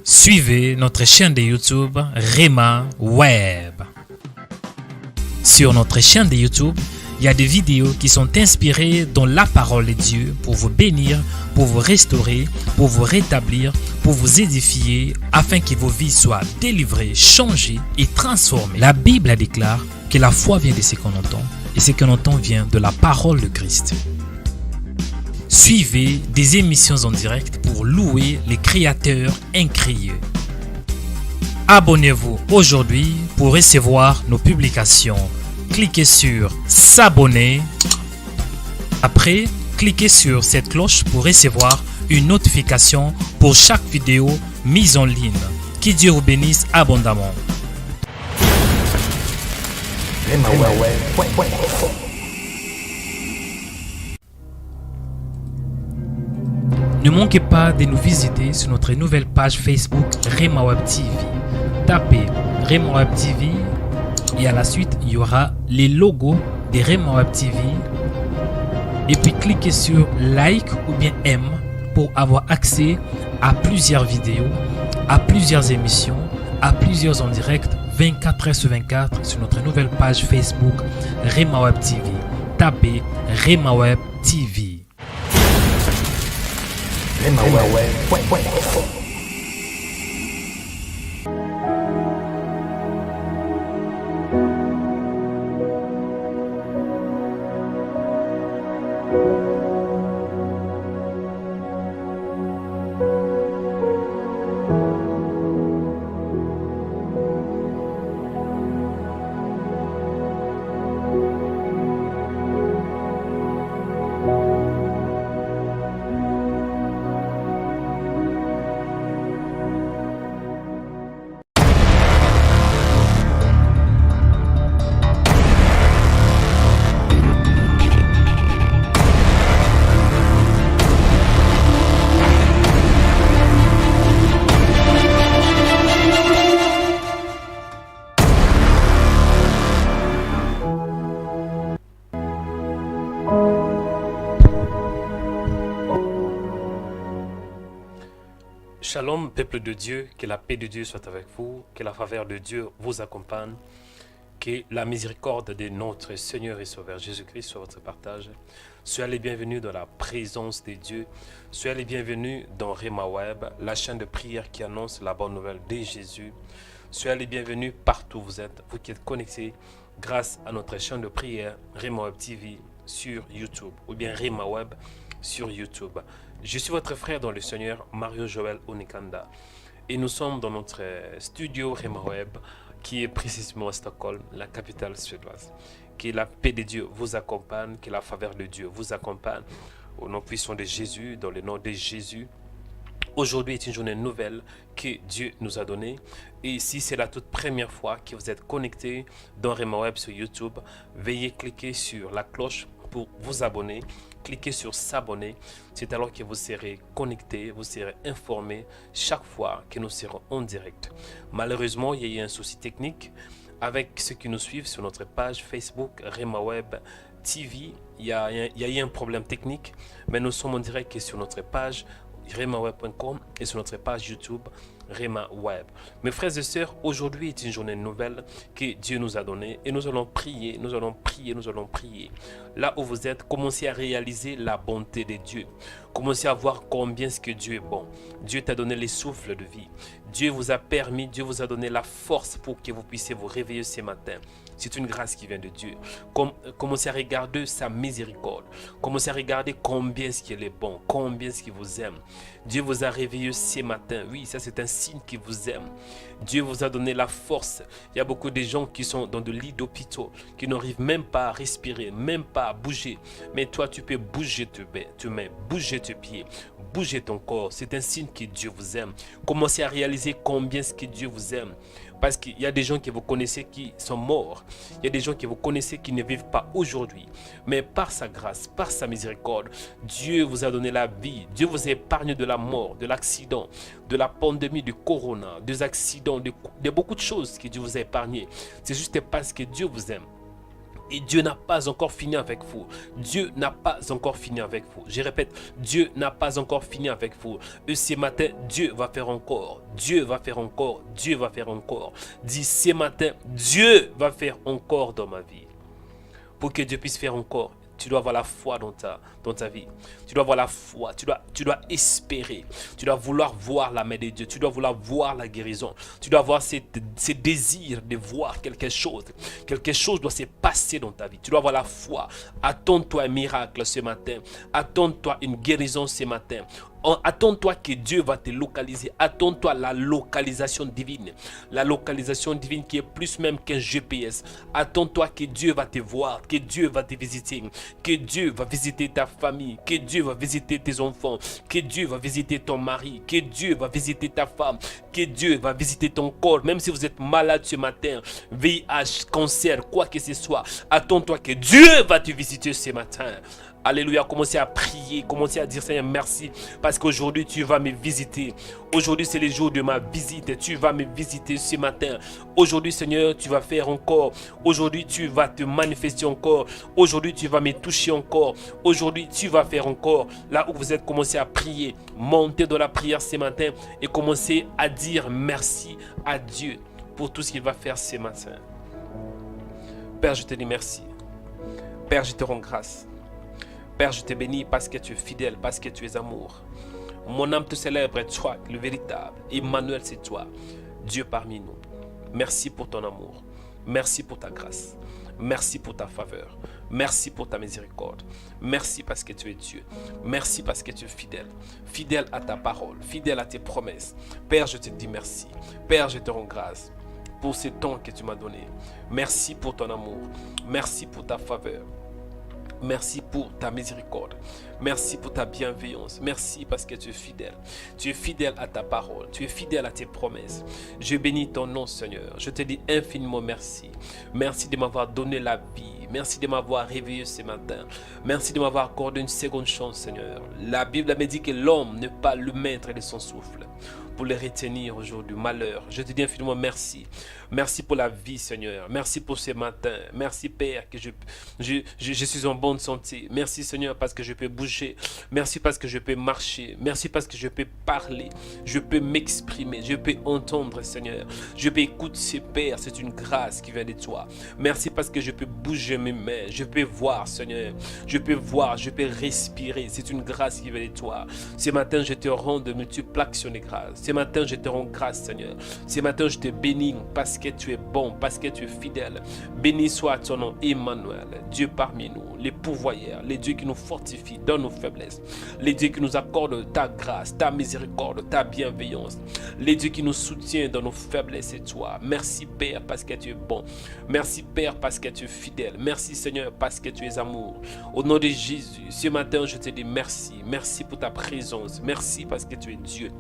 Suivez notre chaîne de YouTube Rema Web. Sur notre chaîne de YouTube, il y a des vidéos qui sont inspirées dans la parole de Dieu pour vous bénir, pour vous restaurer, pour vous rétablir, pour vous édifier, afin que vos vies soient délivrées, changées et transformées. La Bible déclare que la foi vient de ce qu'on entend, et ce qu'on entend vient de la parole de Christ. Suivez des émissions en direct pour louer les créateurs incréés. Abonnez-vous aujourd'hui pour recevoir nos publications. Cliquez sur s'abonner. Après, cliquez sur cette cloche pour recevoir une notification pour chaque vidéo mise en ligne. Que Dieu vous bénisse abondamment. Ne manquez pas de nous visiter sur notre nouvelle page Facebook Rema Web TV. Tapez Rema Web TV et à la suite, il y aura les logos de Rema Web TV. Et puis cliquez sur like ou bien aime pour avoir accès à plusieurs vidéos, à plusieurs émissions, à plusieurs en direct 24h/24 sur notre nouvelle page Facebook Rema Web TV. Tapez Rema Web TV. Shalom, peuple de Dieu, que la paix de Dieu soit avec vous, que la faveur de Dieu vous accompagne, que la miséricorde de notre Seigneur et Sauveur Jésus-Christ soit votre partage. Soyez les bienvenus dans la présence de Dieu. Soyez les bienvenus dans Rema Web, la chaîne de prière qui annonce la bonne nouvelle de Jésus. Soyez les bienvenus partout où vous êtes, vous qui êtes connectés grâce à notre chaîne de prière Rema Web TV sur YouTube ou bien Rema Web sur YouTube. Je suis votre frère dans le Seigneur, Mario Joël Onikanda, et nous sommes dans notre studio Rema Web qui est précisément à Stockholm, la capitale suédoise. Que la paix de Dieu vous accompagne, que la faveur de Dieu vous accompagne. Au nom puissant de Jésus, dans le nom de Jésus. Aujourd'hui est une journée nouvelle que Dieu nous a donnée. Et si c'est la toute première fois que vous êtes connecté dans Rema Web sur YouTube, veuillez cliquer sur la cloche pour vous abonner. Cliquez sur s'abonner, c'est alors que vous serez connecté, vous serez informé chaque fois que nous serons en direct. Malheureusement, il y a eu un souci technique avec ceux qui nous suivent sur notre page Facebook Rema Web TV. Il y a eu un problème technique, mais nous sommes en direct sur notre page remaweb.com et sur notre page YouTube Rema Web. Mes frères et sœurs, aujourd'hui est une journée nouvelle que Dieu nous a donnée et nous allons prier, nous allons prier, nous allons prier. Là où vous êtes, commencez à réaliser la bonté de Dieu. Commencez à voir combien ce que Dieu est bon. Dieu t'a donné les souffles de vie. Dieu vous a permis, Dieu vous a donné la force pour que vous puissiez vous réveiller ce matin. C'est une grâce qui vient de Dieu. Commencez à regarder sa miséricorde. Commencez à regarder combien est-ce qu'il est bon, combien est-ce qu'il vous aime. Dieu vous a réveillé ce matin. Oui, ça c'est un signe qu'il vous aime. Dieu vous a donné la force. Il y a beaucoup de gens qui sont dans des lits d'hôpitaux, qui n'arrivent même pas à respirer, même pas à bouger. Mais toi, tu peux bouger tes mains, bouger tes pieds, bouger ton corps. C'est un signe que Dieu vous aime. Commencez à réaliser combien est-ce que Dieu vous aime. Parce qu'il y a des gens que vous connaissez qui sont morts. Il y a des gens que vous connaissez qui ne vivent pas aujourd'hui. Mais par sa grâce, par sa miséricorde, Dieu vous a donné la vie. Dieu vous a épargné de la mort, de l'accident, de la pandémie, du corona, des accidents, de beaucoup de choses que Dieu vous a épargné. C'est juste parce que Dieu vous aime. Et Dieu n'a pas encore fini avec vous. Dieu n'a pas encore fini avec vous. Je répète, Dieu n'a pas encore fini avec vous. Et ce matin, Dieu va faire encore. Dieu va faire encore. Dieu va faire encore. Dis ce matin, Dieu va faire encore dans ma vie. Pour que Dieu puisse faire encore, tu dois avoir la foi dans ta vie. Tu dois avoir la foi. Tu dois espérer. Tu dois vouloir voir la main de Dieu. Tu dois vouloir voir la guérison. Tu dois avoir ces désirs de voir quelque chose. Quelque chose doit se passer dans ta vie. Tu dois avoir la foi. Attends-toi un miracle ce matin. Attends-toi une guérison ce matin. Attends-toi que Dieu va te localiser. Attends-toi la localisation divine. La localisation divine qui est plus même qu'un GPS. Attends-toi que Dieu va te voir, que Dieu va te visiter, que Dieu va visiter ta famille, que Dieu va visiter tes enfants, que Dieu va visiter ton mari, que Dieu va visiter ta femme, que Dieu va visiter ton corps. Même si vous êtes malade ce matin, VIH, cancer, quoi que ce soit, attends-toi que Dieu va te visiter ce matin. Alléluia, commencez à prier, commencez à dire Seigneur merci parce qu'aujourd'hui tu vas me visiter. Aujourd'hui c'est le jour de ma visite, tu vas me visiter ce matin. Aujourd'hui Seigneur tu vas faire encore. Aujourd'hui tu vas te manifester encore. Aujourd'hui tu vas me toucher encore. Aujourd'hui tu vas faire encore. Là où vous êtes, commencez à prier. Montez dans la prière ce matin et commencez à dire merci à Dieu pour tout ce qu'il va faire ce matin. Père, je te dis merci. Père, je te rends grâce. Père, je te bénis parce que tu es fidèle, parce que tu es amour. Mon âme te célèbre, toi, le véritable. Emmanuel, c'est toi, Dieu parmi nous. Merci pour ton amour. Merci pour ta grâce. Merci pour ta faveur. Merci pour ta miséricorde. Merci parce que tu es Dieu. Merci parce que tu es fidèle. Fidèle à ta parole, fidèle à tes promesses. Père, je te dis merci. Père, je te rends grâce pour ce temps que tu m'as donné. Merci pour ton amour. Merci pour ta faveur. Merci pour ta miséricorde. Merci pour ta bienveillance. Merci parce que tu es fidèle. Tu es fidèle à ta parole. Tu es fidèle à tes promesses. Je bénis ton nom, Seigneur. Je te dis infiniment merci. Merci de m'avoir donné la vie. Merci de m'avoir réveillé ce matin. Merci de m'avoir accordé une seconde chance, Seigneur. La Bible me dit que l'homme n'est pas le maître de son souffle pour les retenir aujourd'hui, malheur. Je te dis infiniment merci. Merci pour la vie, Seigneur. Merci pour ce matin. Merci, Père, que je suis en bonne santé. Merci, Seigneur, parce que je peux bouger. Merci parce que je peux marcher. Merci parce que je peux parler. Je peux m'exprimer. Je peux entendre, Seigneur. Je peux écouter, Père. C'est une grâce qui vient de toi. Merci parce que je peux bouger mes mains. Je peux voir, Seigneur. Je peux voir. Je peux respirer. C'est une grâce qui vient de toi. Ce matin, je te rends de multiples actions de grâce. Ce matin, je te rends grâce, Seigneur. Ce matin, je te bénis parce que tu es bon, parce que tu es fidèle. Béni soit ton nom, Emmanuel, Dieu parmi nous, les pourvoyeurs, les dieux qui nous fortifient dans nos faiblesses, les dieux qui nous accordent ta grâce, ta miséricorde, ta bienveillance, les dieux qui nous soutiennent dans nos faiblesses, c'est toi. Merci, Père, parce que tu es bon. Merci, Père, parce que tu es fidèle. Merci, Seigneur, parce que tu es amour. Au nom de Jésus, ce matin, je te dis merci. Merci pour ta présence. Merci parce que tu es Dieu.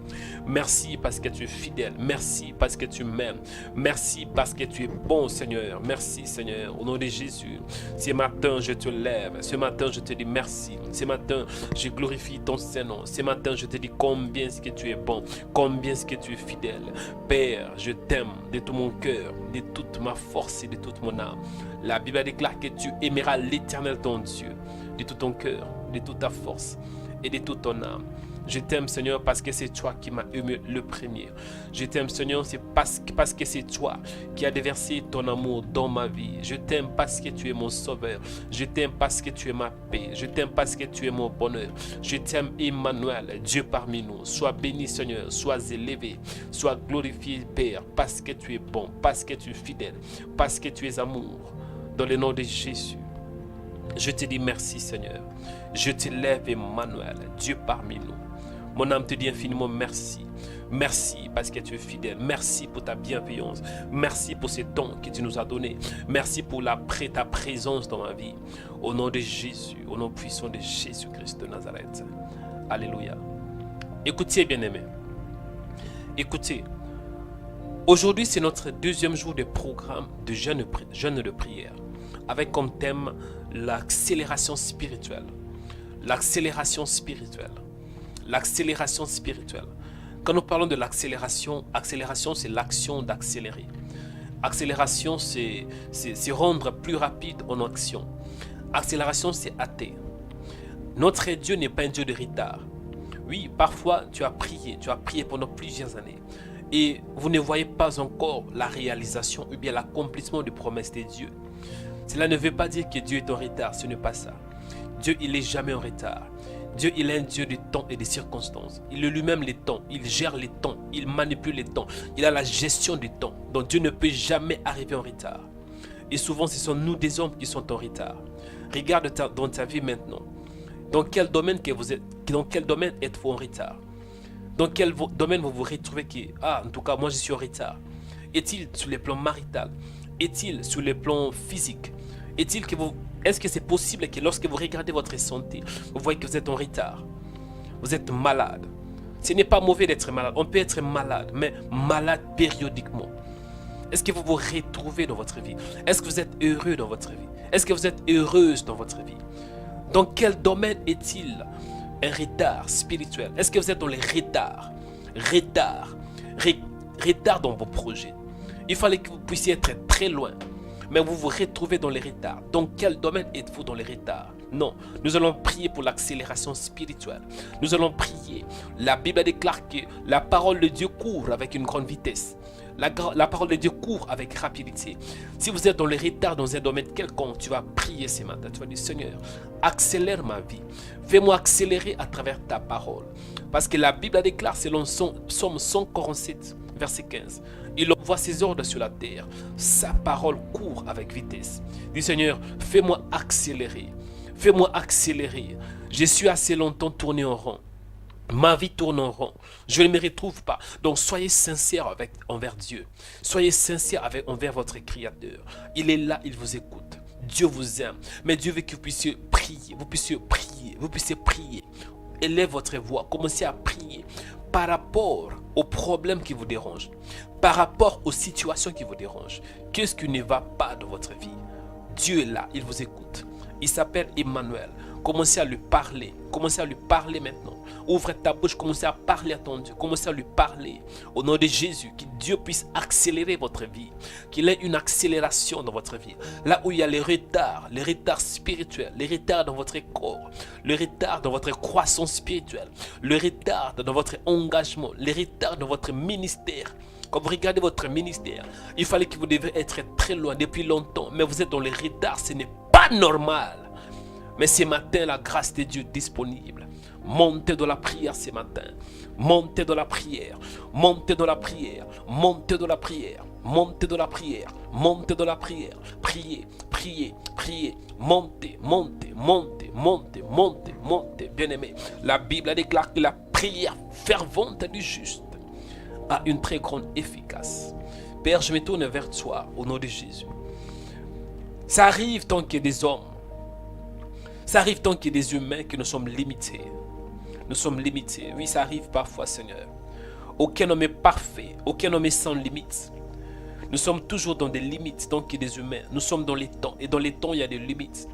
Merci parce que tu es fidèle. Merci parce que tu m'aimes. Merci parce que tu es bon, Seigneur. Merci, Seigneur. Au nom de Jésus, ce matin, je te lève. Ce matin, je te dis merci. Ce matin, je glorifie ton Saint-Nom. Ce matin, je te dis combien est-ce que tu es bon, combien est-ce que tu es fidèle. Père, je t'aime de tout mon cœur, de toute ma force et de toute mon âme. La Bible déclare que tu aimeras l'Éternel ton Dieu de tout ton cœur, de toute ta force et de toute ton âme. Je t'aime, Seigneur, parce que c'est toi qui m'as aimé le premier. Je t'aime, Seigneur, c'est parce que c'est toi qui as déversé ton amour dans ma vie. Je t'aime parce que tu es mon sauveur. Je t'aime parce que tu es ma paix. Je t'aime parce que tu es mon bonheur. Je t'aime, Emmanuel, Dieu parmi nous. Sois béni, Seigneur, sois élevé, sois glorifié, Père, parce que tu es bon, parce que tu es fidèle, parce que tu es amour. Dans le nom de Jésus, je te dis merci, Seigneur. Je t'élève, Emmanuel, Dieu parmi nous. Mon âme te dit infiniment merci. Merci parce que tu es fidèle. Merci pour ta bienveillance. Merci pour ce temps que tu nous as donné. Merci pour ta présence dans ma vie. Au nom de Jésus, au nom puissant de Jésus-Christ de Nazareth. Alléluia. Écoutez, bien-aimés. Écoutez. Aujourd'hui, c'est notre deuxième jour de programme de jeûne de prière. Avec comme thème l'accélération spirituelle. L'accélération spirituelle. L'accélération spirituelle. Quand nous parlons de l'accélération, accélération c'est l'action d'accélérer. Accélération, c'est rendre plus rapide en action. Accélération, c'est hâter. Notre Dieu n'est pas un Dieu de retard. Oui, parfois, tu as prié pendant plusieurs années et vous ne voyez pas encore la réalisation ou bien l'accomplissement des promesses de Dieu. Cela ne veut pas dire que Dieu est en retard, ce n'est pas ça. Dieu, il n'est jamais en retard. Dieu, il est un Dieu de temps et de circonstances. Il est lui-même les temps, il gère les temps, il manipule les temps, il a la gestion du temps. Donc Dieu ne peut jamais arriver en retard. Et souvent, ce sont nous des hommes qui sont en retard. Regarde dans ta vie maintenant. Dans quel domaine êtes-vous en retard? Dans quel domaine vous vous retrouvez en tout cas, moi je suis en retard? Est-il sur le plan marital? Est-il sur le plan physique? Est-ce que c'est possible que lorsque vous regardez votre santé, vous voyez que vous êtes en retard? Vous êtes malade. Ce n'est pas mauvais d'être malade. On peut être malade, mais malade périodiquement. Est-ce que vous vous retrouvez dans votre vie? Est-ce que vous êtes heureux dans votre vie? Est-ce que vous êtes heureuse dans votre vie? Dans quel domaine est-il un retard spirituel? Est-ce que vous êtes dans les retards? Retard dans vos projets. Il fallait que vous puissiez être très loin, mais vous vous retrouvez dans les retards. Dans quel domaine êtes-vous dans les retards? Non, nous allons prier pour l'accélération spirituelle. Nous allons prier. La Bible déclare que la parole de Dieu court avec une grande vitesse. La parole de Dieu court avec rapidité. Si vous êtes dans le retard dans un domaine quelconque, tu vas prier ce matin. Tu vas dire, Seigneur, accélère ma vie. Fais-moi accélérer à travers ta parole. Parce que la Bible déclare, selon Psaume 147, verset 15, il envoie ses ordres sur la terre. Sa parole court avec vitesse. Dis, Seigneur, fais-moi accélérer. Fais-moi accélérer. Je suis assez longtemps tourné en rond. Ma vie tourne en rond. Je ne me retrouve pas. Donc soyez sincères envers Dieu. Soyez sincères envers votre Créateur. Il est là, il vous écoute. Dieu vous aime. Mais Dieu veut que vous puissiez prier. Vous puissiez prier. Élevez votre voix. Commencez à prier par rapport aux problèmes qui vous dérangent. Par rapport aux situations qui vous dérangent. Qu'est-ce qui ne va pas dans votre vie? Dieu est là, il vous écoute. Il s'appelle Emmanuel. Commencez à lui parler. Commencez à lui parler maintenant. Ouvre ta bouche, commencez à parler à ton Dieu. Commencez à lui parler. Au nom de Jésus, que Dieu puisse accélérer votre vie. Qu'il ait une accélération dans votre vie. Là où il y a les retards spirituels, les retards dans votre corps, les retards dans votre croissance spirituelle, les retards dans votre engagement, les retards dans votre ministère. Quand vous regardez votre ministère, il fallait que vous deviez être très loin depuis longtemps. Mais vous êtes dans les retards, ce n'est pas normal. Mais ce matin, la grâce de Dieu est disponible. Montez dans la prière ce matin. Montez dans la prière. Montez dans la prière. Montez dans la prière. Montez dans la prière. Montez dans la prière. Priez, priez, priez. Montez, montez, montez, montez, montez, montez. Bien-aimés, la Bible déclare que la prière fervente du juste a une très grande efficace. Père, je me tourne vers toi au nom de Jésus. Ça arrive tant qu'il y a des hommes. Ça arrive tant qu'il y a des humains que nous sommes limités. Nous sommes limités. Oui, ça arrive parfois, Seigneur. Aucun homme est parfait. Aucun homme est sans limite. Nous sommes toujours dans des limites tant qu'il y a des humains. Nous sommes dans les temps. Et dans les temps, il y a des limites.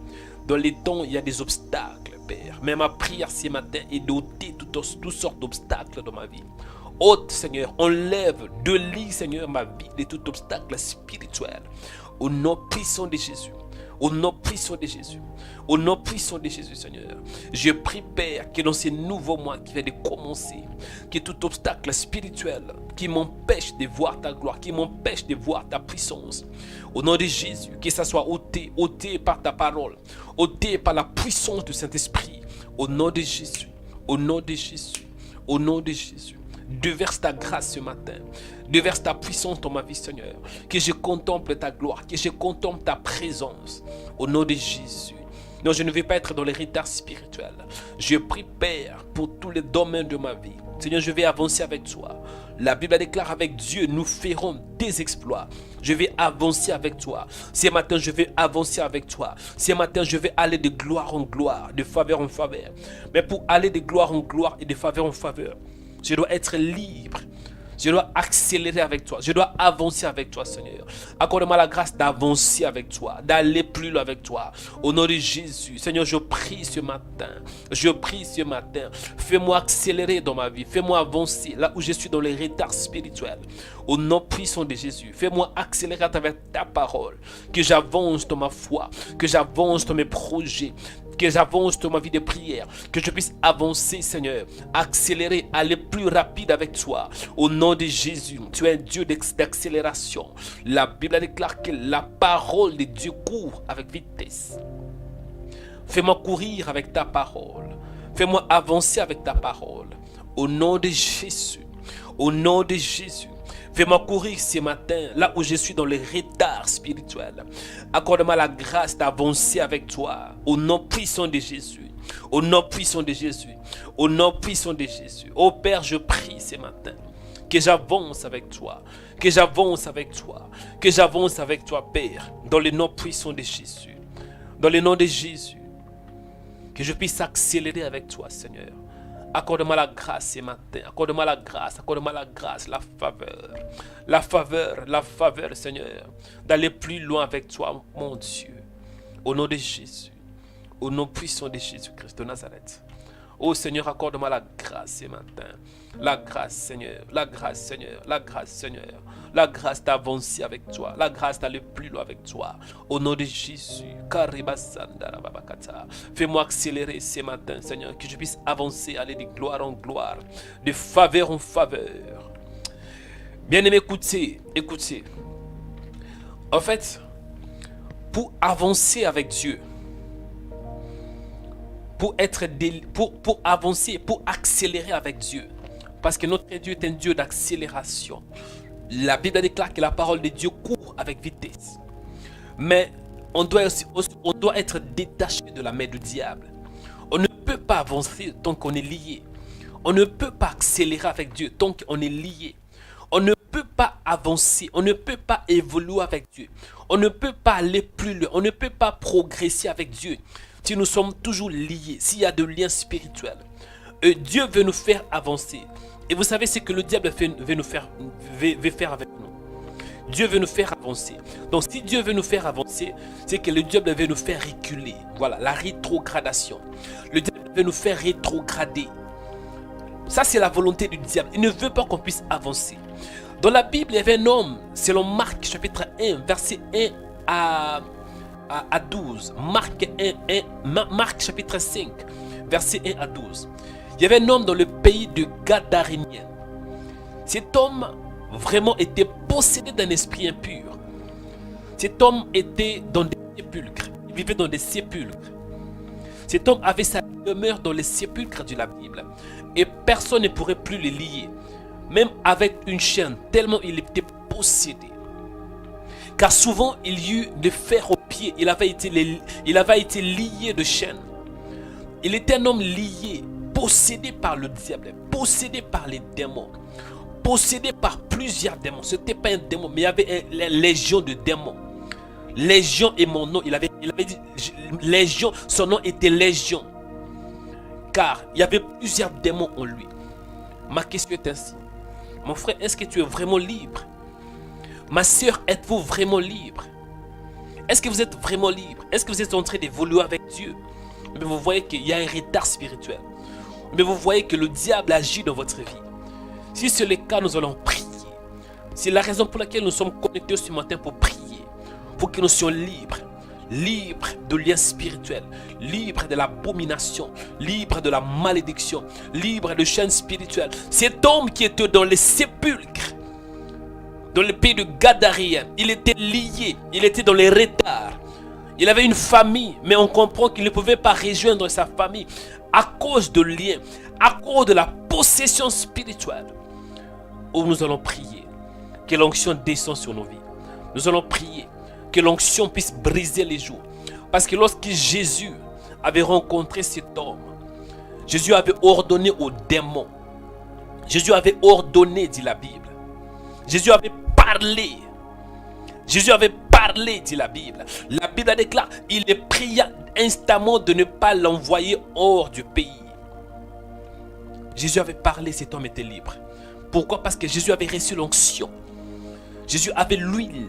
Dans les temps, il y a des obstacles, Père. Mais ma prière ce matin est d'ôter toutes sortes d'obstacles dans ma vie. Ôte, Seigneur, enlève de lit, Seigneur, ma vie de tout obstacle spirituel. Au nom puissant de Jésus. Au nom puissant de Jésus. Au nom puissant de Jésus, Seigneur. Je prie, Père, que dans ces nouveaux mois qui viennent de commencer, que tout obstacle spirituel qui m'empêche de voir ta gloire, qui m'empêche de voir ta puissance, au nom de Jésus, que ça soit ôté par ta parole, ôté par la puissance du Saint-Esprit, au nom de Jésus, au nom de Jésus, au nom de Jésus. Déverse ta grâce ce matin. Déverse ta puissance dans ma vie, Seigneur. Que je contemple ta gloire. Que je contemple ta présence. Au nom de Jésus. Non, je ne vais pas être dans les retards spirituels. Je prie, Père, pour tous les domaines de ma vie. Seigneur, je vais avancer avec toi. La Bible déclare, avec Dieu, nous ferons des exploits. Je vais avancer avec toi. Ce matin, je vais avancer avec toi. Ce matin, je vais aller de gloire en gloire, de faveur en faveur. Mais pour aller de gloire en gloire et de faveur en faveur, je dois être libre. Je dois accélérer avec toi. Je dois avancer avec toi, Seigneur. Accorde-moi la grâce d'avancer avec toi, d'aller plus loin avec toi. Au nom de Jésus, Seigneur, je prie ce matin. Je prie ce matin. Fais-moi accélérer dans ma vie. Fais-moi avancer là où je suis dans les retards spirituels. Au nom puissant de Jésus, fais-moi accélérer à travers ta parole. Que j'avance dans ma foi. Que j'avance dans mes projets. Que j'avance dans ma vie de prière, que je puisse avancer, Seigneur, accélérer, aller plus rapide avec toi. Au nom de Jésus, tu es un Dieu d'accélération. La Bible déclare que la parole de Dieu court avec vitesse. Fais-moi courir avec ta parole. Fais-moi avancer avec ta parole. Au nom de Jésus, au nom de Jésus. Fais-moi courir ce matin, là où je suis dans les retards spirituels. Accorde-moi la grâce d'avancer avec toi. Au nom puissant de Jésus. Au nom puissant de Jésus. Au nom puissant de Jésus. Oh Père, je prie ce matin que j'avance avec toi. Que j'avance avec toi. Que j'avance avec toi, Père. Dans le nom puissant de Jésus. Dans le nom de Jésus. Que je puisse accélérer avec toi, Seigneur. Accorde-moi la grâce ce matin. Accorde-moi la grâce, la faveur, Seigneur, d'aller plus loin avec toi, mon Dieu. Au nom de Jésus, au nom puissant de Jésus-Christ de Nazareth. Oh Seigneur, accorde-moi la grâce ce matin. La grâce, Seigneur, la grâce, Seigneur, la grâce, Seigneur. La grâce d'avancer avec toi, la grâce d'aller plus loin avec toi. Au nom de Jésus, fais-moi accélérer ce matin, Seigneur, que je puisse avancer, aller de gloire en gloire, de faveur en faveur. Bien-aimé, écoutez. En fait, pour avancer avec Dieu, pour avancer, pour accélérer avec Dieu, parce que notre Dieu est un Dieu d'accélération. La Bible déclare que la parole de Dieu court avec vitesse. Mais on doit être détaché de la main du diable. On ne peut pas avancer tant qu'on est lié. On ne peut pas accélérer avec Dieu tant qu'on est lié. On ne peut pas avancer. On ne peut pas évoluer avec Dieu. On ne peut pas aller plus loin. On ne peut pas progresser avec Dieu si nous sommes toujours liés, s'il y a de liens spirituels. Dieu veut nous faire avancer. Et vous savez ce que le diable veut faire avec nous. Dieu veut nous faire avancer. Donc si Dieu veut nous faire avancer, c'est que le diable veut nous faire reculer. Voilà, la rétrogradation. Le diable veut nous faire rétrograder. Ça, c'est la volonté du diable. Il ne veut pas qu'on puisse avancer. Dans la Bible, il y avait un homme, selon Marc chapitre 1, verset 1 à 12. Marc chapitre 5, verset 1 à 12. Il y avait un homme dans le pays de Gadarénien. Cet homme vraiment était possédé d'un esprit impur. Cet homme était dans des sépulcres. Il vivait dans des sépulcres. Cet homme avait sa demeure dans les sépulcres de la Bible. Et personne ne pourrait plus le lier. Même avec une chaîne, tellement il était possédé. Car souvent il y eut de fer aux pieds. Il avait été lié de chaînes. Il était un homme lié, possédé par le diable, possédé par les démons, possédé par plusieurs démons. Ce n'était pas un démon, mais il y avait une légion de démons. Légion est mon nom. Il avait dit légion, son nom était Légion. Car il y avait plusieurs démons en lui. Ma question est ainsi. Mon frère, est-ce que tu es vraiment libre? Ma soeur, êtes-vous vraiment libre? Est-ce que vous êtes vraiment libre? Est-ce que vous êtes en train d'évoluer avec Dieu? Mais vous voyez qu'il y a un retard spirituel. Mais vous voyez que le diable agit dans votre vie. Si c'est le cas, nous allons prier. C'est la raison pour laquelle nous sommes connectés ce matin pour prier. Pour que nous soyons libres. Libres de liens spirituels. Libres de l'abomination. Libres de la malédiction. Libres de chaînes spirituelles. Cet homme qui était dans les sépulcres, dans le pays de Gadarien, il était lié. Il était dans les retards. Il avait une famille, mais on comprend qu'il ne pouvait pas rejoindre sa famille à cause de liens, à cause de la possession spirituelle. Oh, nous allons prier que l'onction descende sur nos vies. Nous allons prier que l'onction puisse briser les jours. Parce que lorsque Jésus avait rencontré cet homme, Jésus avait ordonné aux démons. Jésus avait ordonné, dit la Bible. Jésus avait parlé. Jésus avait parlé, dit la Bible. La Bible déclare, il les pria instamment de ne pas l'envoyer hors du pays. Jésus avait parlé, cet homme était libre. Pourquoi? Parce que Jésus avait reçu l'onction. Jésus avait l'huile.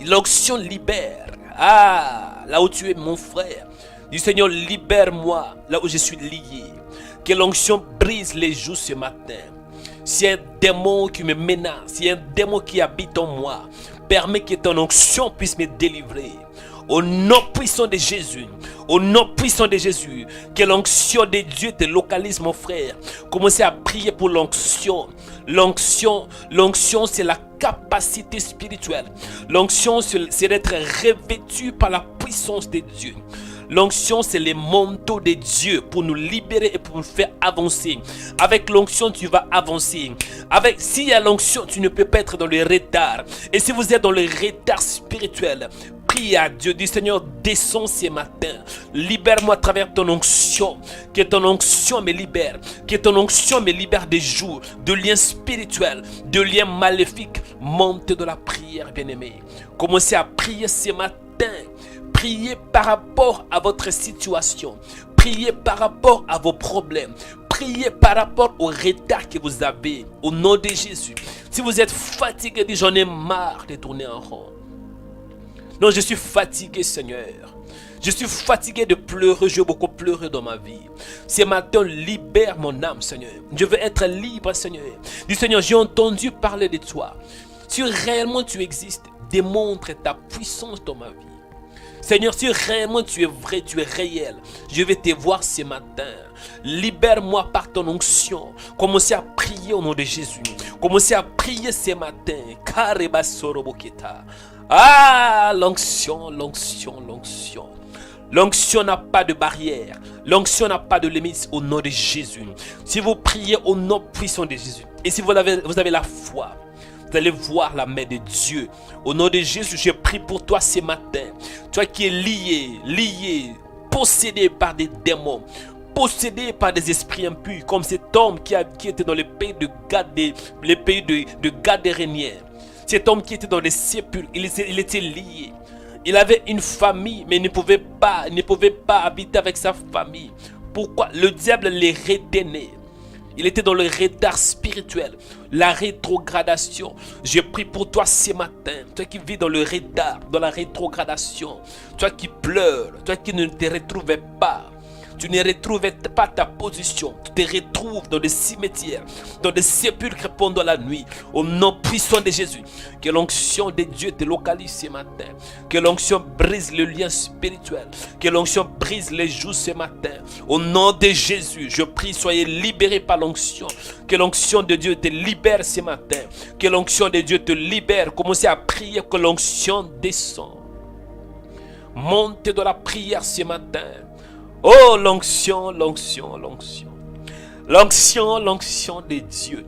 L'onction libère. Ah, là où tu es mon frère, dis Seigneur, libère-moi là où je suis lié. Que l'onction brise les joues ce matin. S'il y a un démon qui me menace, s'il y a un démon qui habite en moi, permets que ton onction puisse me délivrer. Au nom puissant de Jésus, au nom puissant de Jésus, que l'onction de Dieu te localise, mon frère. Commencez à prier pour l'onction. L'onction, c'est la capacité spirituelle. L'onction, c'est d'être revêtu par la puissance de Dieu. L'onction, c'est le manteau de Dieu pour nous libérer et pour nous faire avancer. Avec l'onction, tu vas avancer. S'il y a l'onction, tu ne peux pas être dans le retard. Et si vous êtes dans le retard spirituel, prie à Dieu, dis Seigneur, descends ce matin. Libère-moi à travers ton onction. Que ton onction me libère. Que ton onction me libère des jours, de liens spirituels, de liens maléfiques. Montez de la prière, bien-aimé. Commencez à prier ce matin. Priez par rapport à votre situation. Priez par rapport à vos problèmes. Priez par rapport au retard que vous avez. Au nom de Jésus. Si vous êtes fatigué, dites j'en ai marre de tourner en rond. Non, je suis fatigué, Seigneur. Je suis fatigué de pleurer. Je veux beaucoup pleurer dans ma vie. Ce matin, libère mon âme, Seigneur. Je veux être libre, Seigneur. Dis Seigneur, j'ai entendu parler de toi. Si réellement tu existes, démontre ta puissance dans ma vie. Seigneur, si réellement tu es vrai, tu es réel, je vais te voir ce matin. Libère-moi par ton onction. Commencez à prier au nom de Jésus. Commencez à prier ce matin. Ah, l'onction, l'onction, l'onction. L'onction n'a pas de barrière. L'onction n'a pas de limite au nom de Jésus. Si vous priez au nom puissant de Jésus, et si vous avez la foi, vous allez voir la main de Dieu. Au nom de Jésus, je prie pour toi ce matin. Toi qui es lié, possédé par des démons, possédé par des esprits impurs, comme cet homme qui était dans le pays de Gadéréniens. Cet homme qui était dans les sépulcres, il était lié. Il avait une famille, mais il ne pouvait pas habiter avec sa famille. Pourquoi? Le diable les retenait. Il était dans le retard spirituel, la rétrogradation. Je prie pour toi ce matin, toi qui vis dans le retard, dans la rétrogradation, toi qui pleures, toi qui ne te retrouvais pas. Tu ne retrouvais pas ta position. Tu te retrouves dans des cimetières, dans des sépulcres pendant la nuit. Au nom puissant de Jésus, que l'onction de Dieu te localise ce matin. Que l'onction brise le lien spirituel. Que l'onction brise les joues ce matin. Au nom de Jésus, je prie, soyez libérés par l'onction. Que l'onction de Dieu te libère ce matin. Que l'onction de Dieu te libère. Commencez à prier que l'onction descend. Montez dans la prière ce matin. Oh, l'onction, l'onction, l'onction. L'onction, l'onction de Dieu.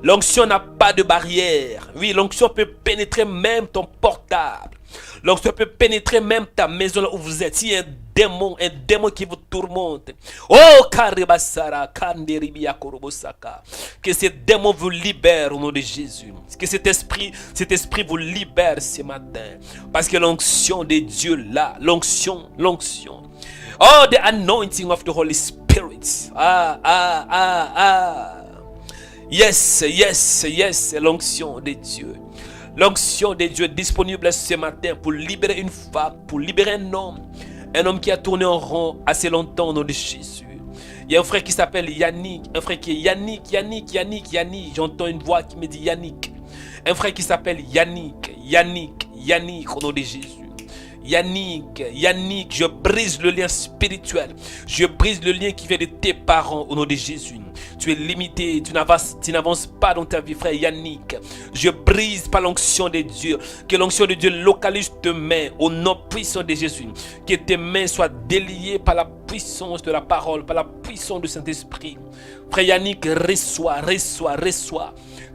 L'onction n'a pas de barrière. Oui, l'onction peut pénétrer même ton portable. L'onction peut pénétrer même ta maison là où vous êtes. S'il y a un démon qui vous tourmente. Oh, Karibasara, Kanderibia Korobosaka. Que ce démon vous libère au nom de Jésus. Que cet esprit vous libère ce matin. Parce que l'onction de Dieu là, l'onction. Oh, the anointing of the Holy Spirit. Yes, l'onction de Dieu. L'onction de Dieu est disponible ce matin pour libérer une femme, pour libérer un homme qui a tourné en rond assez longtemps au nom de Jésus. Il y a un frère qui s'appelle Yannick, un frère qui est Yannick. J'entends une voix qui me dit Yannick. Un frère qui s'appelle Yannick au nom de Jésus. Yannick, je brise le lien spirituel. Je brise le lien qui vient de tes parents au nom de Jésus. Tu es limité, tu n'avances pas dans ta vie, frère Yannick. Je brise par l'onction de Dieu. Que l'onction de Dieu localise tes mains au nom puissant de Jésus. Que tes mains soient déliées par la puissance de la parole, par la puissance du Saint-Esprit. Frère Yannick, reçois.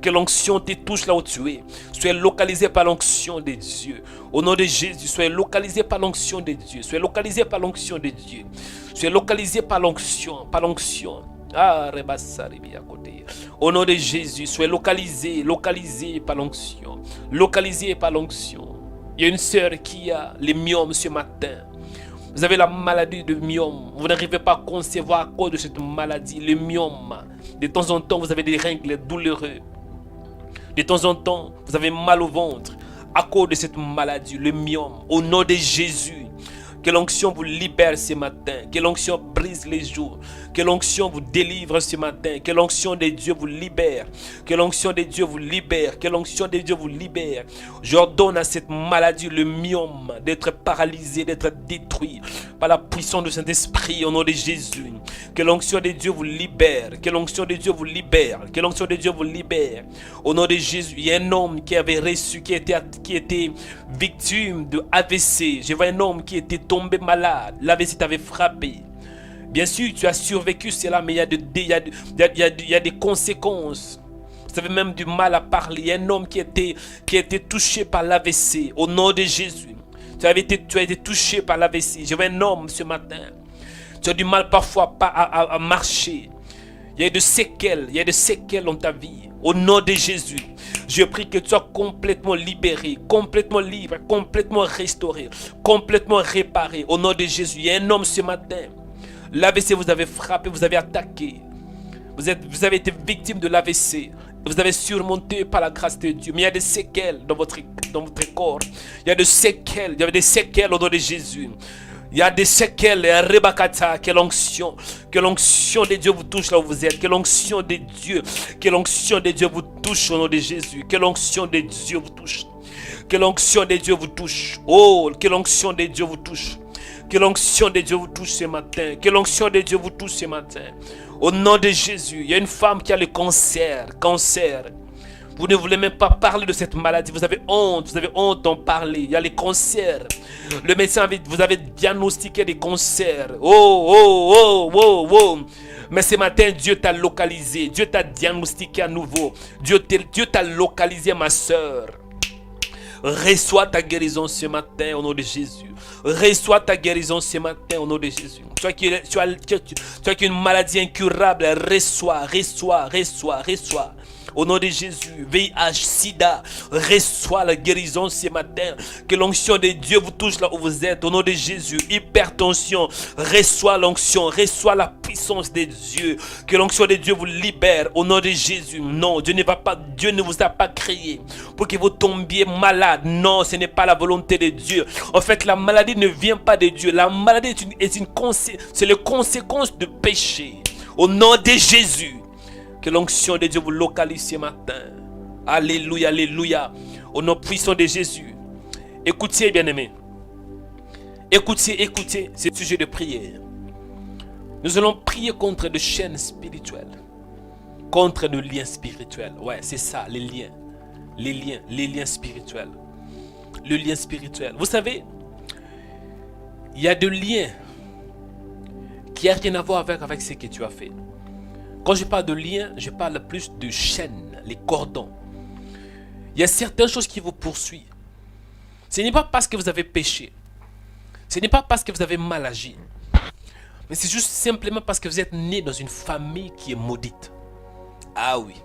Que l'onction te touche là où tu es. Sois localisé par l'onction de Dieu. Au nom de Jésus, sois localisé par l'onction de Dieu. Sois localisé par l'onction de Dieu. Sois localisé par l'onction. Ah, Rebassaribi à côté. Au nom de Jésus, sois localisé par l'onction. Localisé par l'onction. Il y a une sœur qui a les myomes ce matin. Vous avez la maladie de myome. Vous n'arrivez pas à concevoir à cause de cette maladie, le myome. De temps en temps, vous avez des règles douloureuses. De temps en temps, vous avez mal au ventre à cause de cette maladie, le myome. Au nom de Jésus, que l'onction vous libère ce matin. Que l'onction brise les jours. Que l'onction vous délivre ce matin. Que l'onction de Dieu vous libère. Que l'onction de Dieu vous libère. Que l'onction de Dieu vous libère. J'ordonne à cette maladie, le myome, d'être paralysé, d'être détruit par la puissance du Saint-Esprit au nom de Jésus. Que l'onction de Dieu vous libère. Que l'onction de Dieu vous libère. Que l'onction de Dieu vous libère. Au nom de Jésus, il y a un homme qui avait reçu, qui était victime de AVC. Je vois un homme qui était tombé malade. L'AVC t'avait frappé. Bien sûr, tu as survécu cela, mais il y a des conséquences. Vous avez même du mal à parler. Il y a un homme qui a été touché par l'AVC. Au nom de Jésus. Tu as été touché par l'AVC. Je vois un homme ce matin. Tu as du mal parfois à marcher. Il y a des séquelles dans ta vie. Au nom de Jésus, je prie que tu sois complètement libéré, complètement libre, complètement restauré, complètement réparé. Au nom de Jésus, il y a un homme ce matin. L'AVC vous avez frappé, vous avez attaqué. Vous avez été victime de l'AVC. Vous avez surmonté par la grâce de Dieu. Mais il y a des séquelles dans votre corps. Il y a des séquelles au nom de Jésus. Il y a des séquelles, Rebakata, que l'onction de Dieu vous touche là où vous êtes, que l'onction de Dieu vous touche au nom de Jésus, que l'onction de Dieu vous touche, que l'onction de Dieu vous touche, oh, que l'onction de Dieu vous touche, que l'onction de Dieu vous touche ce matin, que l'onction de Dieu vous touche ce matin, au nom de Jésus. Il y a une femme qui a le cancer. Vous ne voulez même pas parler de cette maladie. Vous avez honte d'en parler. Il y a les cancers. Le médecin vous avez diagnostiqué des cancers. Oh. Mais ce matin, Dieu t'a localisé. Dieu t'a diagnostiqué à nouveau. Dieu t'a localisé, ma soeur. Reçois ta guérison ce matin au nom de Jésus. Reçois ta guérison ce matin au nom de Jésus. Toi qui as une maladie incurable, reçois. Au nom de Jésus, VIH, SIDA, reçois la guérison ce matin. Que l'onction de Dieu vous touche là où vous êtes. Au nom de Jésus, hypertension, reçois l'onction, reçois la puissance de Dieu. Que l'onction de Dieu vous libère. Au nom de Jésus, non, Dieu ne vous a pas créé pour que vous tombiez malade. Non, ce n'est pas la volonté de Dieu. En fait, la maladie ne vient pas de Dieu. La maladie c'est la conséquence de péché. Au nom de Jésus. Que l'onction de Dieu vous localise ce matin. Alléluia, alléluia. Au nom puissant de Jésus. Écoutez, bien-aimés. Écoutez ce sujet de prière. Nous allons prier contre des chaînes spirituelles. Contre nos liens spirituels. Ouais, c'est ça, les liens. Les liens spirituels. Le lien spirituel. Vous savez, il y a des liens qui n'ont rien à voir avec ce que tu as fait. Quand je parle de liens, je parle plus de chaînes, les cordons. Il y a certaines choses qui vous poursuivent. Ce n'est pas parce que vous avez péché. Ce n'est pas parce que vous avez mal agi. Mais c'est juste simplement parce que vous êtes né dans une famille qui est maudite. Ah oui,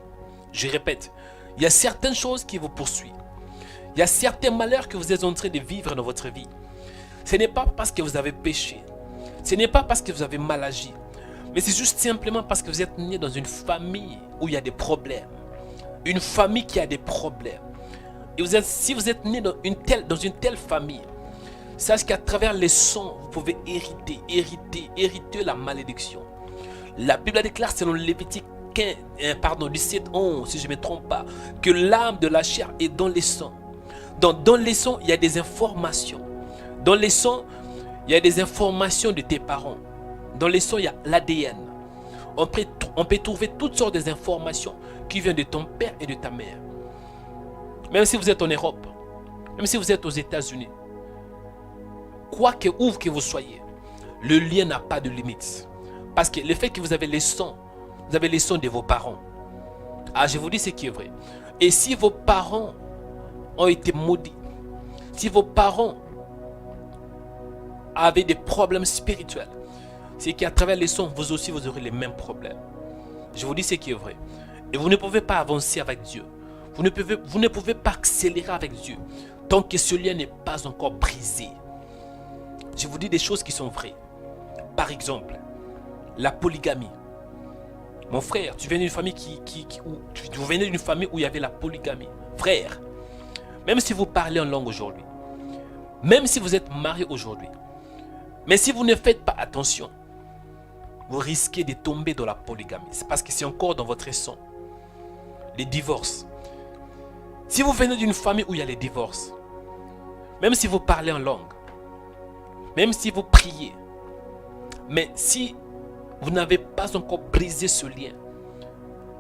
je répète, il y a certaines choses qui vous poursuivent. Il y a certains malheurs que vous êtes en train de vivre dans votre vie. Ce n'est pas parce que vous avez péché. Ce n'est pas parce que vous avez mal agi. Mais c'est juste simplement parce que vous êtes né dans une famille où il y a des problèmes. Une famille qui a des problèmes. Et si vous êtes né dans une telle famille, sachez qu'à travers les sons, vous pouvez hériter la malédiction. La Bible déclare selon Lévitique 17:11, si je ne me trompe pas, que l'âme de la chair est dans les sons. Dans les sons, il y a des informations. Dans les sons, il y a des informations de tes parents. Dans les sons, il y a l'ADN. On peut trouver toutes sortes d'informations qui viennent de ton père et de ta mère. Même si vous êtes en Europe, même si vous êtes aux États-Unis, où que vous soyez, le lien n'a pas de limite. Parce que le fait que vous avez les sons de vos parents. Ah, je vous dis ce qui est vrai. Et si vos parents ont été maudits, si vos parents avaient des problèmes spirituels, c'est qu'à travers les sons, vous aussi, vous aurez les mêmes problèmes. Je vous dis ce qui est vrai. Et vous ne pouvez pas avancer avec Dieu. Vous ne pouvez pas accélérer avec Dieu tant que ce lien n'est pas encore brisé. Je vous dis des choses qui sont vraies. Par exemple, la polygamie. Mon frère, tu viens d'une famille vous venez d'une famille où il y avait la polygamie. Frère, même si vous parlez en langue aujourd'hui, même si vous êtes marié aujourd'hui, mais si vous ne faites pas attention, vous risquez de tomber dans la polygamie. C'est parce que c'est encore dans votre sang. Les divorces. Si vous venez d'une famille où il y a les divorces, même si vous parlez en langue, même si vous priez, mais si vous n'avez pas encore brisé ce lien,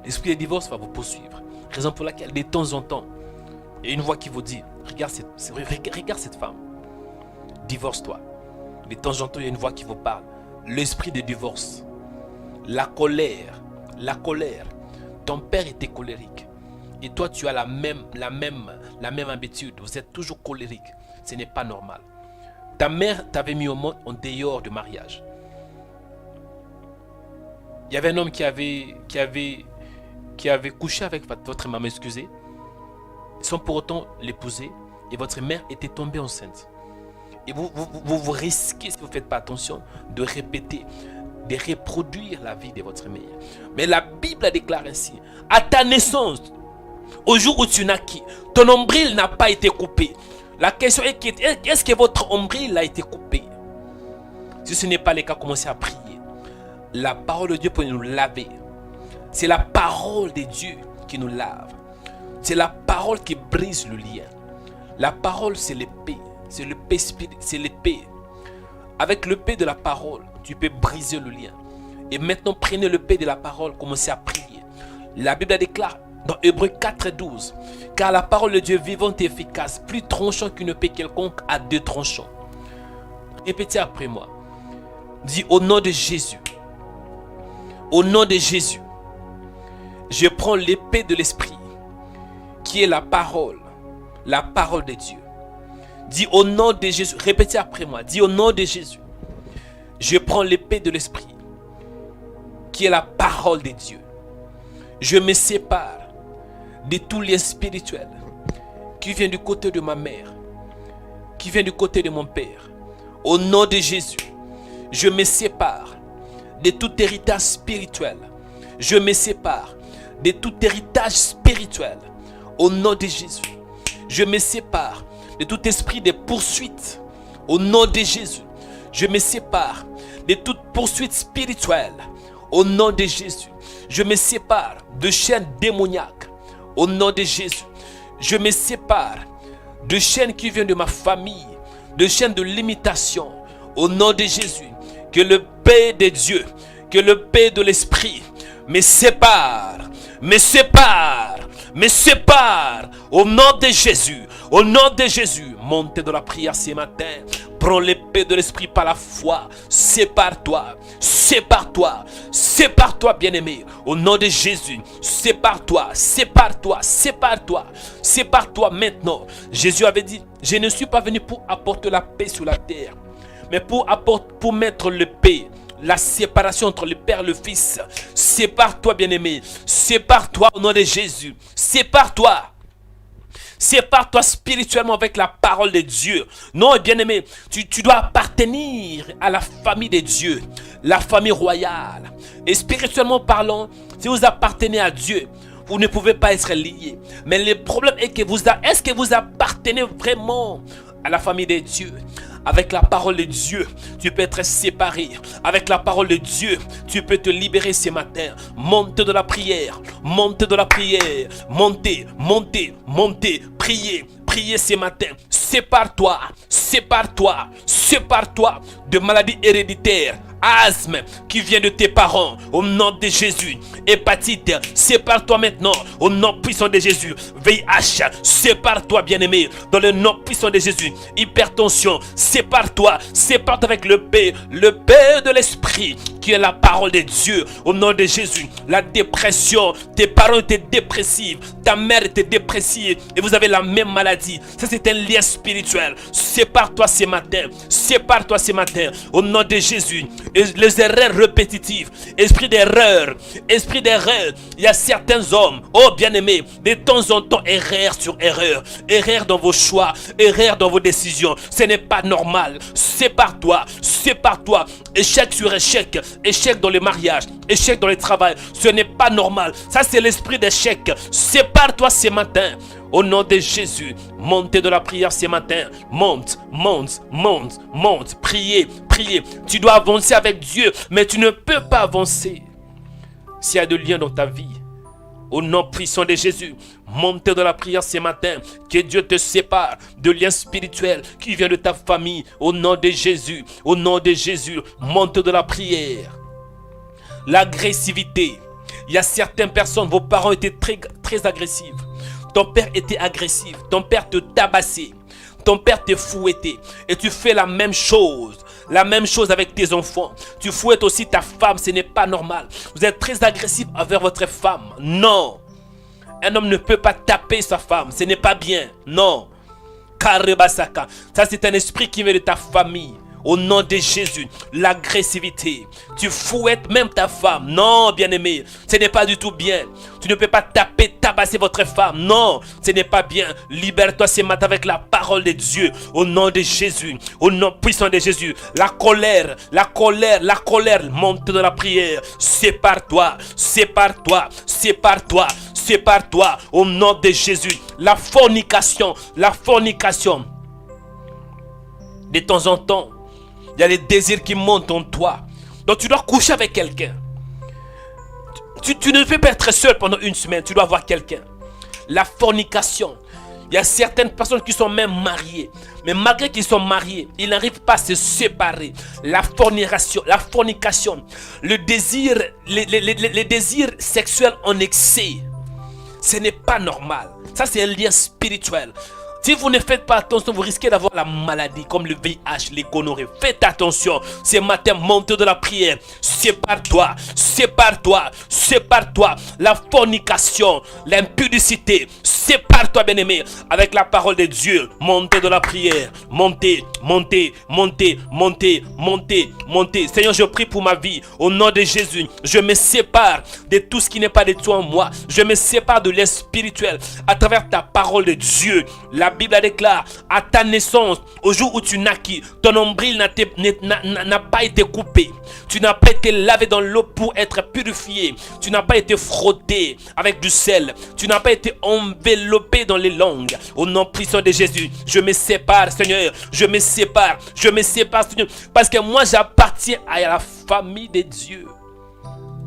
l'esprit de divorce va vous poursuivre. Raison pour laquelle, de temps en temps, il y a une voix qui vous dit, regarde cette femme, divorce-toi. De temps en temps, il y a une voix qui vous parle. L'esprit de divorce, la colère. Ton père était colérique. Et toi, tu as la même habitude. Vous êtes toujours colérique. Ce n'est pas normal. Ta mère t'avait mis au monde en dehors du mariage. Il y avait un homme qui avait couché avec votre maman, excusez, sans pour autant l'épouser. Et votre mère était tombée enceinte. Et vous risquez, si vous ne faites pas attention, de répéter, de reproduire la vie de votre mère. Mais la Bible déclare ainsi, à ta naissance, au jour où tu naquis, ton nombril n'a pas été coupé. La question est, est-ce que votre nombril a été coupé? Si ce n'est pas le cas, commencez à prier. La parole de Dieu pour nous laver. C'est la parole de Dieu qui nous lave. C'est la parole qui brise le lien. La parole, c'est l'épée. C'est l'épée spirituelle, c'est l'épée. Avec l'épée de la parole, tu peux briser le lien. Et maintenant, prenez l'épée de la parole, commencez à prier. La Bible déclare dans Hébreux 4:12, car la parole de Dieu vivante et efficace, plus tranchant qu'une épée quelconque à deux tranchants. Répétez après moi. Dis au nom de Jésus. Au nom de Jésus, je prends l'épée de l'esprit, qui est la parole de Dieu. Dis au nom de Jésus, répétez après moi, dis au nom de Jésus, je prends l'épée de l'esprit, qui est la parole de Dieu. Je me sépare de tout lien spirituel qui vient du côté de ma mère, qui vient du côté de mon père. Au nom de Jésus, je me sépare de tout héritage spirituel. Je me sépare de tout héritage spirituel. Au nom de Jésus, je me sépare de tout esprit de poursuite. Au nom de Jésus, je me sépare de toute poursuite spirituelle. Au nom de Jésus, je me sépare de chaînes démoniaques. Au nom de Jésus, je me sépare de chaînes qui viennent de ma famille, de chaînes de limitation. Au nom de Jésus, que le paix de Dieu, que le paix de l'esprit me sépare. Au nom de Jésus, au nom de Jésus, montez dans la prière ce matin. Prends l'épée de l'esprit par la foi. Sépare-toi, bien-aimé. Au nom de Jésus, sépare-toi maintenant. Jésus avait dit, je ne suis pas venu pour apporter la paix sur la terre, mais pour mettre le paix. La séparation entre le Père et le Fils. Sépare-toi, bien-aimé. Sépare-toi au nom de Jésus. Sépare-toi spirituellement avec la parole de Dieu. Non, bien-aimé, tu dois appartenir à la famille de Dieu, la famille royale. Et spirituellement parlant, si vous appartenez à Dieu, vous ne pouvez pas être liés. Mais le problème est que est-ce que vous appartenez vraiment à la famille de Dieu? Avec la parole de Dieu, tu peux être séparé. Avec la parole de Dieu, tu peux te libérer ce matin. Montez de la prière. Montez. Priez ce matin. Sépare-toi de maladies héréditaires. Asthme qui vient de tes parents, au nom de Jésus. Hépatite, sépare-toi maintenant au nom puissant de Jésus. VIH, sépare-toi, bien-aimé, dans le nom puissant de Jésus. Hypertension, sépare-toi avec le paix de l'esprit qui est la parole de Dieu, au nom de Jésus. La dépression, tes parents étaient dépressifs, ta mère était dépressive et vous avez la même maladie. Ça, c'est un lien spirituel. Sépare-toi ce matin au nom de Jésus. Et les erreurs répétitives, esprit l'esprit d'erreur. Il y a certains hommes, oh bien-aimés, de temps en temps, erreur sur erreur. Erreur dans vos choix, erreur dans vos décisions. Ce n'est pas normal. Sépare-toi, sépare-toi. Échec sur échec, échec dans le mariage, échec dans le travail. Ce n'est pas normal. Ça, c'est l'esprit d'échec. Sépare-toi ce matin. Au nom de Jésus, montez de la prière ce matin. Monte, monte, monte, monte. Priez, priez. Tu dois avancer avec Dieu, mais tu ne peux pas avancer s'il y a de liens dans ta vie. Au nom puissant de Jésus, montez de la prière ce matin. Que Dieu te sépare de liens spirituels qui viennent de ta famille. Au nom de Jésus, au nom de Jésus, montez de la prière. L'agressivité. Il y a certaines personnes, vos parents étaient très agressifs. Ton père était agressif, ton père te tabassait, ton père te fouettait. Et tu fais la même chose avec tes enfants. Tu fouettes aussi ta femme, ce n'est pas normal. Vous êtes très agressif envers votre femme. Non. Un homme ne peut pas taper sa femme, ce n'est pas bien. Non. Karebasaka. Ça, c'est un esprit qui vient de ta famille. Au nom de Jésus, l'agressivité. Tu fouettes même ta femme. Non, bien-aimé, ce n'est pas du tout bien. Tu ne peux pas taper, tabasser votre femme. Non, ce n'est pas bien. Libère-toi ce matin avec la parole de Dieu. Au nom de Jésus, au nom puissant de Jésus. La colère, la colère, la colère. Monte de la prière. Sépare-toi, sépare-toi, sépare-toi, sépare-toi. Au nom de Jésus. La fornication, la fornication. De temps en temps, il y a les désirs qui montent en toi. Donc tu dois coucher avec quelqu'un. Tu ne peux pas être seul pendant une semaine. Tu dois avoir quelqu'un. La fornication. Il y a certaines personnes qui sont même mariées. Mais malgré qu'ils sont mariés, ils n'arrivent pas à se séparer. La fornication. Le désir, les désirs sexuels en excès. Ce n'est pas normal. Ça, c'est un lien spirituel. Si vous ne faites pas attention, vous risquez d'avoir la maladie comme le VIH, les gonorrhées. Faites attention. Ce matin, montez de la prière. Sépare-toi, sépare-toi, sépare-toi. La fornication, l'impudicité. Sépare-toi, bien-aimé, avec la parole de Dieu. Montez de la prière. Montez, montez, montez, montez, montez, montez. Seigneur, je prie pour ma vie. Au nom de Jésus, je me sépare de tout ce qui n'est pas de toi en moi. Je me sépare de l'air spirituel à travers ta parole de Dieu. La Bible déclare, à ta naissance, au jour où tu naquis, ton nombril n'a pas été coupé. Tu n'as pas été lavé dans l'eau pour être purifié. Tu n'as pas été frotté avec du sel. Tu n'as pas été enveloppé dans les langues. Au nom puissant de Jésus, je me sépare, Seigneur. Je me sépare, Seigneur. Parce que moi, j'appartiens à la famille de Dieu.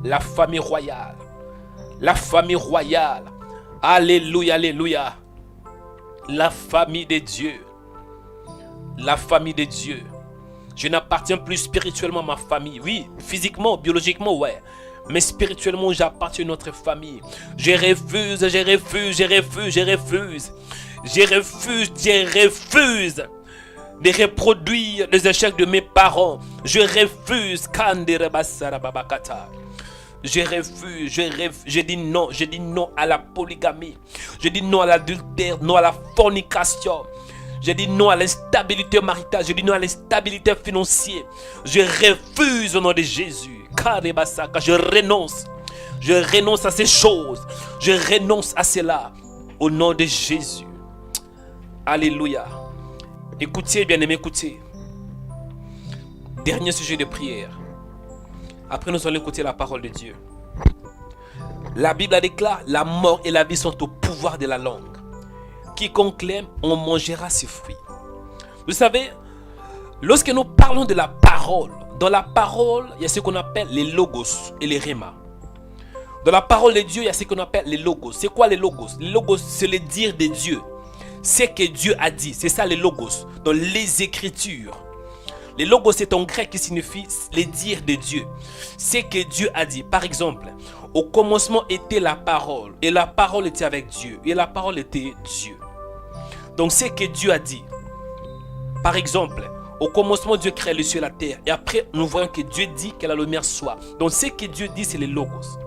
La famille royale. La famille royale. Alléluia, alléluia. La famille de Dieu. La famille de Dieu. Je n'appartiens plus spirituellement à ma famille. Oui, physiquement, biologiquement, ouais. Mais spirituellement, j'appartiens à notre famille. Je refuse de reproduire les échecs de mes parents. Je refuse. Je dis non à la polygamie. Je dis non à l'adultère, non à la fornication. Je dis non à l'instabilité maritale. Je dis non à l'instabilité financière. Je refuse au nom de Jésus. Je renonce. Je renonce à ces choses. Je renonce à cela au nom de Jésus. Alléluia. Écoutez, bien-aimés, écoutez. Dernier sujet de prière. Après, nous allons écouter la parole de Dieu. La Bible déclare, la mort et la vie sont au pouvoir de la langue. Quiconque l'aime, on mangera ses fruits. Vous savez, lorsque nous parlons de la parole, dans la parole, il y a ce qu'on appelle les logos et les rémas. Dans la parole de Dieu, il y a ce qu'on appelle les logos. C'est quoi les logos? Les logos, c'est le dire de Dieu. Ce que Dieu a dit, c'est ça les logos. Dans les Écritures. Les logos, c'est en grec qui signifie les dires de Dieu. Ce que Dieu a dit. Par exemple, au commencement était la parole. Et la parole était avec Dieu. Et la parole était Dieu. Donc, ce que Dieu a dit. Par exemple, au commencement, Dieu crée le ciel et la terre. Et après, nous voyons que Dieu dit que la lumière soit. Donc, ce que Dieu dit, c'est les logos.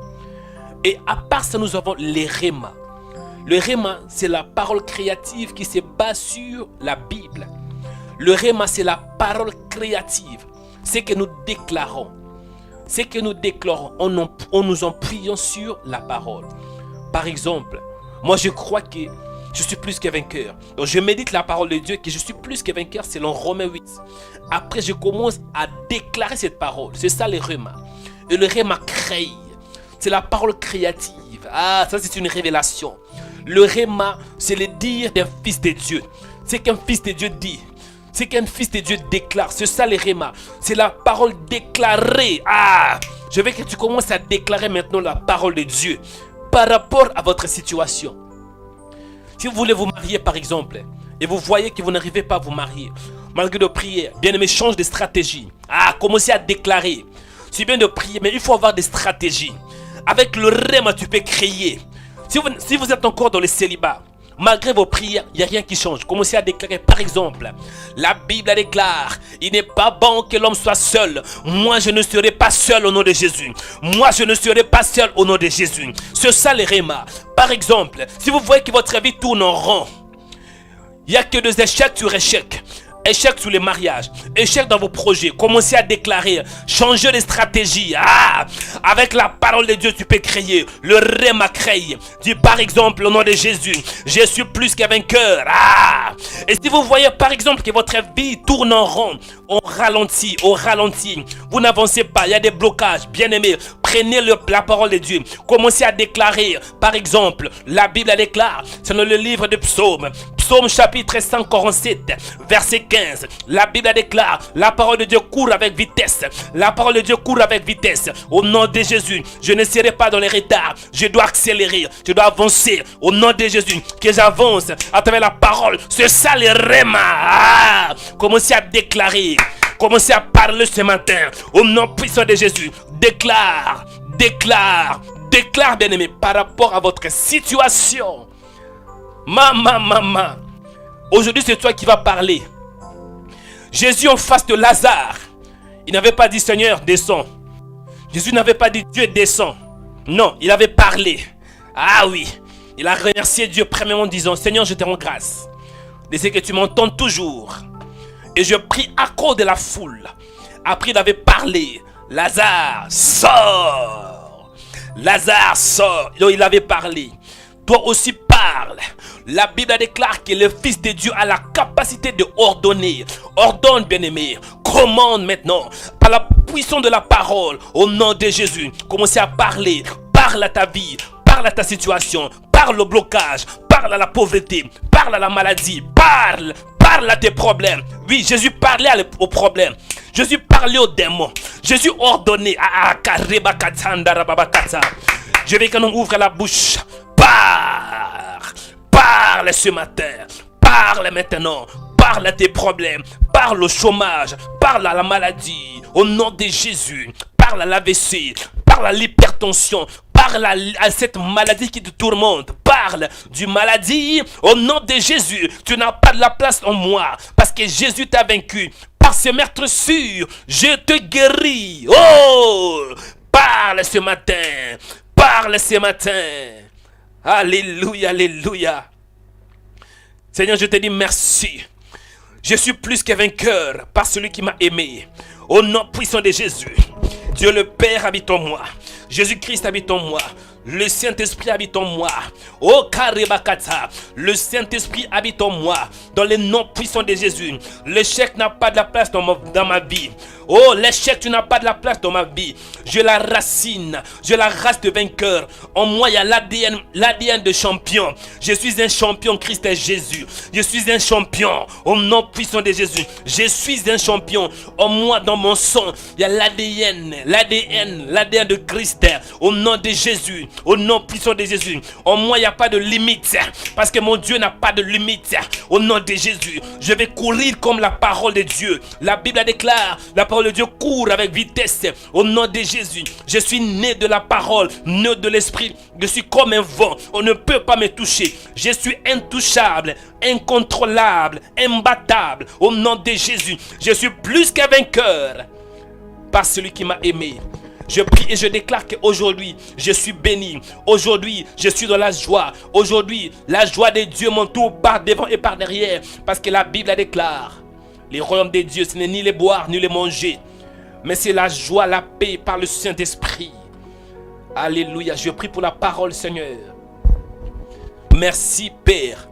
Et à part ça, nous avons les rémas. Le réma, c'est la parole créative qui se base sur la Bible. Le réma, c'est la parole créative. C'est que nous déclarons. c'est que nous déclarons en nous en priant sur la parole. Par exemple, moi je crois que je suis plus que vainqueur. Donc je médite la parole de Dieu que je suis plus que vainqueur selon Romains 8. Après je commence à déclarer cette parole. C'est ça le rhéma. Et le rhéma crée. C'est la parole créative. Ah, ça c'est une révélation. Le rhéma, c'est le dire d'un fils de Dieu. C'est qu'un fils de Dieu dit. C'est qu'un fils de Dieu déclare. C'est ça le rhéma. C'est la parole déclarée. Ah, je veux que tu commences à déclarer maintenant la parole de Dieu par rapport à votre situation. Si vous voulez vous marier par exemple, et vous voyez que vous n'arrivez pas à vous marier, malgré de prières, bien aimé, change de stratégie. Ah, commencez à déclarer. C'est bien de prier, mais il faut avoir des stratégies. Avec le rhéma, tu peux créer. Si vous êtes encore dans le célibat, malgré vos prières, il n'y a rien qui change. Commencez à déclarer, par exemple, la Bible déclare, il n'est pas bon que l'homme soit seul. Moi, je ne serai pas seul au nom de Jésus. Moi, je ne serai pas seul au nom de Jésus. C'est ça le rhéma. Par exemple, si vous voyez que votre vie tourne en rond, il n'y a que des échecs sur échecs. Échec sur les mariages, échec dans vos projets. Commencez à déclarer, changer de stratégie. Ah, avec la parole de Dieu, tu peux créer. Le rhéma crée. Dis par exemple au nom de Jésus, je suis plus qu'un vainqueur. Ah, et si vous voyez par exemple que votre vie tourne en rond, on ralentit, vous n'avancez pas, il y a des blocages. Bien aimé, prenez la parole de Dieu. Commencez à déclarer. Par exemple, la Bible déclare, c'est dans le livre de Psaume. Psaume chapitre 147, verset 15. La Bible déclare, la parole de Dieu court avec vitesse. La parole de Dieu court avec vitesse. Au nom de Jésus, je ne serai pas dans les retards. Je dois accélérer, je dois avancer. Au nom de Jésus, que j'avance à travers la parole. C'est ça le rhéma. Ah, commencez à déclarer. Commencez à parler ce matin. Au nom puissant de Jésus, déclare, bien aimé, par rapport à votre situation. Maman, aujourd'hui c'est toi qui vas parler. Jésus en face de Lazare, il n'avait pas dit Seigneur descends. Jésus n'avait pas dit Dieu descends. Non, il avait parlé. Ah oui, il a remercié Dieu premièrement en disant Seigneur je te rends grâce de ce que tu m'entends toujours. Et je prie à cause de la foule. Après il avait parlé. Lazare sort. Lazare sort. Donc il avait parlé. Toi aussi parle. La Bible déclare que le Fils de Dieu a la capacité de ordonner. Ordonne, bien-aimé. Commande maintenant. Par la puissance de la parole. Au nom de Jésus. Commencez à parler. Parle à ta vie. Parle à ta situation. Parle au blocage. Parle à la pauvreté. Parle à la maladie. Parle à tes problèmes. Oui, Jésus parlait aux problèmes. Jésus parlait aux démons. Jésus ordonnait. Je veux qu'on ouvre la bouche. Parle ce matin. Parle maintenant. Parle à tes problèmes. Parle au chômage. Parle à la maladie. Au nom de Jésus. Parle à l'AVC. Parle à l'hypertension. Parle à cette maladie qui te tourmente. Parle du maladie. Au nom de Jésus. Tu n'as pas de la place en moi. Parce que Jésus t'a vaincu. Par ce meurtre sûr, je te guéris. Oh! Parle ce matin. Parle ce matin. Alléluia, alléluia. Seigneur, je te dis merci. Je suis plus que vainqueur par celui qui m'a aimé. Au nom puissant de Jésus. Dieu le Père habite en moi. Jésus-Christ habite en moi. Le Saint-Esprit habite en moi. Oh Karebakata. Le Saint-Esprit habite en moi. Dans le nom puissant de Jésus. L'échec n'a pas de la place dans ma vie. Oh, l'échec, tu n'as pas de la place dans ma vie. Je la racine. Je la race de vainqueur. En moi, il y a l'ADN de champion. Je suis un champion, Christ et Jésus. Je suis un champion. Au nom puissant de Jésus. Je suis un champion. En moi, dans mon sang, il y a l'ADN de Christ. Au nom de Jésus. Au nom puissant de Jésus. En moi, il n'y a pas de limite. Parce que mon Dieu n'a pas de limite. Au nom de Jésus. Je vais courir comme la parole de Dieu. La Bible déclare, la parole de Dieu court avec vitesse. Au nom de Jésus. Je suis né de la parole, né de l'esprit. Je suis comme un vent. On ne peut pas me toucher. Je suis intouchable, incontrôlable, imbattable. Au nom de Jésus. Je suis plus qu'un vainqueur par celui qui m'a aimé. Je prie et je déclare qu'aujourd'hui, je suis béni. Aujourd'hui, je suis dans la joie. Aujourd'hui, la joie de Dieu m'entoure par devant et par derrière. Parce que la Bible déclare, les royaumes de Dieu, ce n'est ni les boire, ni les manger. mais c'est la joie, la paix par le Saint-Esprit. Alléluia. Je prie pour la parole, Seigneur. Merci, Père,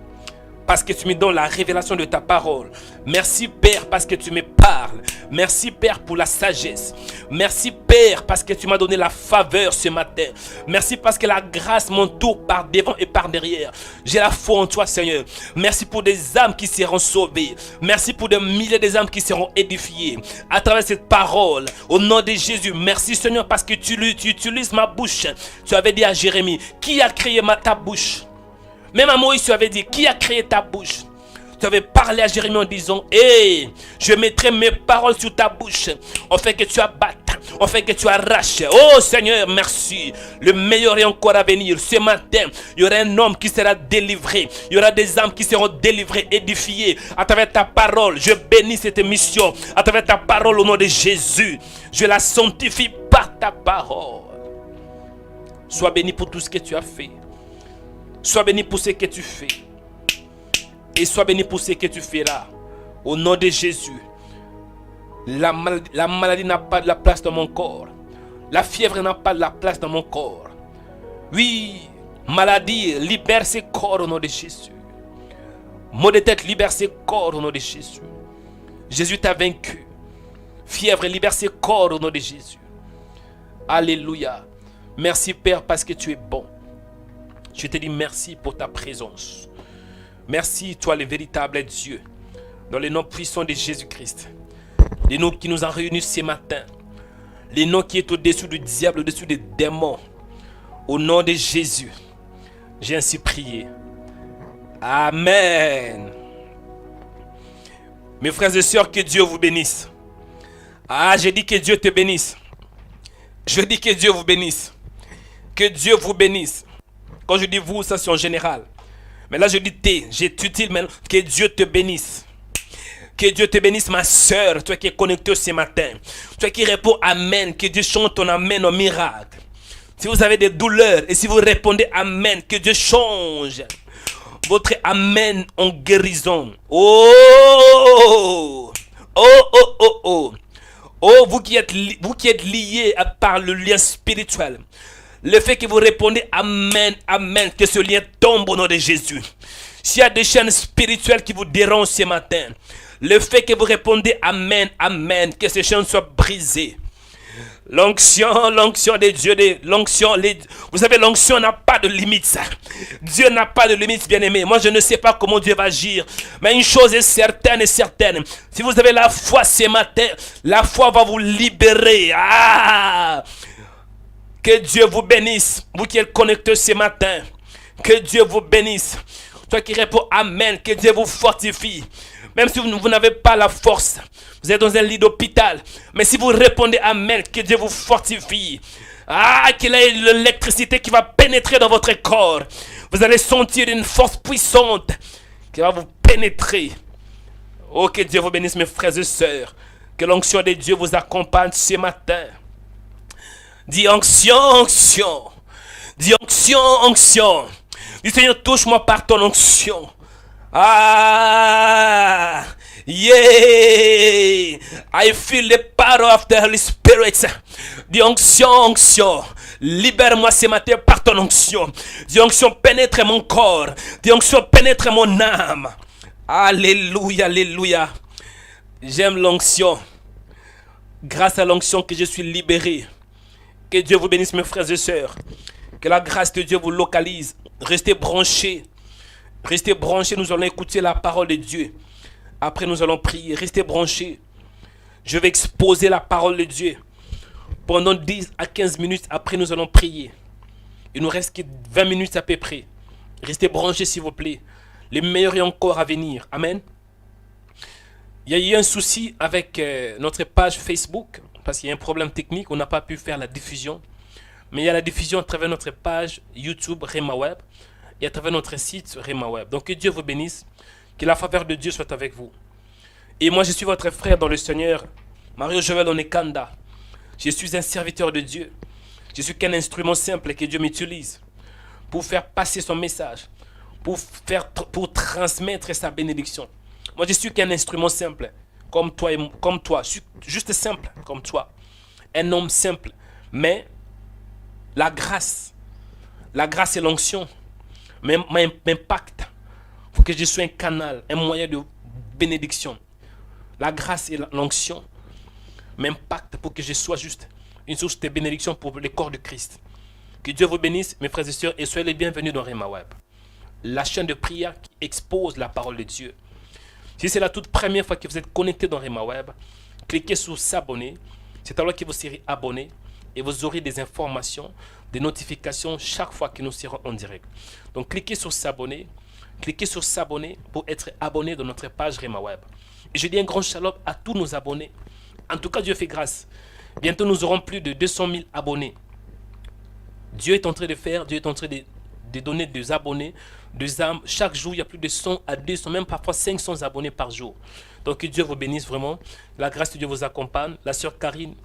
parce que tu me donnes la révélation de ta parole. Merci, Père, parce que tu me parles. Merci, Père, pour la sagesse. Merci, Père, parce que tu m'as donné la faveur ce matin. Merci parce que la grâce m'entoure par devant et par derrière. J'ai la foi en toi, Seigneur. Merci pour des âmes qui seront sauvées. Merci pour des milliers d'âmes qui seront édifiées à travers cette parole. Au nom de Jésus, merci, Seigneur, parce que tu utilises ma bouche. Tu avais dit à Jérémie, qui a créé ta bouche? Même à Moïse, tu avais dit, qui a créé ta bouche? Tu avais parlé à Jérémie en disant, hey, je mettrai mes paroles sur ta bouche. On fait que tu abattes, on fait que tu arraches. Oh Seigneur, merci. Le meilleur est encore à venir. Ce matin, il y aura un homme qui sera délivré. Il y aura des âmes qui seront délivrées, édifiées à travers ta parole. Je bénis cette émission à travers ta parole au nom de Jésus. Je la sanctifie par ta parole. Sois béni pour tout ce que tu as fait. Sois béni pour ce que tu fais. Et sois béni pour ce que tu feras. Au nom de Jésus. La maladie n'a pas de la place dans mon corps. La fièvre n'a pas de la place dans mon corps. Oui, maladie, libère ses corps au nom de Jésus. Maux de tête, libère ses corps au nom de Jésus. Jésus t'a vaincu. Fièvre, libère ses corps au nom de Jésus. Alléluia. Merci Père parce que tu es bon. Je te dis merci pour ta présence. Merci, toi le véritable Dieu. Dans le nom puissant de Jésus-Christ. Le nom qui nous a réunis ce matin. Le nom qui est au-dessus du diable, au-dessus des démons. Au nom de Jésus. J'ai ainsi prié. Amen. Mes frères et sœurs, que Dieu vous bénisse. Ah, je dis que Dieu te bénisse. Je dis que Dieu vous bénisse. Que Dieu vous bénisse. Quand je dis vous, ça c'est en général. Mais là je dis j'ai utile maintenant. Que Dieu te bénisse. Que Dieu te bénisse ma soeur. Toi qui es connecté ce matin. Toi qui réponds amen. Que Dieu chante ton amen au miracle. Si vous avez des douleurs et si vous répondez amen. Que Dieu change votre amen en guérison. Oh, oh, oh, oh, oh. Oh, vous qui êtes liés par le lien spirituel. Le fait que vous répondez amen, amen, que ce lien tombe au nom de Jésus. S'il y a des chaînes spirituelles qui vous dérangent ce matin, le fait que vous répondez amen, amen, que ces chaînes soient brisées. L'onction de Dieu, vous savez, l'onction n'a pas de limite. Ça. Dieu n'a pas de limite, bien-aimé. Moi, je ne sais pas comment Dieu va agir. Mais une chose est certaine et certaine. Si vous avez la foi ce matin, la foi va vous libérer. Ah! Que Dieu vous bénisse. Vous qui êtes connectés ce matin. Que Dieu vous bénisse. Toi qui réponds amen. Que Dieu vous fortifie. Même si vous n'avez pas la force. Vous êtes dans un lit d'hôpital. Mais si vous répondez amen. Que Dieu vous fortifie. Ah, qu'il y ait l'électricité qui va pénétrer dans votre corps. Vous allez sentir une force puissante qui va vous pénétrer. Oh, que Dieu vous bénisse mes frères et sœurs. Que l'onction de Dieu vous accompagne ce matin. Dis onction, onction. Dis onction, onction. Dis Seigneur, touche-moi par ton onction. Ah, yeah. I feel the power of the Holy Spirit. Dis onction, onction. Libère-moi ce matin par ton onction. Dis onction, pénètre mon corps. Dis onction, pénètre mon âme. Alléluia, alléluia. J'aime l'onction. Grâce à l'onction que je suis libéré. Que Dieu vous bénisse mes frères et sœurs. Que la grâce de Dieu vous localise. Restez branchés. Restez branchés, nous allons écouter la parole de Dieu. Après nous allons prier. Restez branchés. Je vais exposer la parole de Dieu. Pendant 10 à 15 minutes, après nous allons prier. Il nous reste que 20 minutes à peu près. Restez branchés s'il vous plaît. Le meilleur est encore à venir. Amen. Il y a eu un souci avec notre page Facebook. Parce qu'il y a un problème technique, on n'a pas pu faire la diffusion. Mais il y a la diffusion à travers notre page YouTube Rema Web et à travers notre site Rema Web. Donc que Dieu vous bénisse, que la faveur de Dieu soit avec vous. Et moi je suis votre frère dans le Seigneur, Mario Joël Onekanda. Je suis un serviteur de Dieu. Je suis qu'un instrument simple que Dieu m'utilise pour faire passer son message, pour transmettre sa bénédiction. Moi je suis qu'un instrument simple. Comme toi, juste simple, comme toi. un homme simple. Mais la grâce et l'onction m'impactent pour que je sois un canal, un moyen de bénédiction. La grâce et l'onction m'impactent pour que je sois juste une source de bénédiction pour le corps de Christ. Que Dieu vous bénisse, mes frères et sœurs, et soyez les bienvenus dans Rhema Web, la chaîne de prière qui expose la parole de Dieu. Si c'est la toute première fois que vous êtes connecté dans Rhema Web, cliquez sur s'abonner. C'est alors que vous serez abonné et vous aurez des informations, des notifications chaque fois que nous serons en direct. Donc cliquez sur s'abonner. Cliquez sur s'abonner pour être abonné dans notre page Rhema Web. Et je dis un grand shalom à tous nos abonnés. En tout cas, Dieu fait grâce. Bientôt, nous aurons plus de 200 000 abonnés. Dieu est en train de donner des abonnés, des âmes. Chaque jour, il y a plus de 100 à 200, même parfois 500 abonnés par jour. Donc, que Dieu vous bénisse vraiment. La grâce de Dieu vous accompagne. La sœur Karine.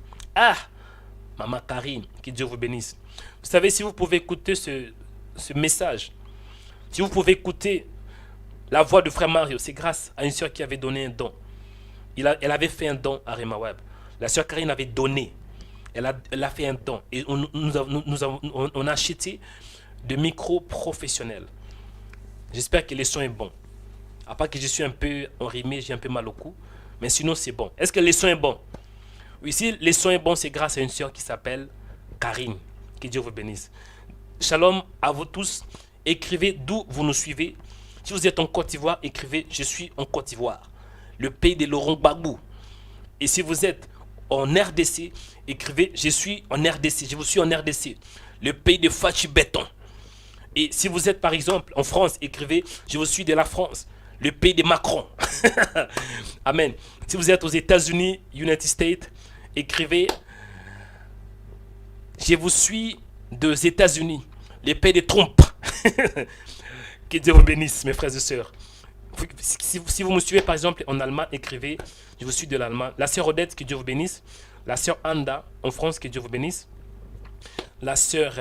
Maman Karine, que Dieu vous bénisse. Vous savez, si vous pouvez écouter ce message, si vous pouvez écouter la voix de frère Mario, c'est grâce à une sœur qui avait donné un don. Elle avait fait un don à Rhema Web. La sœur Karine avait donné. Elle a fait un don. Et on a acheté de micros professionnels. J'espère que le son est bon. À part que je suis un peu enrhumé, j'ai un peu mal au cou. Mais sinon, c'est bon. Est-ce que le son est bon? Oui, si le son est bon, c'est grâce à une sœur qui s'appelle Karine. Que Dieu vous bénisse. Shalom à vous tous. Écrivez d'où vous nous suivez. Si vous êtes en Côte d'Ivoire, écrivez « Je suis en Côte d'Ivoire », le pays de Laurent Gbagbo. Et si vous êtes en RDC, écrivez « Je suis en RDC », je vous suis en RDC, le pays de Fachi Béton. Et si vous êtes par exemple en France, écrivez « Je vous suis de la France », le pays de Macron. Amen. Si vous êtes aux États-Unis, United States, écrivez « Je vous suis des États-Unis », le pays de Trump. Que Dieu vous bénisse, mes frères et sœurs. Si vous me suivez par exemple en Allemagne, écrivez « Je vous suis de l'Allemagne ». La sœur Odette, que Dieu vous bénisse. La sœur Anda, en France, que Dieu vous bénisse. La sœur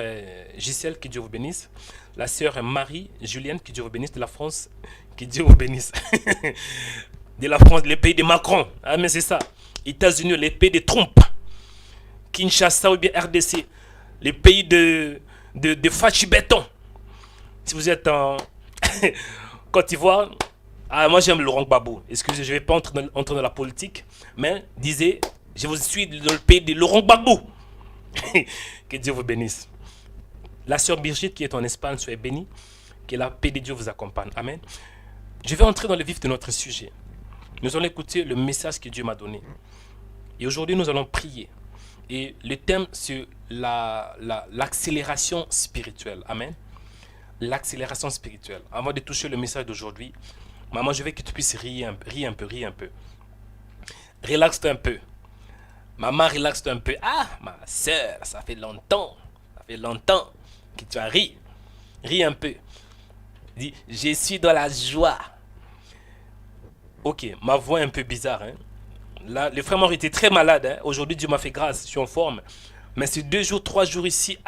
Gisèle, que Dieu vous bénisse. La sœur Marie, Julienne, que Dieu vous bénisse. De la France, que Dieu vous bénisse. De la France, le pays de Macron. Ah, mais c'est ça. États-Unis, le pays de Trump. Kinshasa ou bien RDC, le pays de Fachi Béton. Si vous êtes en Côte d'Ivoire, moi j'aime Laurent Gbagbo. Excusez, je ne vais pas entrer dans la politique, mais disez, je vous suis dans le pays de Laurent Gbagbo. Que Dieu vous bénisse. La sœur Brigitte qui est en Espagne, soyez bénie. Que la paix de Dieu vous accompagne. Amen. Je vais entrer dans le vif de notre sujet. Nous allons écouter le message que Dieu m'a donné. Et aujourd'hui, nous allons prier. Et le thème, c'est l'accélération spirituelle. Amen. L'accélération spirituelle. Avant de toucher le message d'aujourd'hui, maman, je veux que tu puisses rire un peu. Relaxe-toi un peu. Maman, relaxe-toi un peu. Ma soeur, ça fait longtemps que tu as ri. Ris un peu. Dis, je suis dans la joie. Ok, ma voix est un peu bizarre. Là, le frère Maurice était très malade. Aujourd'hui, Dieu m'a fait grâce, je suis en forme. Mais ces 2 jours, 3 jours ici,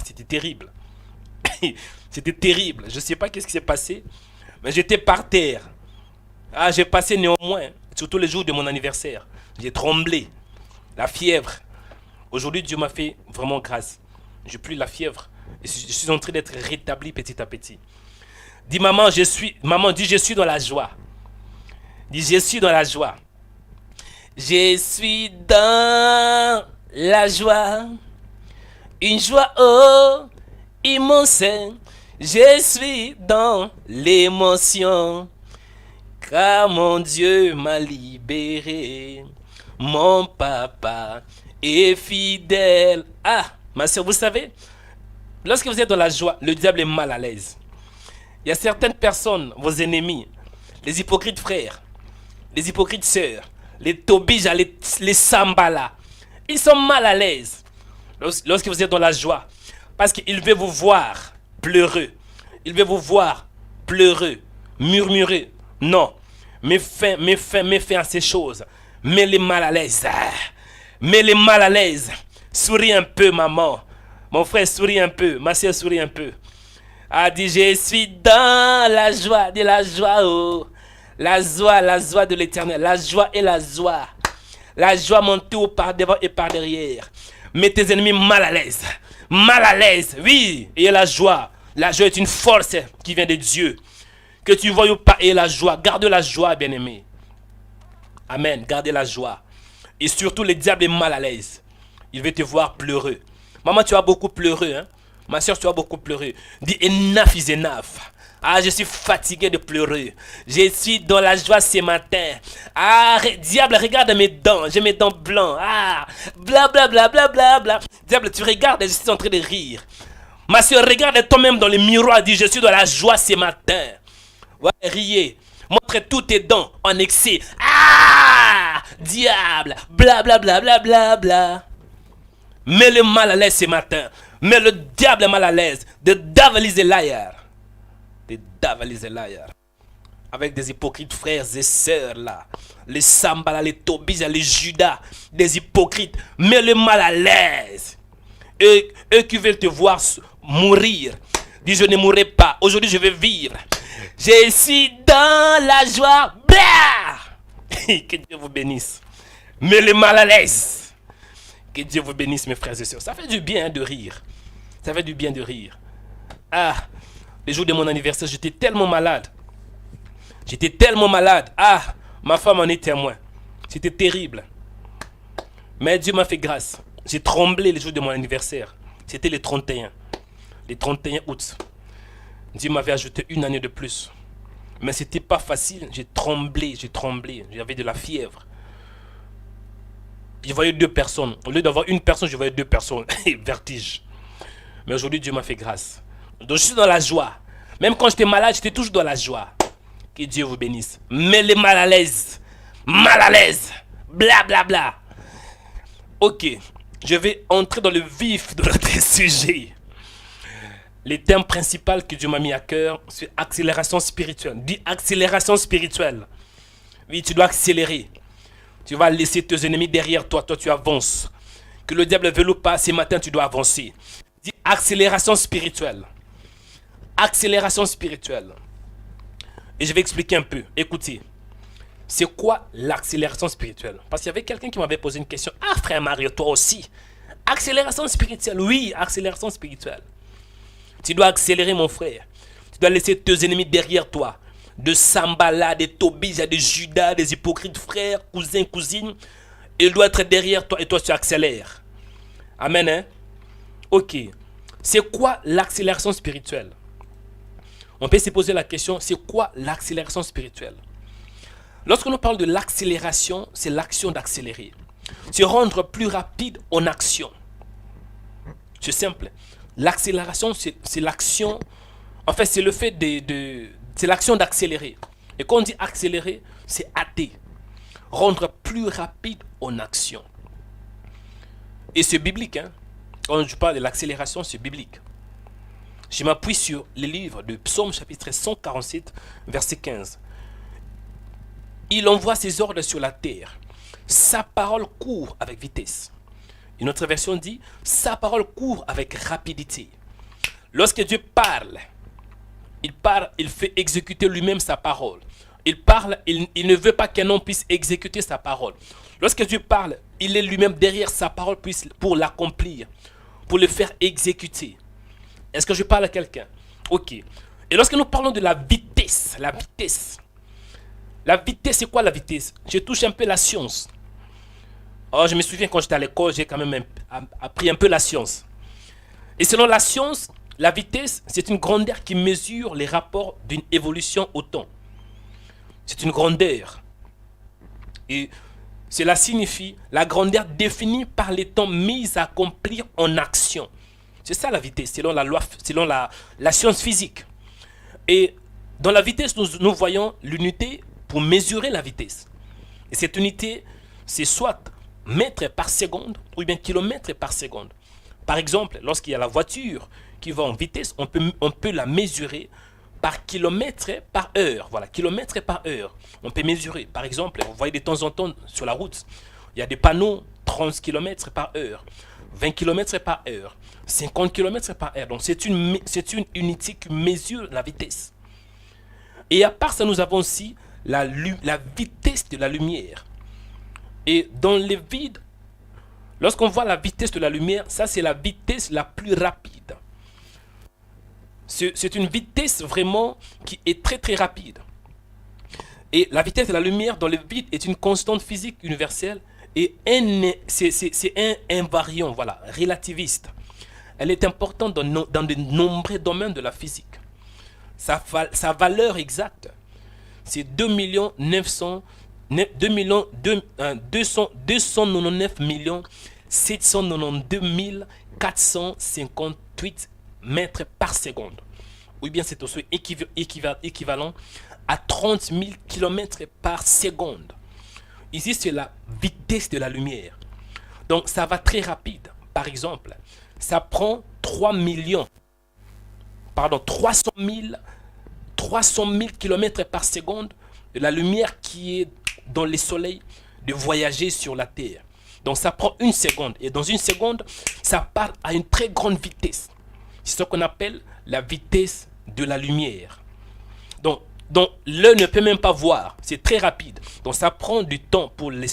c'était terrible. C'était terrible. Je ne sais pas qu'est-ce qui s'est passé, mais j'étais par terre. J'ai passé néanmoins, surtout les jours de mon anniversaire. J'ai tremblé. La fièvre. Aujourd'hui, Dieu m'a fait vraiment grâce. Je n'ai plus la fièvre. Je suis en train d'être rétabli petit à petit. Dis maman, je suis dans la joie. Dis je suis dans la joie. Je suis dans la joie. Une joie immense. Je suis dans l'émotion. Car mon Dieu m'a libéré. Mon papa est fidèle. Ma soeur, vous savez, lorsque vous êtes dans la joie, le diable est mal à l'aise. Il y a certaines personnes, vos ennemis, les hypocrites frères, les hypocrites sœurs, les Tobija, les Sambala, ils sont mal à l'aise lorsque vous êtes dans la joie. Parce qu'il veut vous voir pleureux. Il veut vous voir pleureux, murmurer. Non, mets fin à ces choses. Mets-les mal à l'aise. Mets-les mal à l'aise. Souris un peu, maman. Mon frère, souris un peu. Ma soeur, souris un peu. Dit, je suis dans la joie. Dis la joie, oh. La joie de l'éternel. La joie et la joie. La joie m'entoure par devant et par derrière. Mets tes ennemis mal à l'aise. Mal à l'aise, oui. Et la joie. La joie est une force qui vient de Dieu. Que tu vois ou pas, et la joie. Garde la joie, bien-aimé. Amen. Gardez la joie. Et surtout, le diable est mal à l'aise. Il veut te voir pleureux. Maman, tu as beaucoup pleuré, hein? Ma soeur, tu as beaucoup pleuré. Dis, enough is enough. Ah, je suis fatigué de pleurer. Je suis dans la joie ce matin. Ah, diable, regarde mes dents. J'ai mes dents blancs. Ah, bla bla bla bla bla bla. Diable, tu regardes, je suis en train de rire. Ma soeur, regarde toi-même dans le miroir. Dis, je suis dans la joie ce matin. Ouais, riez. Montre tous tes dents en excès. Ah, diable, bla bla bla bla bla bla. Mets le mal à l'aise ce matin. Mets le diable mal à l'aise. The devil is a liar. The devil is a liar. Avec des hypocrites frères et sœurs là. Les Sambala, les Tobias, les Judas. Des hypocrites. Mets le mal à l'aise. Eux qui veulent te voir mourir. Dis, je ne mourrai pas. Aujourd'hui, je vais vivre. Je suis dans la joie. Blah! Que Dieu vous bénisse. Mets le mal à l'aise. Que Dieu vous bénisse, mes frères et sœurs. Ça fait du bien de rire. Ça fait du bien de rire. Ah, le jour de mon anniversaire, j'étais tellement malade. J'étais tellement malade. Ah, ma femme en est témoin. C'était terrible. Mais Dieu m'a fait grâce. J'ai tremblé le jour de mon anniversaire. C'était le 31. Le 31 août. Dieu m'avait ajouté une année de plus. Mais c'était pas facile. J'ai tremblé. J'avais de la fièvre. Je voyais deux personnes. Au lieu d'avoir une personne, je voyais deux personnes. Vertige. Mais aujourd'hui, Dieu m'a fait grâce. Donc, je suis dans la joie. Même quand j'étais malade, j'étais toujours dans la joie. Que Dieu vous bénisse. Mais les mal à l'aise. Mal à l'aise. Bla bla bla. Ok. Je vais entrer dans le vif de notre sujet. Le thème principal que Dieu m'a mis à cœur, c'est accélération spirituelle. Dis accélération spirituelle. Oui, tu dois accélérer. Tu vas laisser tes ennemis derrière toi. Toi, tu avances. Que le diable veuille ou pas, ce matin, tu dois avancer. Dis accélération spirituelle. Accélération spirituelle. Et je vais expliquer un peu. Écoutez. C'est quoi l'accélération spirituelle? Parce qu'il y avait quelqu'un qui m'avait posé une question. Ah, frère Mario, toi aussi. Accélération spirituelle. Oui, accélération spirituelle. Tu dois accélérer, mon frère. Tu dois laisser tes ennemis derrière toi. De Sambala, des Tobias, des Judas, des hypocrites frères, cousins, cousines. Il doit être derrière toi et toi tu accélères. Amen, hein? Ok. C'est quoi l'accélération spirituelle? On peut se poser la question, c'est quoi l'accélération spirituelle? Lorsque nous parlons de l'accélération, c'est l'action d'accélérer. C'est rendre plus rapide en action. C'est simple. L'accélération, c'est l'action. En fait, c'est le fait c'est l'action d'accélérer. Et quand on dit accélérer, c'est hâter. Rendre plus rapide en action. Et c'est biblique, hein. Quand je parle de l'accélération, c'est biblique. Je m'appuie sur le livre de Psaume chapitre 147, verset 15. Il envoie ses ordres sur la terre. Sa parole court avec vitesse. Une autre version dit, sa parole court avec rapidité. Lorsque Dieu parle, il fait exécuter lui-même sa parole. Il parle, il ne veut pas qu'un homme puisse exécuter sa parole. Lorsque Dieu parle, il est lui-même derrière sa parole pour l'accomplir, pour le faire exécuter. Est-ce que je parle à quelqu'un? Ok. Et lorsque nous parlons de la vitesse, c'est quoi la vitesse? Je touche un peu la science. Oh, je me souviens quand j'étais à l'école, j'ai quand même appris un peu la science. Et selon la science, la vitesse, c'est une grandeur qui mesure les rapports d'une évolution au temps. C'est une grandeur. Et cela signifie la grandeur définie par les temps mis à accomplir en action. C'est ça la vitesse, selon la loi, selon la science physique. Et dans la vitesse, nous voyons l'unité pour mesurer la vitesse. Et cette unité, c'est soit mètres par seconde ou bien kilomètres par seconde. Par exemple, lorsqu'il y a la voiture qui va en vitesse, on peut la mesurer par kilomètre par heure. Voilà, kilomètre par heure. On peut mesurer. Par exemple, vous voyez de temps en temps sur la route, il y a des panneaux 30 km par heure, 20 km par heure, 50 km par heure. Donc c'est une unité qui mesure la vitesse. Et à part ça, nous avons aussi la vitesse de la lumière. Et dans les vides, lorsqu'on voit la vitesse de la lumière, ça c'est la vitesse la plus rapide. C'est une vitesse vraiment qui est très très rapide. Et la vitesse de la lumière dans le vide est une constante physique universelle et c'est un invariant, voilà, relativiste. Elle est importante dans de nombreux domaines de la physique. Sa valeur exacte, c'est 299 792 458 mètres par seconde. Ou bien c'est aussi équivalent à 30 000 km par seconde. Ici, c'est la vitesse de la lumière. Donc, ça va très rapide. Par exemple, ça prend 300 000 km par seconde de la lumière qui est dans le soleil de voyager sur la Terre. Donc, ça prend une seconde. Et dans une seconde, ça part à une très grande vitesse. C'est ce qu'on appelle la vitesse de la lumière. Donc l'œil ne peut même pas voir. C'est très rapide. Donc, ça prend du temps pour les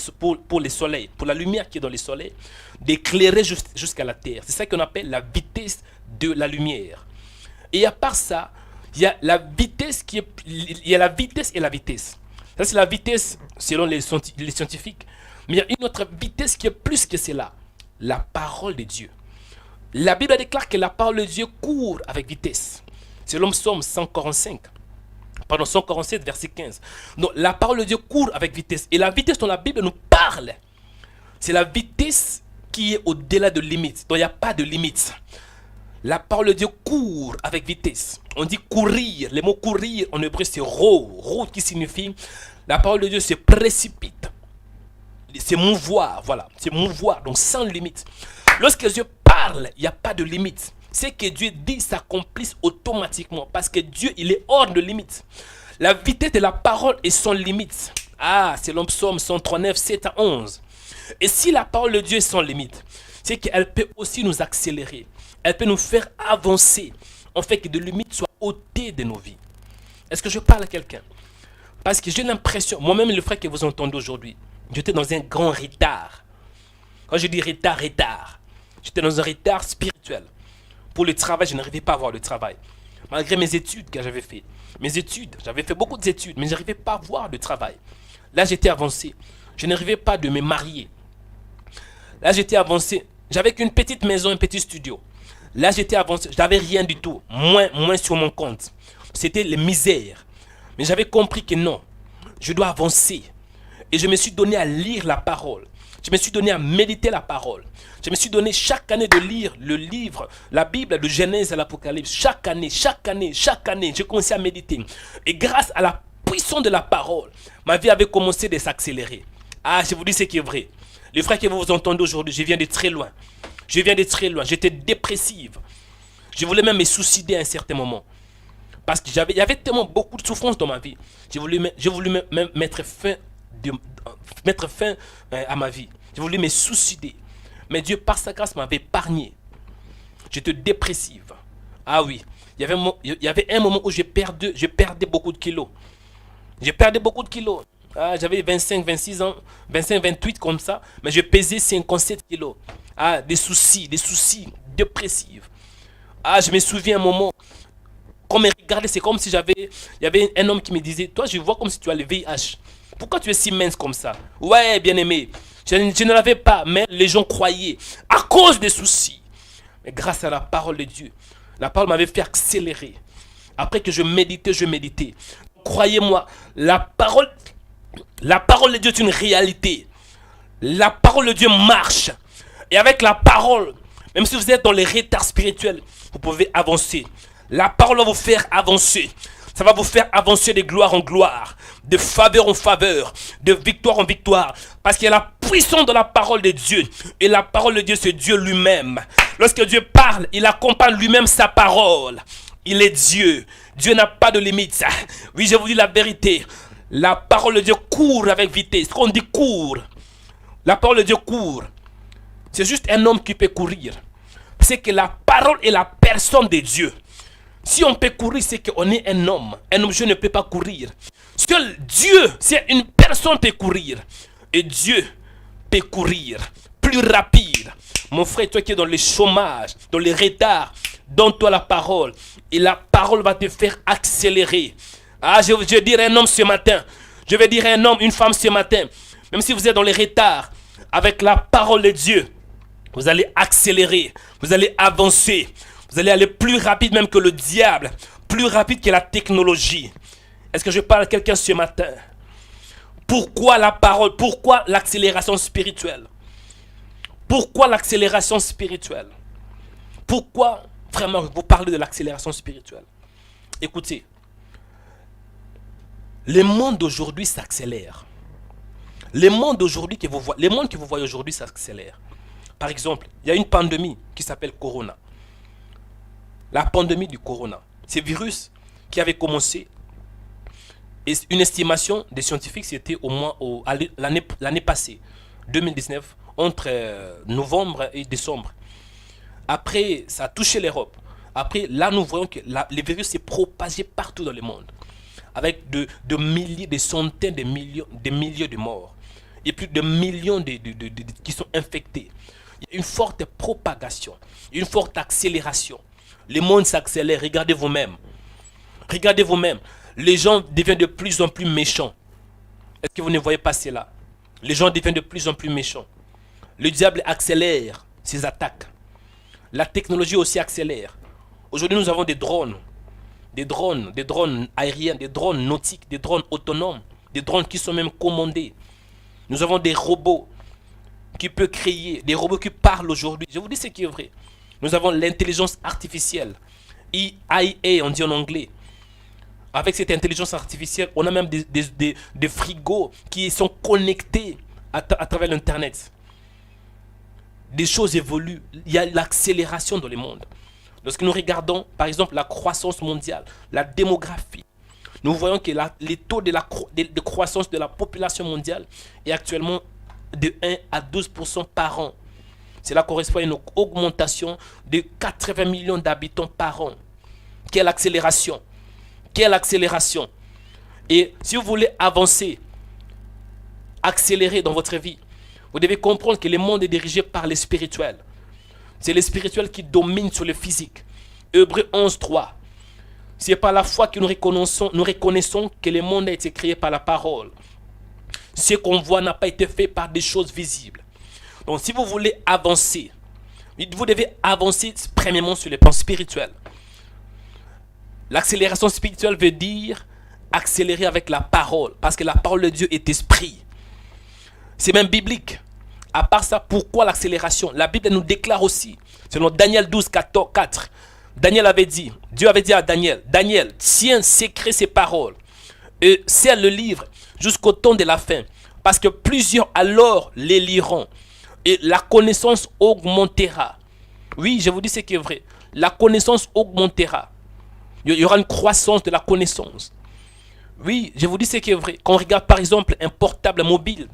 soleils, pour la lumière qui est dans les soleils, d'éclairer jusqu'à la Terre. C'est ça qu'on appelle la vitesse de la lumière. Et à part ça, il y a la vitesse il y a la vitesse et la vitesse. Ça, c'est la vitesse selon les scientifiques. Mais il y a une autre vitesse qui est plus que cela. La parole de Dieu. La Bible déclare que la parole de Dieu court avec vitesse. C'est l'homme Psaume 147, verset 15. Donc, la parole de Dieu court avec vitesse. Et la vitesse dont la Bible nous parle, c'est la vitesse qui est au-delà de limites. Donc, il n'y a pas de limites. La parole de Dieu court avec vitesse. On dit courir. Le mot courir en hébreu, c'est ro qui signifie la parole de Dieu se précipite. C'est mouvoir, voilà. C'est mouvoir, donc sans limite. Lorsque Dieu parle, il n'y a pas de limite. Ce que Dieu dit s'accomplisse automatiquement parce que Dieu, il est hors de limite. La vitesse de la parole est sans limite. Ah, c'est l'homme Psaume 139, 7 à 11. Et si la parole de Dieu est sans limite, c'est qu'elle peut aussi nous accélérer. Elle peut nous faire avancer. En fait que des limites soient ôtées de nos vies. Est-ce que je parle à quelqu'un? Parce que j'ai l'impression, moi-même le frère que vous entendez aujourd'hui, j'étais dans un grand retard. Quand je dis retard, j'étais dans un retard spirituel. Pour le travail, je n'arrivais pas à avoir le travail. Malgré mes études que j'avais fait. J'avais fait beaucoup d'études, mais je n'arrivais pas à avoir le travail. Là, j'étais avancé. Je n'arrivais pas de me marier. Là, j'étais avancé. J'avais qu'une petite maison, un petit studio. Là, j'étais avancé. Je n'avais rien du tout. Moins sur mon compte. C'était les misères. Mais j'avais compris que non. Je dois avancer. Et je me suis donné à lire la parole. Je me suis donné à méditer la parole. Je me suis donné chaque année de lire le livre, la Bible, de Genèse à l'Apocalypse. Chaque année, j'ai commencé à méditer. Et grâce à la puissance de la parole, ma vie avait commencé de s'accélérer. Ah, je vous dis ce qui est vrai. Les frères que vous entendez aujourd'hui, je viens de très loin. J'étais dépressive. Je voulais même me suicider à un certain moment. Parce qu'il y avait tellement beaucoup de souffrance dans ma vie. J'ai voulu même mettre fin à ma vie. J'ai voulu me suicider. Mais Dieu, par sa grâce, m'avait épargné. J'étais dépressive. Ah oui. Il y avait un moment où je perdais beaucoup de kilos. Ah, j'avais 25, 26 ans, 25, 28 comme ça. Mais je pesais 57 kilos. Ah, des soucis dépressifs. Ah, je me souviens un moment. Quand on me regardait, c'est comme si il y avait un homme qui me disait, toi, je vois comme si tu as le VIH. Pourquoi tu es si mince comme ça? Ouais, bien aimé. Je ne l'avais pas, mais les gens croyaient à cause des soucis. Mais grâce à la parole de Dieu, la parole m'avait fait accélérer. Après que je méditais. Croyez-moi, la parole de Dieu est une réalité. La parole de Dieu marche. Et avec la parole, même si vous êtes dans les retards spirituels, vous pouvez avancer. La parole va vous faire avancer. Ça va vous faire avancer de gloire en gloire, de faveur en faveur, de victoire en victoire. Parce qu'il y a la puissance de la parole de Dieu. Et la parole de Dieu, c'est Dieu lui-même. Lorsque Dieu parle, il accompagne lui-même sa parole. Il est Dieu. Dieu n'a pas de limite. Oui, je vous dis la vérité. La parole de Dieu court avec vitesse. Quand on dit court, la parole de Dieu court. C'est juste un homme qui peut courir. C'est que la parole est la personne de Dieu. Si on peut courir, c'est qu'on est un homme. Un objet ne peut pas courir. Seul Dieu, c'est une personne peut courir. Et Dieu, peut courir plus rapide. Mon frère, toi qui es dans le chômage, dans les retards, donne-toi la parole. Et la parole va te faire accélérer. Ah, je vais dire un homme ce matin. Je vais dire un homme, une femme ce matin. Même si vous êtes dans les retards, avec la parole de Dieu, vous allez accélérer. Vous allez avancer. Vous allez aller plus rapide même que le diable. Plus rapide que la technologie. Est-ce que je parle à quelqu'un ce matin? Pourquoi la parole? Pourquoi l'accélération spirituelle? Pourquoi l'accélération spirituelle? Pourquoi vraiment vous parlez de l'accélération spirituelle? Écoutez, le monde d'aujourd'hui s'accélère. Le monde d'aujourd'hui que vous voyez, le monde que vous voyez aujourd'hui s'accélère. Par exemple, il y a une pandémie qui s'appelle Corona. La pandémie du Corona. Ce virus qui avait commencé, et une estimation des scientifiques, c'était au moins l'année passée, 2019, entre novembre et décembre. Après, ça a touché l'Europe. Après, là, nous voyons que le virus s'est propagé partout dans le monde. Avec de milliers, des centaines de milliers de morts. Et plus de millions qui sont infectés. Il y a une forte propagation, une forte accélération. Le monde s'accélère, regardez vous-même. Regardez vous-même. Les gens deviennent de plus en plus méchants. Est-ce que vous ne voyez pas cela? Les gens deviennent de plus en plus méchants. Le diable accélère ses attaques. La technologie aussi accélère. Aujourd'hui, nous avons des drones aériens, des drones nautiques, des drones autonomes, des drones qui sont même commandés. Nous avons des robots qui peuvent créer, des robots qui parlent aujourd'hui. Je vous dis ce qui est vrai. Nous avons l'intelligence artificielle, IA, on dit en anglais. Avec cette intelligence artificielle, on a même des frigos qui sont connectés à travers l'Internet. Des choses évoluent. Il y a l'accélération dans le monde. Lorsque nous regardons, par exemple, la croissance mondiale, la démographie, nous voyons que les taux de croissance de la population mondiale est actuellement de 1 à 12% par an. Cela correspond à une augmentation de 80 millions d'habitants par an. Quelle accélération! Quelle accélération! Et si vous voulez avancer, accélérer dans votre vie, vous devez comprendre que le monde est dirigé par le spirituel. C'est le spirituel qui domine sur le physique. Hébreux 11, 3. C'est par la foi que nous reconnaissons que le monde a été créé par la parole. Ce qu'on voit n'a pas été fait par des choses visibles. Donc si vous voulez avancer, vous devez avancer premièrement sur le plan spirituel. L'accélération spirituelle veut dire accélérer avec la parole. Parce que la parole de Dieu est esprit. C'est même biblique. À part ça, pourquoi l'accélération? La Bible nous déclare aussi, selon Daniel 12, 4, Daniel avait dit, Dieu avait dit à Daniel, Daniel, tiens secret ces paroles et scelle le livre jusqu'au temps de la fin. Parce que plusieurs alors les liront et la connaissance augmentera. Oui, je vous dis ce qui est vrai. La connaissance augmentera. Il y aura une croissance de la connaissance. Oui, je vous dis ce qui est vrai. Quand on regarde par exemple un portable mobile,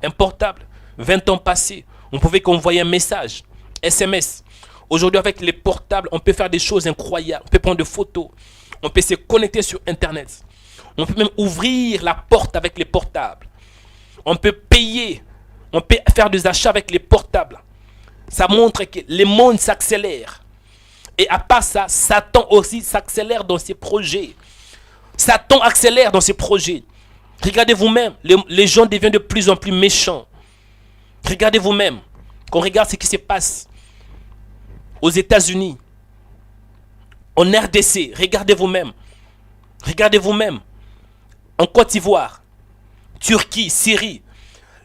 un portable, 20 ans passés, on pouvait qu'envoyer un message, SMS. Aujourd'hui, avec les portables, on peut faire des choses incroyables. On peut prendre des photos. On peut se connecter sur Internet. On peut même ouvrir la porte avec les portables. On peut payer. On peut faire des achats avec les portables. Ça montre que le monde s'accélère. Et à part ça, Satan aussi s'accélère dans ses projets. Satan accélère dans ses projets. Regardez vous-même, les gens deviennent de plus en plus méchants. Regardez vous-même, qu'on regarde ce qui se passe aux États-Unis, en RDC, regardez vous-même. Regardez vous-même, en Côte d'Ivoire, Turquie, Syrie,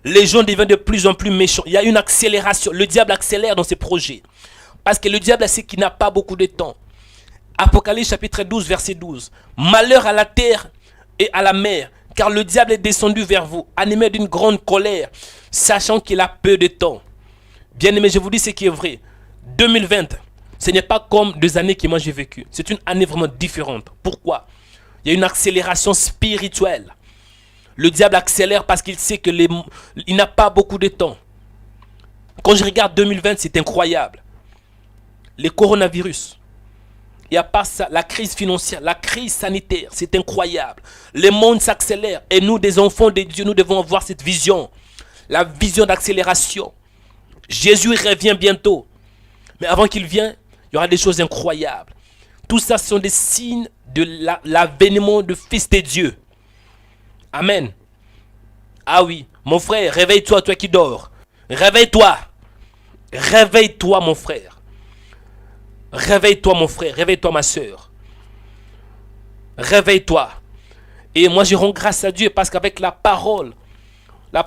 les gens deviennent de plus en plus méchants. Il y a une accélération, le diable accélère dans ses projets. Parce que le diable sait qu'il n'a pas beaucoup de temps. Apocalypse chapitre 12, verset 12. Malheur à la terre et à la mer, car le diable est descendu vers vous, animé d'une grande colère, sachant qu'il a peu de temps. Bien aimé, je vous dis ce qui est vrai. 2020, ce n'est pas comme des années que moi j'ai vécues. C'est une année vraiment différente. Pourquoi? Il y a une accélération spirituelle. Le diable accélère parce qu'il sait que il n'a pas beaucoup de temps. Quand je regarde 2020, c'est incroyable. Le coronavirus. Et à part ça, la crise financière, la crise sanitaire, c'est incroyable. Le monde s'accélère. Et nous, des enfants de Dieu, nous devons avoir cette vision. la vision d'accélération. Jésus revient bientôt. Mais avant qu'il vienne, il y aura des choses incroyables. Tout ça, ce sont des signes de l'avènement du Fils de Dieu. Amen. Ah oui, mon frère, réveille-toi, toi qui dors. Réveille-toi. Réveille-toi, mon frère. Réveille-toi, mon frère. Réveille-toi, ma soeur. Réveille-toi. Et moi, je rends grâce à Dieu parce qu'avec la parole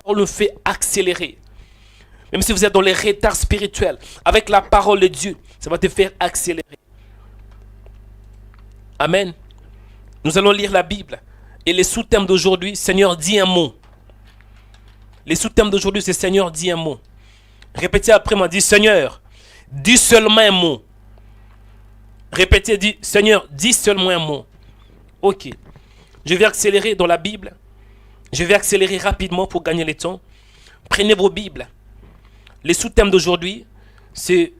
nous fait accélérer. Même si vous êtes dans les retards spirituels, avec la parole de Dieu, ça va te faire accélérer. Amen. Nous allons lire la Bible. Et les sous-thèmes d'aujourd'hui, Seigneur, dis un mot. Les sous-thèmes d'aujourd'hui, c'est Seigneur, dis un mot. Répétez après moi, dis Seigneur, dis seulement un mot. Répétez, dis Seigneur, dis seulement un mot. Ok. Je vais accélérer dans la Bible. Je vais accélérer rapidement pour gagner le temps. Prenez vos Bibles. Les sous-thèmes d'aujourd'hui, c'est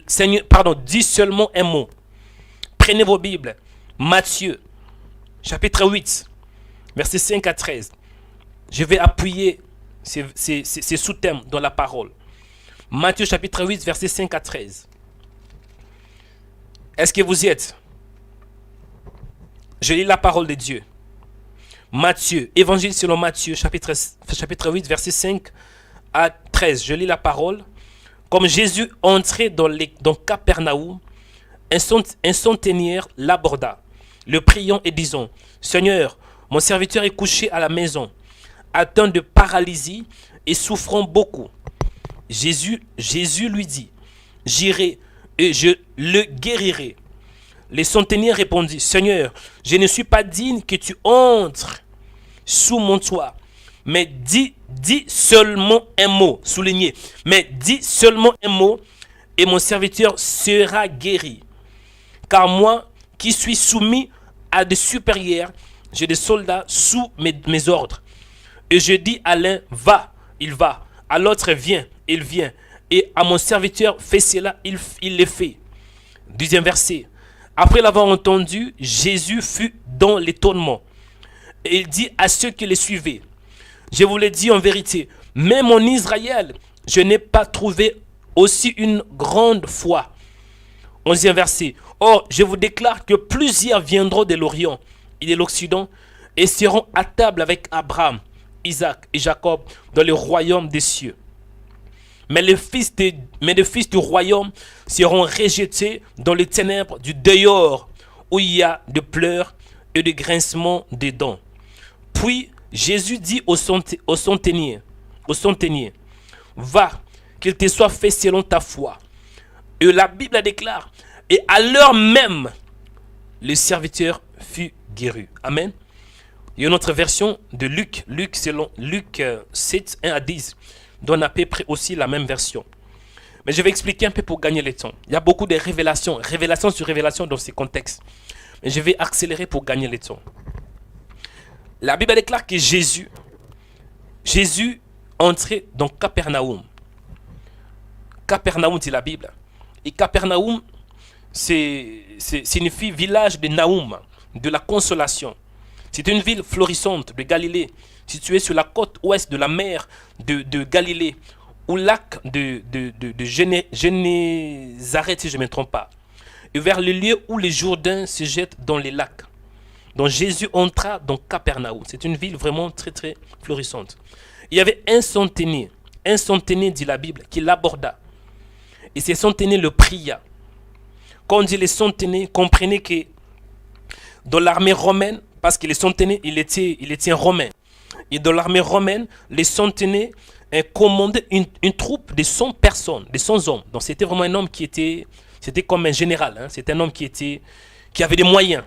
Seigneur, dis seulement un mot. Prenez vos Bibles. Matthieu, chapitre 8, versets 5 à 13. Je vais appuyer ces sous-thèmes dans la parole. Matthieu, chapitre 8, versets 5 à 13. Est-ce que vous y êtes? Je lis la parole de Dieu. Matthieu, évangile selon Matthieu, chapitre 8, versets 5 à 13. Je lis la parole. Comme Jésus entrait dans Capernaum, un centenière l'aborda, le priant et disant, Seigneur, mon serviteur est couché à la maison, atteint de paralysie et souffrant beaucoup. Jésus lui dit, j'irai et je le guérirai. Le centenier répondit, Seigneur, je ne suis pas digne que tu entres sous mon toit, mais dis seulement un mot, souligné, mais dis seulement un mot et mon serviteur sera guéri. Car moi, qui suis soumis à des supérieurs, j'ai des soldats sous mes ordres. Et je dis à l'un, va, il va. À l'autre, viens, il vient. Et à mon serviteur, fais cela, il le fait. Deuxième verset. Après l'avoir entendu, Jésus fut dans l'étonnement. Et il dit à ceux qui le suivaient, je vous le dis en vérité, même en Israël, je n'ai pas trouvé aussi une grande foi. 11e verset. Or, je vous déclare que plusieurs viendront de l'Orient et de l'Occident et seront à table avec Abraham, Isaac et Jacob dans le royaume des cieux. Mais les fils du royaume seront rejetés dans les ténèbres du dehors, où il y a de pleurs et de grincements des dents. Puis Jésus dit au centenier, va, qu'il te soit fait selon ta foi. Et la Bible déclare, et à l'heure même, le serviteur fut guéri. Amen. Il y a une autre version de Luc, selon Luc 7, 1 à 10, donne à peu près aussi la même version. Mais je vais expliquer un peu pour gagner le temps. Il y a beaucoup de révélations sur révélations dans ces contextes. Mais je vais accélérer pour gagner le temps. La Bible déclare que Jésus entrait dans Capernaum. Capernaum, dit la Bible. Et Capernaum, signifie village de Naoum, de la consolation. C'est une ville florissante de Galilée, située sur la côte ouest de la mer de Galilée, au lac de Génézareth, si je ne me trompe pas, et vers le lieu où les Jourdains se jettent dans les lacs. Donc Jésus entra dans Capernaum. C'est une ville vraiment très très florissante. Il y avait un centenier, dit la Bible, qui l'aborda. Et ce centenier le pria. Quand on dit les centeniers, comprenez que dans l'armée romaine, parce que les centeniers, il était un romain. Et dans l'armée romaine, les centeniers commandaient une troupe de 100 personnes, de 100 hommes. Donc c'était vraiment un homme c'était comme un général. Hein. C'était un homme qui avait des moyens.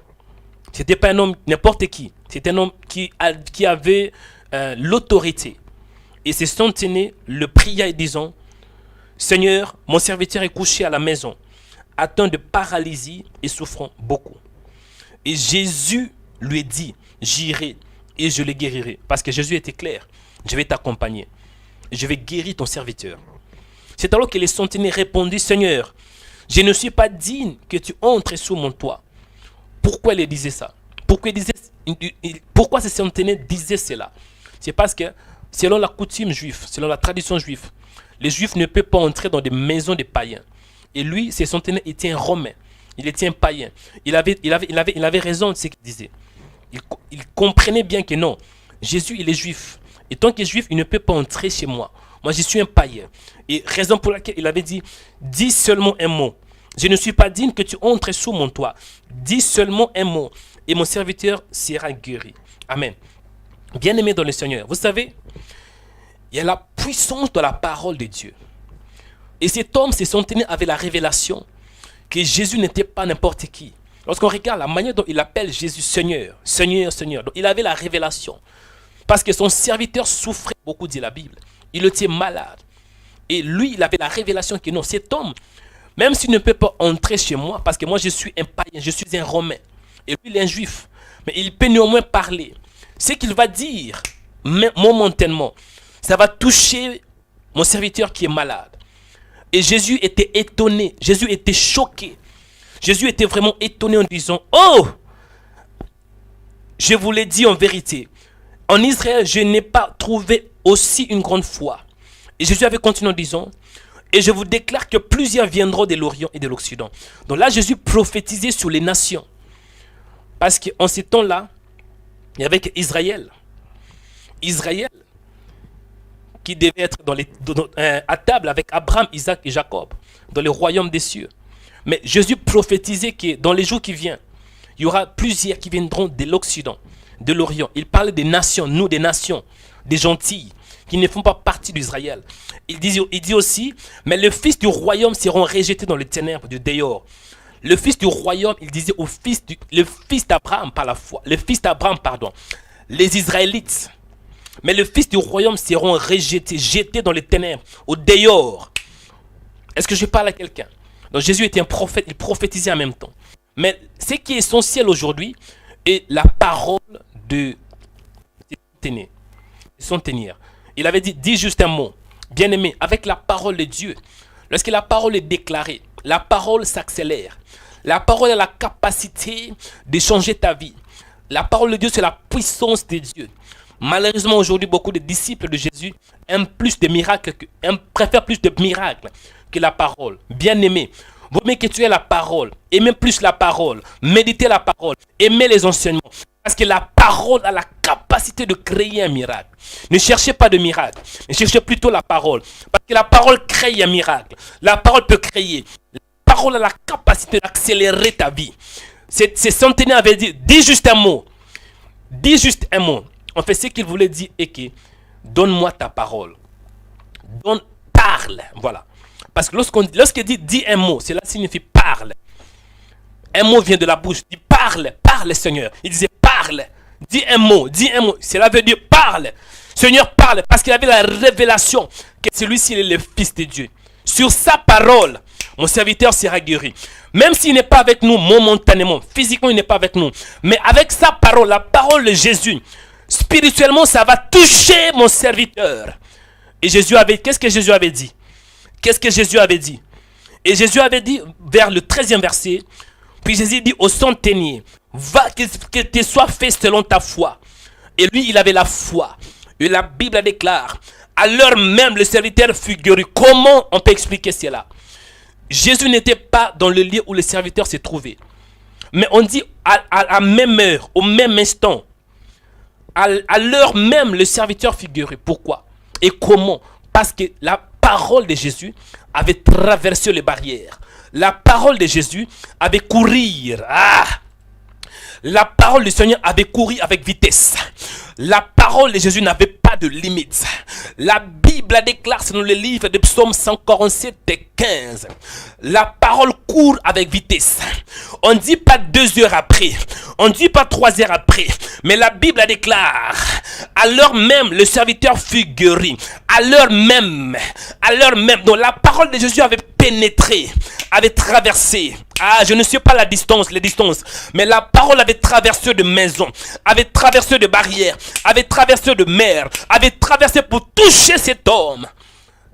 C'était pas un homme n'importe qui. C'était un homme qui avait l'autorité. Et ces centeniers le pria et disant, Seigneur, mon serviteur est couché à la maison, atteint de paralysie et souffrant beaucoup. Et Jésus lui dit, j'irai et je le guérirai. Parce que Jésus était clair, je vais t'accompagner. Je vais guérir ton serviteur. C'est alors que les centeniers répondit, Seigneur, je ne suis pas digne que tu entres sous mon toit. Pourquoi il disait ça? Pourquoi ces centeniers disaient cela? C'est parce que selon la coutume juive, selon la tradition juive, les Juifs ne peuvent pas entrer dans des maisons des païens. Et lui, ses centenaires était un Romain. Il était un païen. Il avait raison de ce qu'il disait. Il comprenait bien que non, Jésus, il est juif. Et tant qu'il est juif, il ne peut pas entrer chez moi. Moi, je suis un païen. Et raison pour laquelle il avait dit, dis seulement un mot. Je ne suis pas digne que tu entres sous mon toit. Dis seulement un mot. Et mon serviteur sera guéri. Amen. Bien-aimé dans le Seigneur, vous savez, il y a la puissance de la parole de Dieu. Et cet homme, ses centenaires, avait la révélation que Jésus n'était pas n'importe qui. Lorsqu'on regarde la manière dont il appelle Jésus Seigneur, Seigneur, Seigneur, donc il avait la révélation. Parce que son serviteur souffrait beaucoup, dit la Bible. Il était malade. Et lui, il avait la révélation que non, cet homme, même s'il ne peut pas entrer chez moi, parce que moi je suis un païen, je suis un Romain, et lui il est un Juif, mais il peut néanmoins parler. Ce qu'il va dire, momentanément, ça va toucher mon serviteur qui est malade. Et Jésus était étonné, Jésus était choqué. Jésus était vraiment étonné en disant, oh, je vous l'ai dit en vérité, en Israël, je n'ai pas trouvé aussi une grande foi. Et Jésus avait continué en disant, et je vous déclare que plusieurs viendront de l'Orient et de l'Occident. Donc là, Jésus prophétisait sur les nations. Parce qu'en ces temps-là, il y avait Israël. Israël, qui devait être à table avec Abraham, Isaac et Jacob, dans le royaume des cieux. Mais Jésus prophétisait que dans les jours qui viennent, il y aura plusieurs qui viendront de l'Occident, de l'Orient. Il parlait des nations, nous des nations, des gentils, qui ne font pas partie d'Israël. Il dit aussi, mais les fils du royaume seront rejetés dans les ténèbres du dehors. Le fils du royaume, il disait le fils d'Abraham par la foi, le fils d'Abraham, pardon, les Israélites. Mais le fils du royaume seront rejetés, jetés dans les ténèbres, au dehors. Est-ce que je parle à quelqu'un? Donc Jésus était un prophète, il prophétisait en même temps. Mais ce qui est essentiel aujourd'hui est la parole de centenaire. Il avait dit, dis juste un mot. Bien-aimé, avec la parole de Dieu, lorsque la parole est déclarée, la parole s'accélère. La parole a la capacité de changer ta vie. La parole de Dieu, c'est la puissance de Dieu. Malheureusement, aujourd'hui, beaucoup de disciples de Jésus préfèrent plus de miracles que la parole. Bien-aimé, vaut mieux que tu aies la parole. Aimez plus la parole. Méditez la parole. Aimez les enseignements. Parce que la parole a la capacité de créer un miracle. Ne cherchez pas de miracle. Ne cherchez plutôt la parole. Parce que la parole crée un miracle. La parole peut créer. La parole a la capacité d'accélérer ta vie. Ces centenaires avaient dit, dis juste un mot. Dis juste un mot. En fait, ce qu'il voulait dire est que, donne-moi ta parole. Parle. Voilà. Parce que lorsqu'il dit, dis un mot, cela signifie parle. Un mot vient de la bouche. Dit parle, parle Seigneur. Il disait parle. Dis un mot, dis un mot. Cela veut dire parle. Seigneur parle. Parce qu'il avait la révélation que celui-ci est le Fils de Dieu. Sur sa parole, mon serviteur sera guéri. Même s'il n'est pas avec nous momentanément, physiquement il n'est pas avec nous. Mais avec sa parole, la parole de Jésus, spirituellement ça va toucher mon serviteur. Et qu'est-ce que Jésus avait dit? Qu'est-ce que Jésus avait dit? Et Jésus avait dit vers le 13e verset, puis Jésus dit au centenier, va, que te soit fait selon ta foi. Et lui, il avait la foi. Et la Bible déclare, à l'heure même, le serviteur fut guéri. Comment on peut expliquer cela? Jésus n'était pas dans le lieu où le serviteur s'est trouvé. Mais on dit à la même heure, au même instant, à l'heure même, le serviteur fut guéri. Pourquoi? Et comment? Parce que la parole de Jésus avait traversé les barrières. La parole de Jésus avait courir. La parole du Seigneur avait couru avec vitesse. La parole de Jésus n'avait pas de limite. La Bible déclare dans le livre de Psaume 147 et 15. La parole court avec vitesse. On ne dit pas 2 heures après. On ne dit pas 3 heures après. Mais la Bible déclare, à l'heure même, le serviteur fut guéri. À l'heure même. Donc la parole de Jésus avait pénétré, avait traversé. Je ne sais pas les distances, mais la parole avait traversé de maisons, avait traversé de barrières, avait traversé de mer, avait traversé pour toucher cet homme.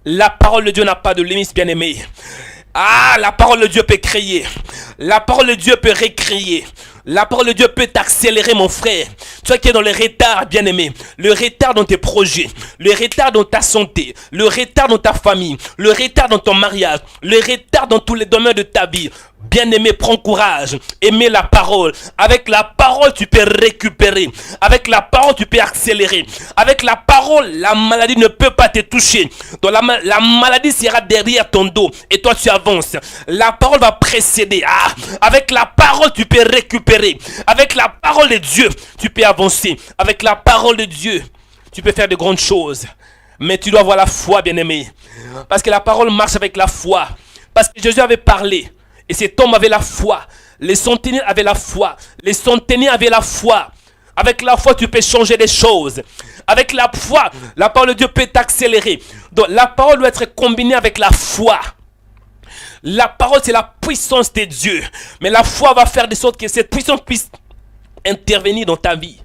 La parole de Dieu n'a pas de limite, bien-aimé. La parole de Dieu peut créer. La parole de Dieu peut récréer. La parole de Dieu peut t'accélérer, mon frère. Toi qui es dans le retard, bien-aimé, le retard dans tes projets, le retard dans ta santé, le retard dans ta famille, le retard dans ton mariage, le retard dans tous les domaines de ta vie. Bien-aimé, prends courage, aimez la parole. Avec la parole, tu peux récupérer. Avec la parole, tu peux accélérer. Avec la parole, la maladie ne peut pas te toucher. Donc la maladie sera derrière ton dos et toi tu avances. La parole va précéder. Avec la parole, tu peux récupérer. Avec la parole de Dieu, tu peux avancer. Avec la parole de Dieu, tu peux faire de grandes choses. Mais tu dois avoir la foi, bien-aimé. Parce que la parole marche avec la foi. Parce que Jésus avait parlé. Et cet homme avait la foi. Les centeniers avaient la foi. Les centeniers avaient la foi. Avec la foi, tu peux changer des choses. Avec la foi, la parole de Dieu peut t'accélérer. Donc la parole doit être combinée avec la foi. La parole, c'est la puissance de Dieu. Mais la foi va faire de sorte que cette puissance puisse intervenir dans ta vie.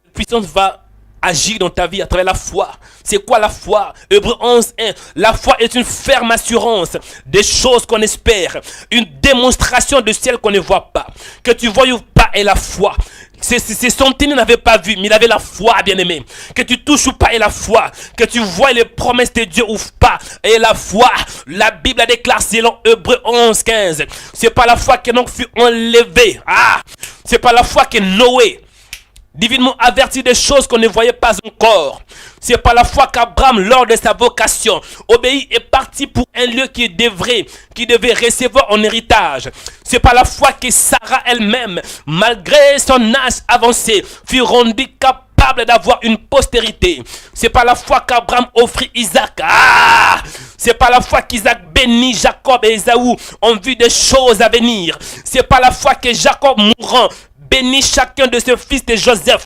Cette puissance va agir dans ta vie à travers la foi. C'est quoi la foi? Hébreux 11:1. La foi est une ferme assurance des choses qu'on espère. Une démonstration de celles qu'on ne voit pas. Que tu vois ou pas est la foi. Ces centeniers n'avaient pas vu, mais il avait la foi, bien-aimé. Que tu touches ou pas est la foi. Que tu vois les promesses de Dieu ou pas est la foi. La Bible a déclaré selon Hébreux 11:15. C'est pas la foi que Enoch fut enlevé. C'est pas la foi que Noé, divinement averti des choses qu'on ne voyait pas encore. C'est par la foi qu'Abraham, lors de sa vocation, obéit et parti pour un lieu qui devait recevoir en héritage. C'est par la foi que Sarah elle-même, malgré son âge avancé, fut rendue capable d'avoir une postérité. C'est par la foi qu'Abraham offrit Isaac. C'est par la foi qu'Isaac bénit Jacob et Ésaü en vue des choses à venir. C'est par la foi que Jacob mourant bénit chacun de ses fils de Joseph.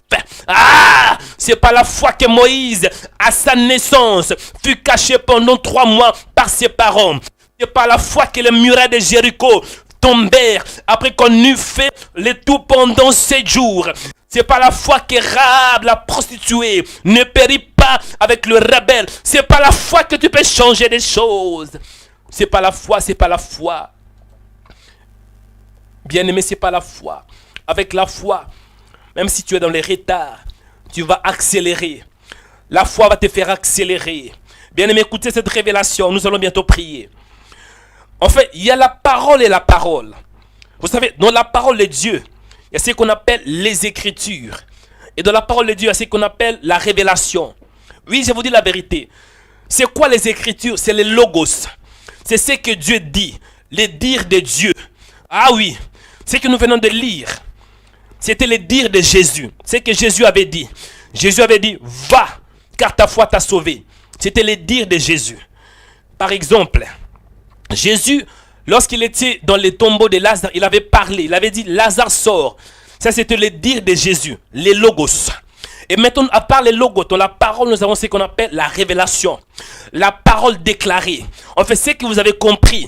C'est par la foi que Moïse, à sa naissance, fut caché pendant 3 mois par ses parents. C'est par la foi que les murailles de Jéricho tombèrent après qu'on eut fait le tout pendant 7 jours. C'est par la foi que Rahab, la prostituée, ne périt pas avec le rebelle. C'est par la foi que tu peux changer des choses. C'est par la foi, c'est par la foi. Bien-aimé, c'est par la foi. Avec la foi, même si tu es dans les retards, tu vas accélérer. La foi va te faire accélérer. Bien-aimé, écoutez cette révélation. Nous allons bientôt prier. En fait, il y a la parole et la parole. Vous savez, dans la parole de Dieu, il y a ce qu'on appelle les Écritures. Et dans la parole de Dieu, il y a ce qu'on appelle la révélation. Oui, je vous dis la vérité. C'est quoi les Écritures? C'est les logos. C'est ce que Dieu dit. Les dires de Dieu. Ah oui, ce que nous venons de lire. C'était les dires de Jésus. C'est ce que Jésus avait dit. Jésus avait dit, va, car ta foi t'a sauvé. C'était les dires de Jésus. Par exemple, Jésus, lorsqu'il était dans les tombeaux de Lazare, il avait parlé. Il avait dit, Lazare sort. Ça, c'était les dires de Jésus, les logos. Et maintenant, à part les logos, dans la parole, nous avons ce qu'on appelle la révélation. La parole déclarée. En fait, c'est que vous avez compris.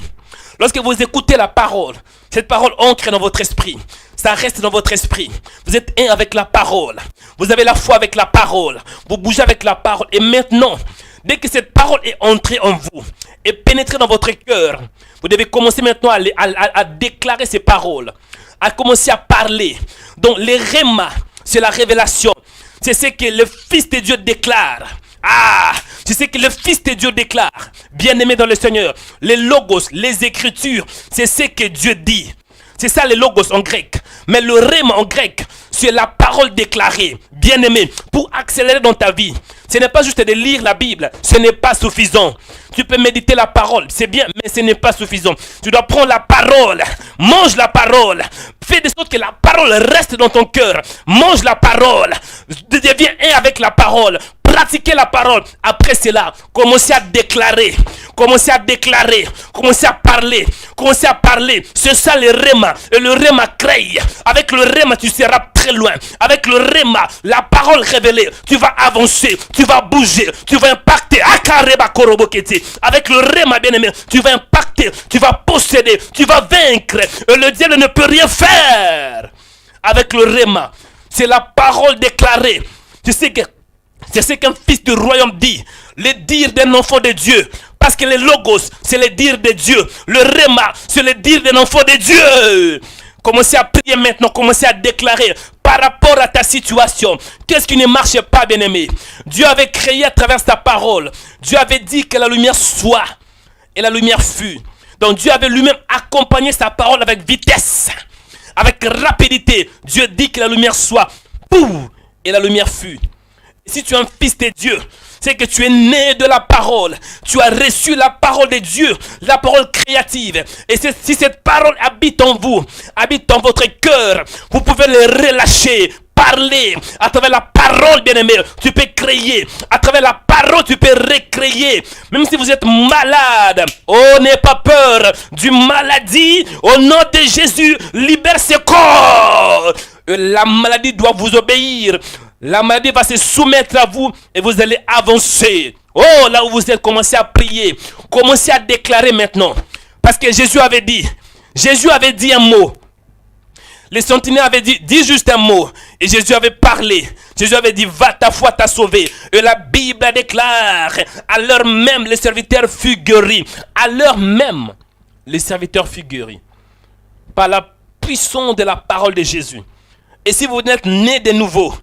Lorsque vous écoutez la parole, cette parole ancre dans votre esprit. Ça reste dans votre esprit. Vous êtes un avec la parole. Vous avez la foi avec la parole. Vous bougez avec la parole. Et maintenant, dès que cette parole est entrée en vous et pénétrée dans votre cœur, vous devez commencer maintenant à déclarer ces paroles. À commencer à parler. Donc les rémas, c'est la révélation. C'est ce que le Fils de Dieu déclare. C'est ce que le Fils de Dieu déclare. Bien-aimé dans le Seigneur. Les logos, les Écritures, c'est ce que Dieu dit. C'est ça les logos en grec. Mais le rhéma en grec, c'est la parole déclarée. Bien-aimé, pour accélérer dans ta vie, ce n'est pas juste de lire la Bible. Ce n'est pas suffisant. Tu peux méditer la parole, c'est bien, mais ce n'est pas suffisant. Tu dois prendre la parole. Mange la parole. Fais de sorte que la parole reste dans ton cœur. Mange la parole. Deviens un avec la parole. Pratiquez la parole. Après cela, commencez à déclarer. Commencez à déclarer. Commencez à parler. Commencez à parler. C'est ça le rhéma. Et le rhéma crée. Avec le rhéma, tu seras très loin. Avec le rhéma, la parole révélée, tu vas avancer. Tu vas bouger. Tu vas impacter. Avec le rhéma, bien-aimé, tu vas impacter. Tu vas posséder. Tu vas vaincre. Et le diable ne peut rien faire. Avec le rhéma, c'est la parole déclarée. Tu sais que c'est ce qu'un fils du royaume dit. Les dires d'un enfant de Dieu. Parce que les logos, c'est les dires de Dieu. Le rhéma, c'est les dires d'un enfant de Dieu. Commencez à prier maintenant, commencez à déclarer par rapport à ta situation. Qu'est-ce qui ne marche pas, bien-aimé? Dieu avait créé à travers sa parole. Dieu avait dit que la lumière soit et la lumière fut. Donc Dieu avait lui-même accompagné sa parole avec vitesse, avec rapidité. Dieu dit que la lumière soit, pouf, et la lumière fut. Si tu es un fils de Dieu, c'est que tu es né de la parole. Tu as reçu la parole de Dieu, la parole créative. Et si cette parole habite en vous, habite dans votre cœur, vous pouvez le relâcher. Parler à travers la parole, bien-aimé, tu peux créer. À travers la parole, tu peux recréer. Même si vous êtes malade, oh, n'aie pas peur du maladie. Au nom de Jésus, libère ce corps. La maladie doit vous obéir. La maladie va se soumettre à vous et vous allez avancer. Oh, là où vous êtes, commencez à prier. Commencez à déclarer maintenant. Parce que Jésus avait dit un mot. Les sentinelles avaient dit, dis juste un mot. Et Jésus avait parlé. Jésus avait dit, va, ta foi t'a sauvé. Et la Bible déclare, à l'heure même, les serviteurs furent guéris. À l'heure même, les serviteurs furent guéris. Par la puissance de la parole de Jésus. Et si vous êtes né de nouveau,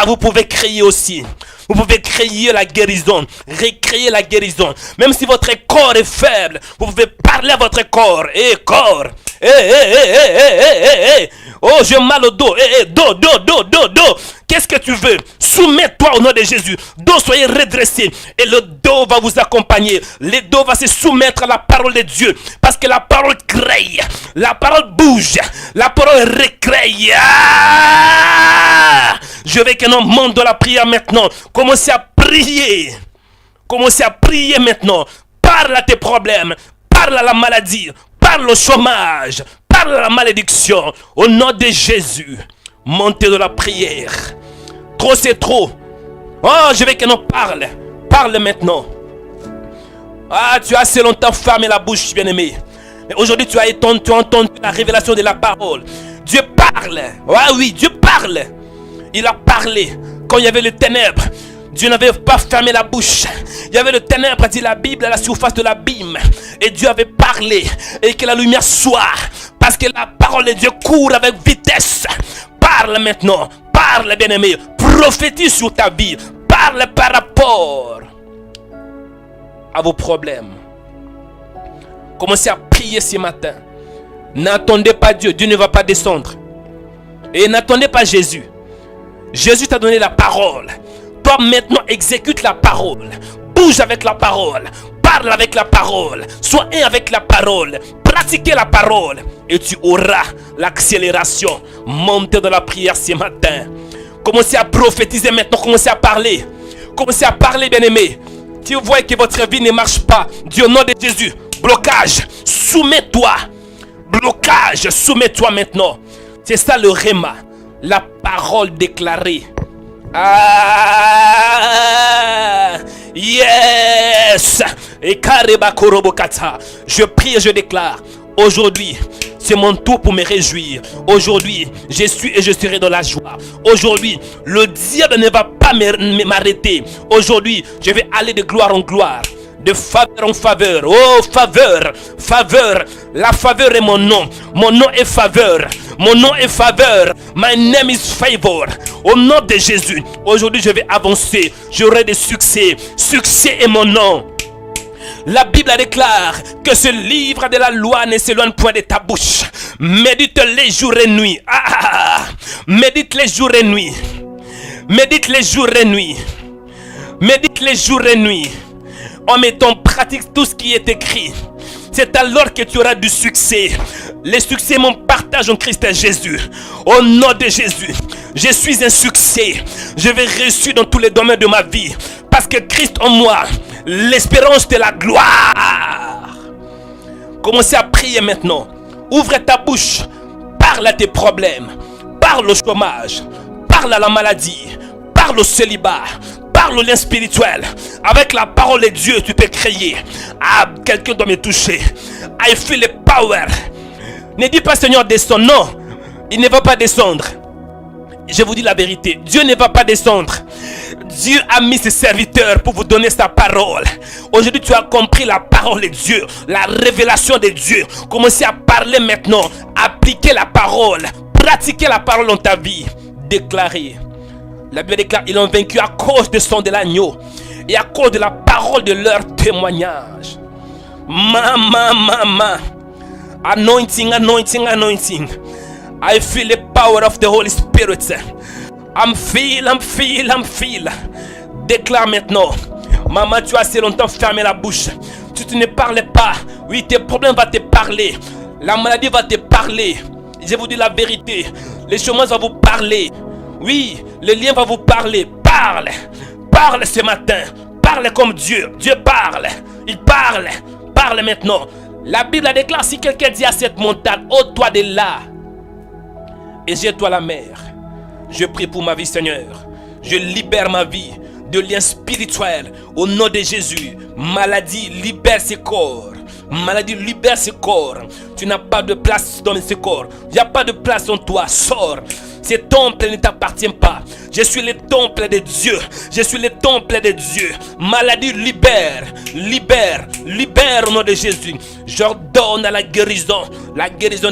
vous pouvez crier aussi. Vous pouvez crier la guérison, recréer la guérison. Même si votre corps est faible, vous pouvez parler à votre corps. Corps. Oh, j'ai mal au dos. Dos. Qu'est-ce que tu veux? Soumets-toi au nom de Jésus. Dos, soyez redressé. Et le dos va vous accompagner. Le dos va se soumettre à la parole de Dieu. Parce que la parole crée. La parole bouge. La parole recrée. Je veux que nous monte dans la prière maintenant. Commencez à prier. Commencez à prier maintenant. Parle à tes problèmes. Parle à la maladie. Parle au chômage. Parle à la malédiction. Au nom de Jésus. Montez de la prière. Trop c'est trop. Oh, je veux que nous parle. Parle maintenant. Ah, tu as assez longtemps fermé la bouche, bien-aimé. Mais aujourd'hui, tu as entendu la révélation de la parole. Dieu parle. Ah oui, Dieu parle. Il a parlé quand il y avait les ténèbres. Dieu n'avait pas fermé la bouche. Il y avait le ténèbre, dit la Bible, à la surface de l'abîme. Et Dieu avait parlé. Et que la lumière soit. Parce que la parole de Dieu court avec vitesse. Parle maintenant. Parle, bien-aimé. Prophétise sur ta vie. Parle par rapport à vos problèmes. Commencez à prier ce matin. N'attendez pas Dieu. Dieu ne va pas descendre. Et n'attendez pas Jésus. Jésus t'a donné la parole. Toi maintenant exécute la parole. Bouge avec la parole. Parle avec la parole. Sois un avec la parole. Pratiquez la parole. Et tu auras l'accélération. Montez dans la prière ce matin. Commencez à prophétiser maintenant. Commencez à parler. Commencez à parler, bien-aimé. Si vous voyez que votre vie ne marche pas, Dieu au nom de Jésus. Blocage. Soumets-toi. Blocage. Soumets-toi maintenant. C'est ça le réma. La parole déclarée. Ah, yes. Et Kareba Korobokata. Je prie et je déclare. Aujourd'hui, c'est mon tour pour me réjouir. Aujourd'hui, je suis et je serai dans la joie. Aujourd'hui, le diable ne va pas m'arrêter. Aujourd'hui, je vais aller de gloire en gloire. De faveur en faveur. Oh, faveur. Faveur. La faveur est mon nom. Mon nom est faveur. Mon nom est faveur. My name is favor. Au nom de Jésus. Aujourd'hui, je vais avancer. J'aurai des succès. Succès est mon nom. La Bible déclare que ce livre de la loi ne s'éloigne point de ta bouche. Médite les jours et nuits. Médite les jours et nuits. Médite les jours et nuits. Médite les jours et nuits. En mettant en pratique tout ce qui est écrit. C'est alors que tu auras du succès. Le succès est mon partage en Christ Jésus. Au nom de Jésus, je suis un succès. Je vais réussir dans tous les domaines de ma vie. Parce que Christ en moi, l'espérance de la gloire. Commencez à prier maintenant. Ouvre ta bouche. Parle à tes problèmes. Parle au chômage. Parle à la maladie. Parle au célibat. Parle au lien spirituel. Avec la parole de Dieu, tu peux crier. Ah, quelqu'un doit me toucher. I feel the power. Ne dis pas Seigneur descend. Non, il ne va pas descendre. Je vous dis la vérité, Dieu ne va pas descendre. Dieu a mis ses serviteurs pour vous donner sa parole. Aujourd'hui, tu as compris la parole de Dieu, la révélation de Dieu. Commencez à parler maintenant, appliquer la parole, pratiquer la parole dans ta vie. Déclarer. La Bible déclare, ils ont vaincu à cause du sang de l'agneau et à cause de la parole de leur témoignage. Mama. Anointing. I feel the power of the Holy Spirit. I'm feel. Déclare maintenant. Maman, tu as assez longtemps fermé la bouche. Tu ne parles pas. Oui, tes problèmes vont te parler. La maladie va te parler. Je vous dis la vérité. Les chômeurs vont vous parler. Oui, le lien va vous parler. Parle ce matin. Parle comme Dieu. Dieu parle. Il parle. Parle maintenant. La Bible déclare, si quelqu'un dit à cette montagne, ôte-toi de là et jette-toi à la mer. Je prie pour ma vie, Seigneur. Je libère ma vie de liens spirituels au nom de Jésus. Maladie, libère ce corps. Maladie, libère ce corps. Tu n'as pas de place dans ce corps. Il n'y a pas de place en toi. Sors. Ce temple ne t'appartient pas. Je suis le temple de Dieu. Je suis le temple de Dieu. Maladie, libère au nom de Jésus. J'ordonne à la guérison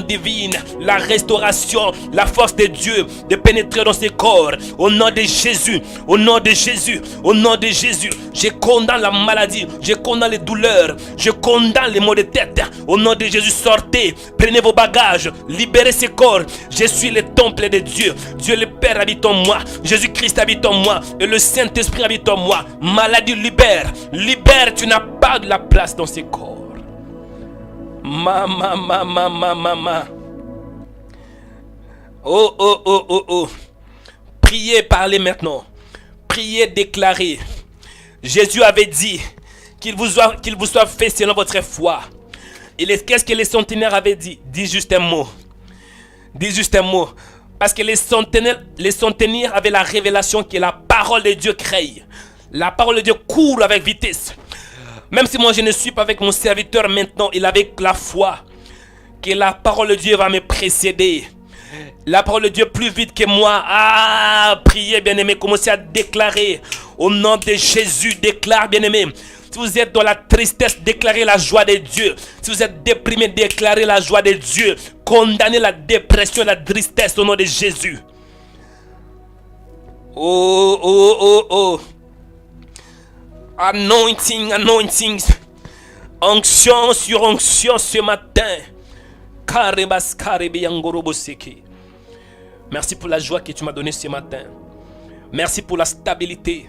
divine, la restauration, la force de Dieu de pénétrer dans ces corps. Au nom de Jésus, au nom de Jésus, au nom de Jésus. Je condamne la maladie, je condamne les douleurs, je condamne les maux de tête. Au nom de Jésus, sortez, prenez vos bagages, libérez ces corps. Je suis le temple de Dieu. Dieu le Père habite en moi. Jésus-Christ habite en moi. Et le Saint-Esprit habite en moi. Maladie, libère. Libère, tu n'as pas de la place dans ces corps. Mama. Oh. Priez, parlez maintenant. Priez, déclarez. Jésus avait dit qu'il vous soit fait selon votre foi. Et qu'est-ce que les centenaires avaient dit? Dis juste un mot. Parce que les centenaires avaient la révélation que la parole de Dieu crée. La parole de Dieu court avec vitesse. Même si moi je ne suis pas avec mon serviteur maintenant, il avait la foi que la parole de Dieu va me précéder. La parole de Dieu plus vite que moi. Priez, bien-aimé, commencez à déclarer. Au nom de Jésus, déclare, bien-aimé. Si vous êtes dans la tristesse, déclarez la joie de Dieu. Si vous êtes déprimé, déclarez la joie de Dieu. Condamnez la dépression et la tristesse au nom de Jésus. Oh. Anointing. Onction sur onction ce matin. Merci pour la joie que tu m'as donnée ce matin. Merci pour la stabilité.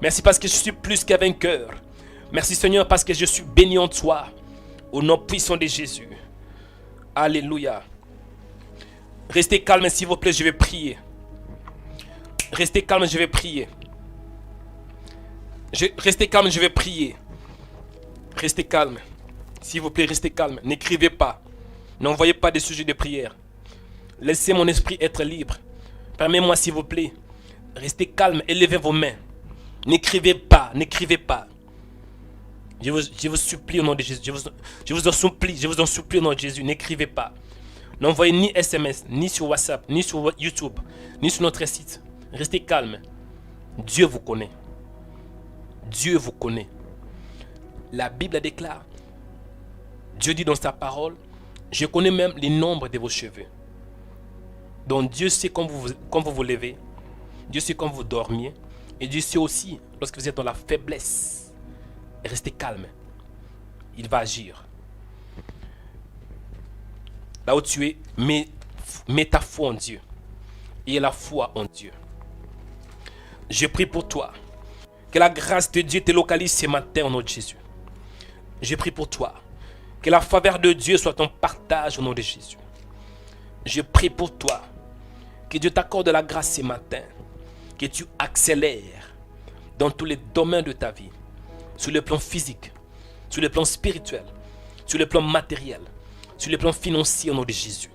Merci parce que je suis plus qu'un vainqueur. Merci Seigneur parce que je suis béni en toi. Au nom puissant de Jésus. Alléluia. Restez calme s'il vous plaît, je vais prier. Restez calme, je vais prier. Restez calme, je vais prier. Restez calme. S'il vous plaît, restez calme. N'écrivez pas. N'envoyez pas des sujets de prière. Laissez mon esprit être libre. Permettez-moi s'il vous plaît. Restez calme, élevez vos mains. N'écrivez pas. Je vous supplie au nom de Jésus. Je vous en supplie au nom de Jésus. N'écrivez pas. N'envoyez ni SMS, ni sur WhatsApp, ni sur YouTube, ni sur notre site. Restez calme. Dieu vous connaît. Dieu vous connaît. La Bible déclare. Dieu dit dans sa parole, je connais même les nombres de vos cheveux. Donc Dieu sait quand vous vous levez. Dieu sait quand vous dormiez. Et Dieu sait aussi lorsque vous êtes dans la faiblesse. Restez calme. Il va agir. Là où tu es, mets ta foi en Dieu. Et la foi en Dieu. Je prie pour toi. Que la grâce de Dieu te localise ce matin au nom de Jésus. Je prie pour toi. Que la faveur de Dieu soit ton partage au nom de Jésus. Je prie pour toi. Que Dieu t'accorde la grâce ce matin. Que tu accélères dans tous les domaines de ta vie. Sur le plan physique, sur le plan spirituel, sur le plan matériel, sur le plan financier au nom de Jésus.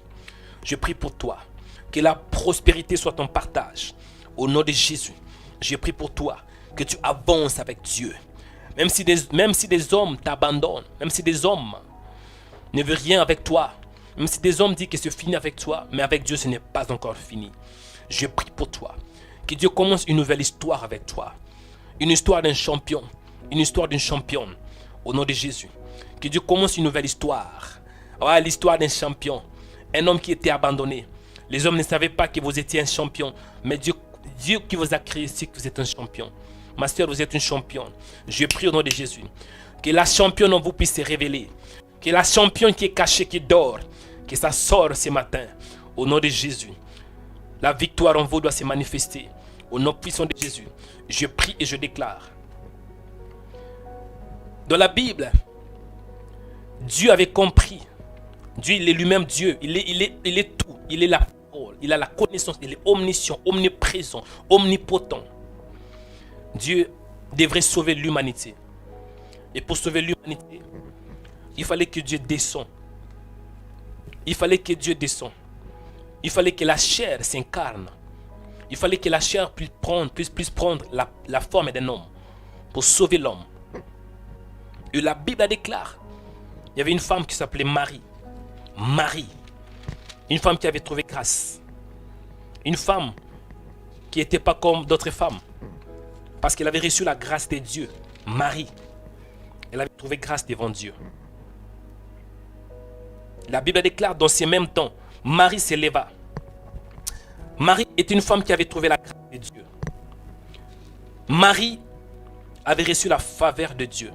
Je prie pour toi. Que la prospérité soit ton partage. Au nom de Jésus. Je prie pour toi. Que tu avances avec Dieu. Même si des hommes t'abandonnent. Même si des hommes ne veulent rien avec toi. Même si des hommes disent que c'est fini avec toi. Mais avec Dieu ce n'est pas encore fini. Je prie pour toi. Que Dieu commence une nouvelle histoire avec toi. Une histoire d'un champion. Une histoire d'une championne. Au nom de Jésus. Que Dieu commence une nouvelle histoire. Ouais, l'histoire d'un champion. Un homme qui était abandonné. Les hommes ne savaient pas que vous étiez un champion. Mais Dieu qui vous a créé, c'est que vous êtes un champion. Ma soeur, vous êtes une championne. Je prie au nom de Jésus. Que la championne en vous puisse se révéler. Que la championne qui est cachée, qui dort, que ça sorte ce matin. Au nom de Jésus. La victoire en vous doit se manifester. Au nom puissant de Jésus. Je prie et je déclare. Dans la Bible, Dieu avait compris. Dieu, il est lui-même Dieu. Il est tout. Il est la parole. Il a la connaissance. Il est omniscient, omniprésent, omnipotent. Dieu devrait sauver l'humanité. Et pour sauver l'humanité, il fallait que Dieu descende. Il fallait que Dieu descende. Il fallait que la chair s'incarne. Il fallait que la chair puisse prendre la forme d'un homme pour sauver l'homme. Et la Bible déclare, il y avait une femme qui s'appelait Marie. Marie. Une femme qui avait trouvé grâce. Une femme qui n'était pas comme d'autres femmes. Parce qu'elle avait reçu la grâce de Dieu. Marie. Elle avait trouvé grâce devant Dieu. La Bible déclare dans ces mêmes temps, Marie s'éleva. Marie est une femme qui avait trouvé la grâce de Dieu. Marie avait reçu la faveur de Dieu.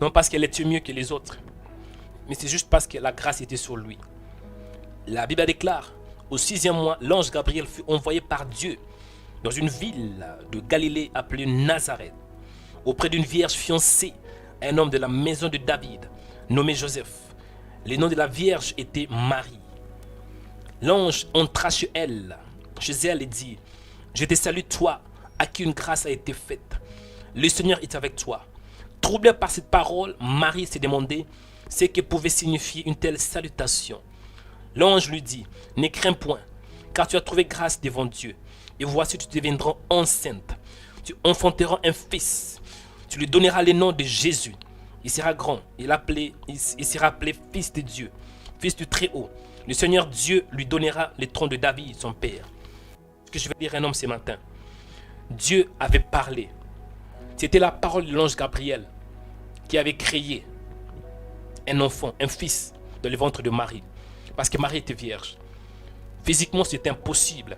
Non parce qu'elle était mieux que les autres, mais c'est juste parce que la grâce était sur lui. La Bible déclare, au 6e mois, l'ange Gabriel fut envoyé par Dieu dans une ville de Galilée appelée Nazareth, auprès d'une vierge fiancée, un homme de la maison de David, nommé Joseph. Le nom de la vierge était Marie. L'ange entra chez elle et dit, je te salue toi, à qui une grâce a été faite. Le Seigneur est avec toi. Troublée par cette parole, Marie s'est demandé ce que pouvait signifier une telle salutation. L'ange lui dit, ne crains point, car tu as trouvé grâce devant Dieu. Et voici, tu deviendras enceinte. Tu enfanteras un fils. Tu lui donneras le nom de Jésus. Il sera grand. Il sera appelé fils de Dieu, fils du Très-Haut. Le Seigneur Dieu lui donnera le trône de David, son père. Ce que je vais dire à un homme ce matin. Dieu avait parlé. C'était la parole de l'ange Gabriel qui avait créé un enfant, un fils dans le ventre de Marie. Parce que Marie était vierge. Physiquement, c'est impossible.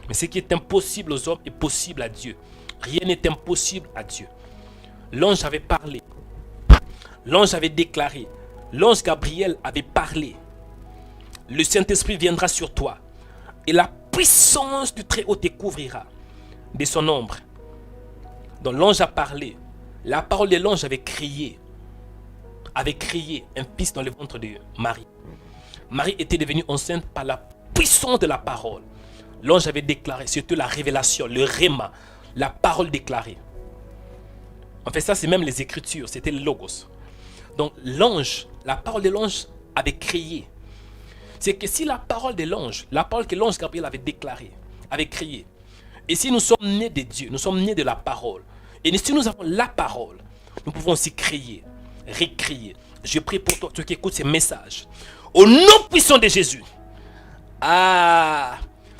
Mais ce qui est impossible aux hommes est possible à Dieu. Rien n'est impossible à Dieu. L'ange avait parlé. L'ange avait déclaré. L'ange Gabriel avait parlé. Le Saint-Esprit viendra sur toi. Et la puissance du Très-Haut te couvrira de son ombre. Donc l'ange a parlé. La parole de l'ange avait crié un fils dans le ventre de Marie. Marie était devenue enceinte par la puissance de la parole. L'ange avait déclaré, surtout la révélation, le réma, la parole déclarée. En fait, ça c'est même les Écritures, c'était le logos. Donc l'ange, la parole de l'ange avait crié. C'est que si la parole de l'ange, la parole que l'ange Gabriel avait déclarée, avait crié, et si nous sommes nés de Dieu, nous sommes nés de la parole, et si nous avons la parole, nous pouvons aussi crier, récrier. Je prie pour toi, toi qui écoutes ces messages. Au nom puissant de Jésus. Ah,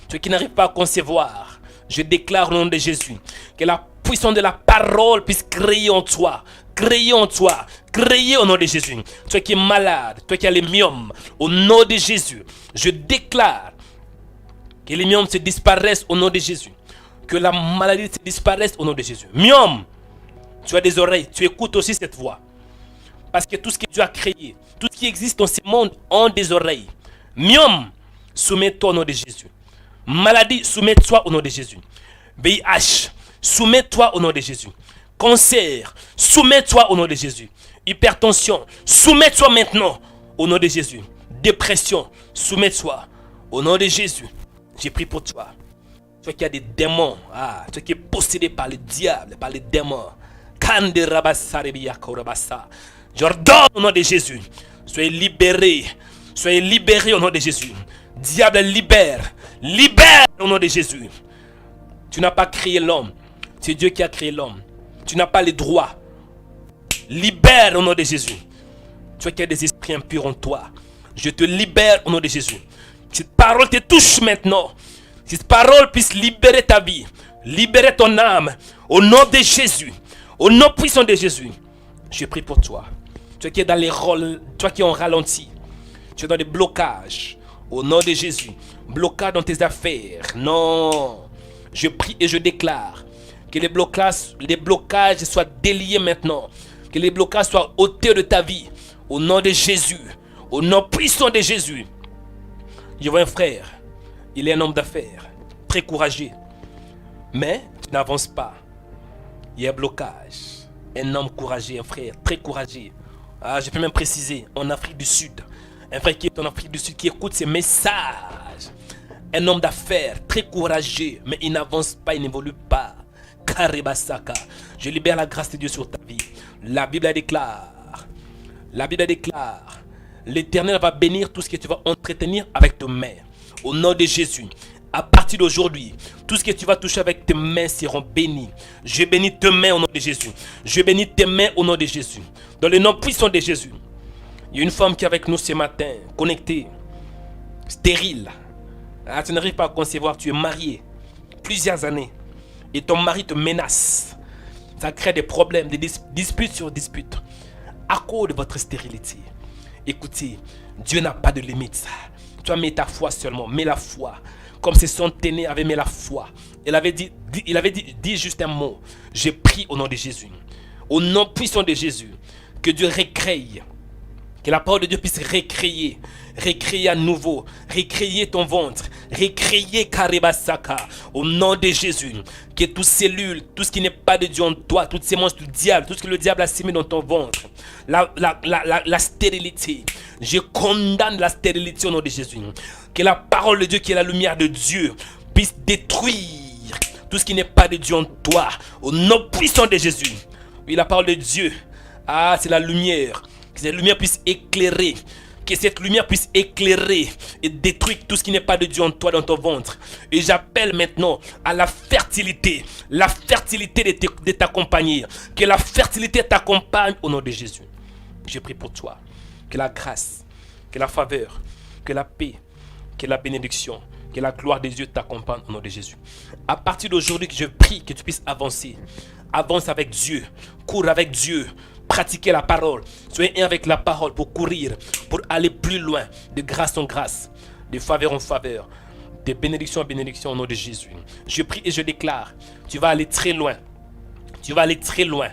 toi qui n'arrives pas à concevoir, je déclare au nom de Jésus que la puissance de la parole puisse créer en toi. Créer en toi. Créer au nom de Jésus. Toi qui es malade, toi qui as les myomes, au nom de Jésus, je déclare que les myomes se disparaissent au nom de Jésus. Que la maladie se disparaisse au nom de Jésus. Myome, tu as des oreilles, tu écoutes aussi cette voix. Parce que tout ce que Dieu a créé, tout ce qui existe dans ce monde ont des oreilles. Myome, soumets-toi au nom de Jésus. Maladie, soumets-toi au nom de Jésus. VIH, soumets-toi au nom de Jésus. Cancer, soumets-toi au nom de Jésus. Hypertension, soumets-toi maintenant au nom de Jésus. Dépression, soumets-toi au nom de Jésus. J'ai prié pour toi. Toi qui as des démons, toi qui es possédé par le diable, par les démons. J'ordonne au nom de Jésus. Soyez libérés. Soyez libérés au nom de Jésus. Diable, libère. Libère au nom de Jésus. Tu n'as pas créé l'homme. C'est Dieu qui a créé l'homme. Tu n'as pas les droits. Libère au nom de Jésus. Toi qui as des esprits impurs en toi. Je te libère au nom de Jésus. Cette parole te touche maintenant. Cette parole puisse libérer ta vie, libérer ton âme. Au nom de Jésus, au nom puissant de Jésus, je prie pour toi. Toi qui es dans les rôles, toi qui es en ralenti, tu es dans des blocages. Au nom de Jésus, blocage dans tes affaires. Non, je prie et je déclare que les blocages soient déliés maintenant. Que les blocages soient ôtés de ta vie. Au nom de Jésus, au nom puissant de Jésus. Je vois un frère, il est un homme d'affaires, très courageux. Mais tu n'avances pas. Il y a un blocage. Un homme courageux, un frère très courageux. Je peux même préciser, en Afrique du Sud. Un frère qui est en Afrique du Sud, qui écoute ces messages. Un homme d'affaires, très courageux, mais il n'avance pas, il n'évolue pas. Karibasaka. Je libère la grâce de Dieu sur ta vie. La Bible déclare, l'Éternel va bénir tout ce que tu vas entretenir avec tes mains. Au nom de Jésus. À partir d'aujourd'hui, tout ce que tu vas toucher avec tes mains seront bénis. Je bénis tes mains au nom de Jésus. Je bénis tes mains au nom de Jésus. Dans le nom puissant de Jésus. Il y a une femme qui est avec nous ce matin, connectée, stérile. Tu n'arrives pas à concevoir, tu es marié plusieurs années. Et ton mari te menace. Ça crée des problèmes, des disputes sur disputes. À cause de votre stérilité. Écoutez, Dieu n'a pas de limite. Tu as mis ta foi seulement, mets la foi. Comme ses centenaires avaient mis la foi. Il avait dit juste un mot. Je prie au nom de Jésus. Au nom puissant de Jésus. Que Dieu recrée. Que la parole de Dieu puisse recréer à nouveau, recréer ton ventre, recréer Karibasaka, au nom de Jésus. Que toutes cellules, tout ce qui n'est pas de Dieu en toi, toutes ces monstres du diable, tout ce que le diable a semé dans ton ventre, la stérilité, je condamne la stérilité au nom de Jésus. Que la parole de Dieu, qui est la lumière de Dieu, puisse détruire tout ce qui n'est pas de Dieu en toi, au nom puissant de Jésus. Oui, la parole de Dieu, c'est la lumière. Que cette lumière puisse éclairer. Que cette lumière puisse éclairer et détruire tout ce qui n'est pas de Dieu en toi, dans ton ventre. Et j'appelle maintenant à la fertilité. La fertilité de t'accompagner. Que la fertilité t'accompagne au nom de Jésus. Je prie pour toi. Que la grâce, que la faveur, que la paix, que la bénédiction, que la gloire de Dieu t'accompagne au nom de Jésus. À partir d'aujourd'hui, je prie que tu puisses avancer. Avance avec Dieu. Cours avec Dieu. Pratiquez la parole. Soyez un avec la parole pour courir, pour aller plus loin, de grâce en grâce, de faveur en faveur, de bénédiction en bénédiction au nom de Jésus. Je prie et je déclare, tu vas aller très loin. Tu vas aller très loin.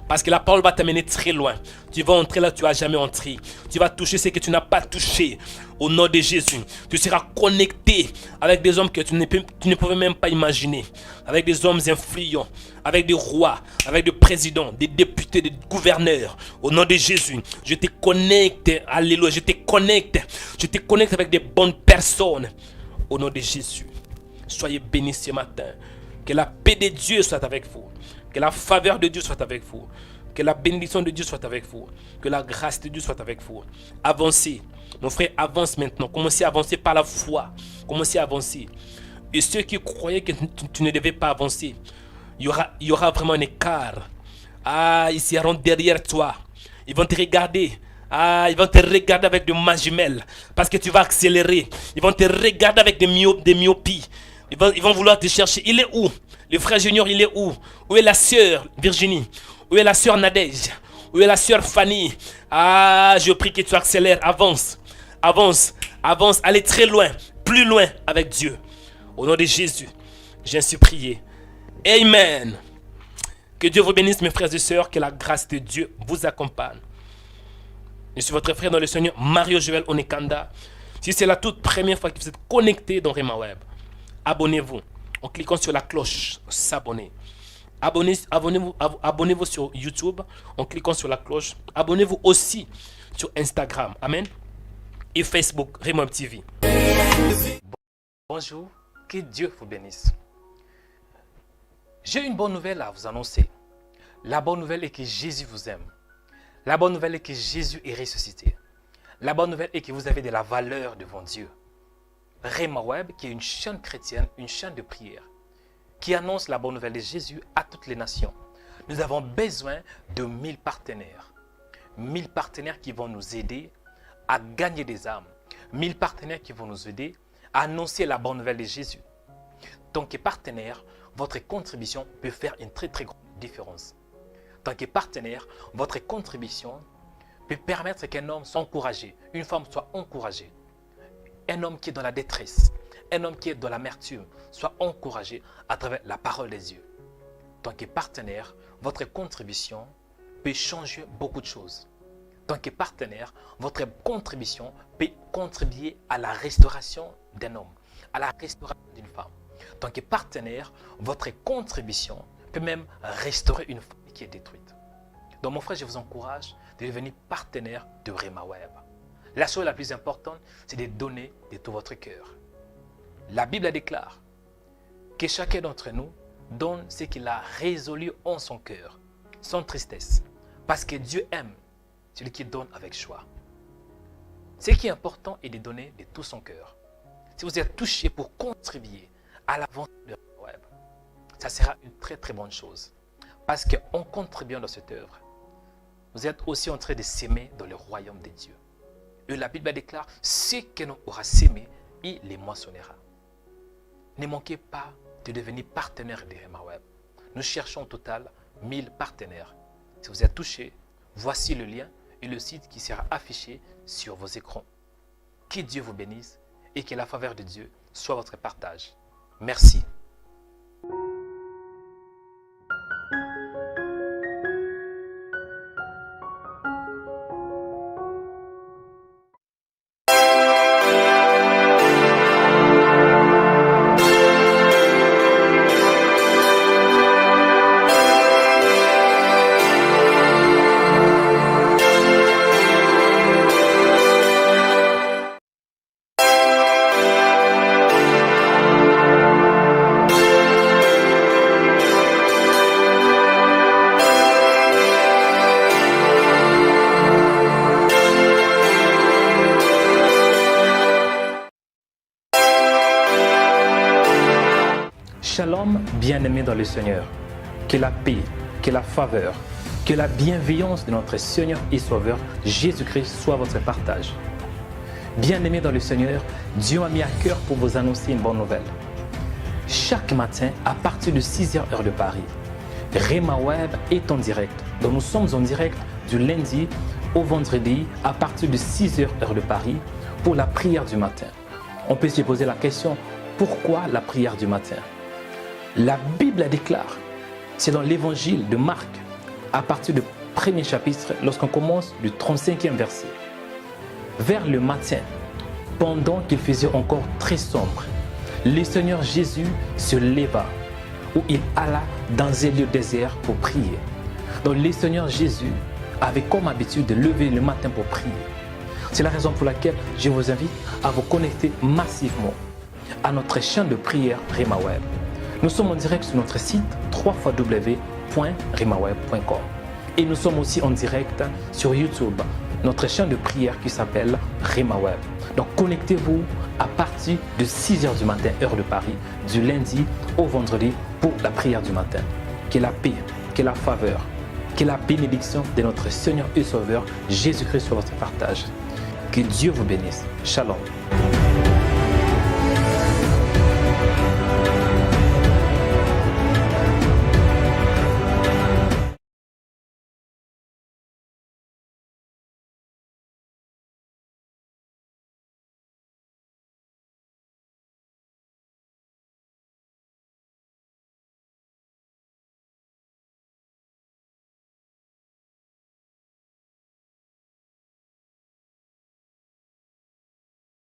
Parce que la parole va t'amener très loin. Tu vas entrer là où tu n'as jamais entré. Tu vas toucher ce que tu n'as pas touché. Au nom de Jésus. Tu seras connecté avec des hommes que tu ne pouvais même pas imaginer. Avec des hommes influents. Avec des rois. Avec des présidents. Des députés. Des gouverneurs. Au nom de Jésus. Je te connecte. Alléluia. Je te connecte avec des bonnes personnes. Au nom de Jésus. Soyez bénis ce matin. Que la paix de Dieu soit avec vous. Que la faveur de Dieu soit avec vous. Que la bénédiction de Dieu soit avec vous. Que la grâce de Dieu soit avec vous. Avancez. Mon frère, avance maintenant. Commencez à avancer par la foi. Commencez à avancer. Et ceux qui croyaient que tu ne devais pas avancer, il y aura vraiment un écart. Ils seront derrière toi. Ils vont te regarder. Ils vont te regarder avec des mains jumelles. Parce que tu vas accélérer. Ils vont te regarder avec des myopies. Ils vont vouloir te chercher. Il est où? Le frère Junior, il est où? Où est la sœur Virginie? Où est la sœur Nadège? Où est la sœur Fanny? Je prie que tu accélères. Avance. Avance. Avance. Allez très loin. Plus loin avec Dieu. Au nom de Jésus, j'ai ainsi prié. Amen. Que Dieu vous bénisse, mes frères et sœurs. Que la grâce de Dieu vous accompagne. Je suis votre frère dans le Seigneur, Mario Joël Onekanda. Si c'est la toute première fois que vous êtes connecté dans Rema Web, abonnez-vous en cliquant sur la cloche, s'abonner. Abonnez-vous sur YouTube en cliquant sur la cloche. Abonnez-vous aussi sur Instagram. Amen. Et Facebook, Rema Web TV. Bonjour, que Dieu vous bénisse. J'ai une bonne nouvelle à vous annoncer. La bonne nouvelle est que Jésus vous aime. La bonne nouvelle est que Jésus est ressuscité. La bonne nouvelle est que vous avez de la valeur devant Dieu. Rema Web, qui est une chaîne chrétienne, une chaîne de prière, qui annonce la bonne nouvelle de Jésus à toutes les nations. Nous avons besoin de 1000 partenaires. 1000 partenaires qui vont nous aider à gagner des âmes. 1000 partenaires qui vont nous aider à annoncer la bonne nouvelle de Jésus. tant que partenaire, votre contribution peut faire une très très grande différence. Tant que partenaire, votre contribution peut permettre qu'un homme soit encouragé, une femme soit encouragée. Un homme qui est dans la détresse, un homme qui est dans l'amertume, soit encouragé à travers la parole des dieux. Tant que partenaire, votre contribution peut changer beaucoup de choses. Tant que partenaire, votre contribution peut contribuer à la restauration d'un homme, à la restauration d'une femme. Tant que partenaire, votre contribution peut même restaurer une famille qui est détruite. Donc mon frère, je vous encourage de devenir partenaire de Rema Web. La chose la plus importante, c'est de donner de tout votre cœur. La Bible déclare que chacun d'entre nous donne ce qu'il a résolu en son cœur, sans tristesse, parce que Dieu aime celui qui donne avec joie. Ce qui est important est de donner de tout son cœur. Si vous êtes touché pour contribuer à l'aventure de Rema Web, ça sera une très très bonne chose. Parce qu'en contribuant dans cette œuvre, vous êtes aussi en train de s'aimer dans le royaume de Dieu. Et la Bible déclare, ce que nous aura sémé, il les moissonnera. Ne manquez pas de devenir partenaire de Rema Web. Nous cherchons au total 1000 partenaires. Si vous êtes touché, voici le lien et le site qui sera affiché sur vos écrans. Que Dieu vous bénisse et que la faveur de Dieu soit votre partage. Merci. Shalom, bien-aimés dans le Seigneur. Que la paix, que la faveur, que la bienveillance de notre Seigneur et Sauveur Jésus-Christ soit votre partage. Bien-aimés dans le Seigneur, Dieu m'a mis à cœur pour vous annoncer une bonne nouvelle. Chaque matin, à partir de 6h heure de Paris, Rema Web est en direct. Donc nous sommes en direct du lundi au vendredi à partir de 6h heure de Paris pour la prière du matin. On peut se poser la question, pourquoi la prière du matin? La Bible déclare, c'est dans l'évangile de Marc, à partir du premier chapitre, lorsqu'on commence du 35e verset. Vers le matin, pendant qu'il faisait encore très sombre, le Seigneur Jésus se leva, où il alla dans un lieu désert pour prier. Donc le Seigneur Jésus avait comme habitude de lever le matin pour prier. C'est la raison pour laquelle je vous invite à vous connecter massivement à notre chaîne de prière Rema Web. Nous sommes en direct sur notre site www.remaweb.com et nous sommes aussi en direct sur YouTube, notre chaîne de prière qui s'appelle Rema Web. Donc connectez-vous à partir de 6h du matin, heure de Paris, du lundi au vendredi pour la prière du matin. Que la paix, que la faveur, que la bénédiction de notre Seigneur et Sauveur Jésus-Christ soit votre partage. Que Dieu vous bénisse. Shalom.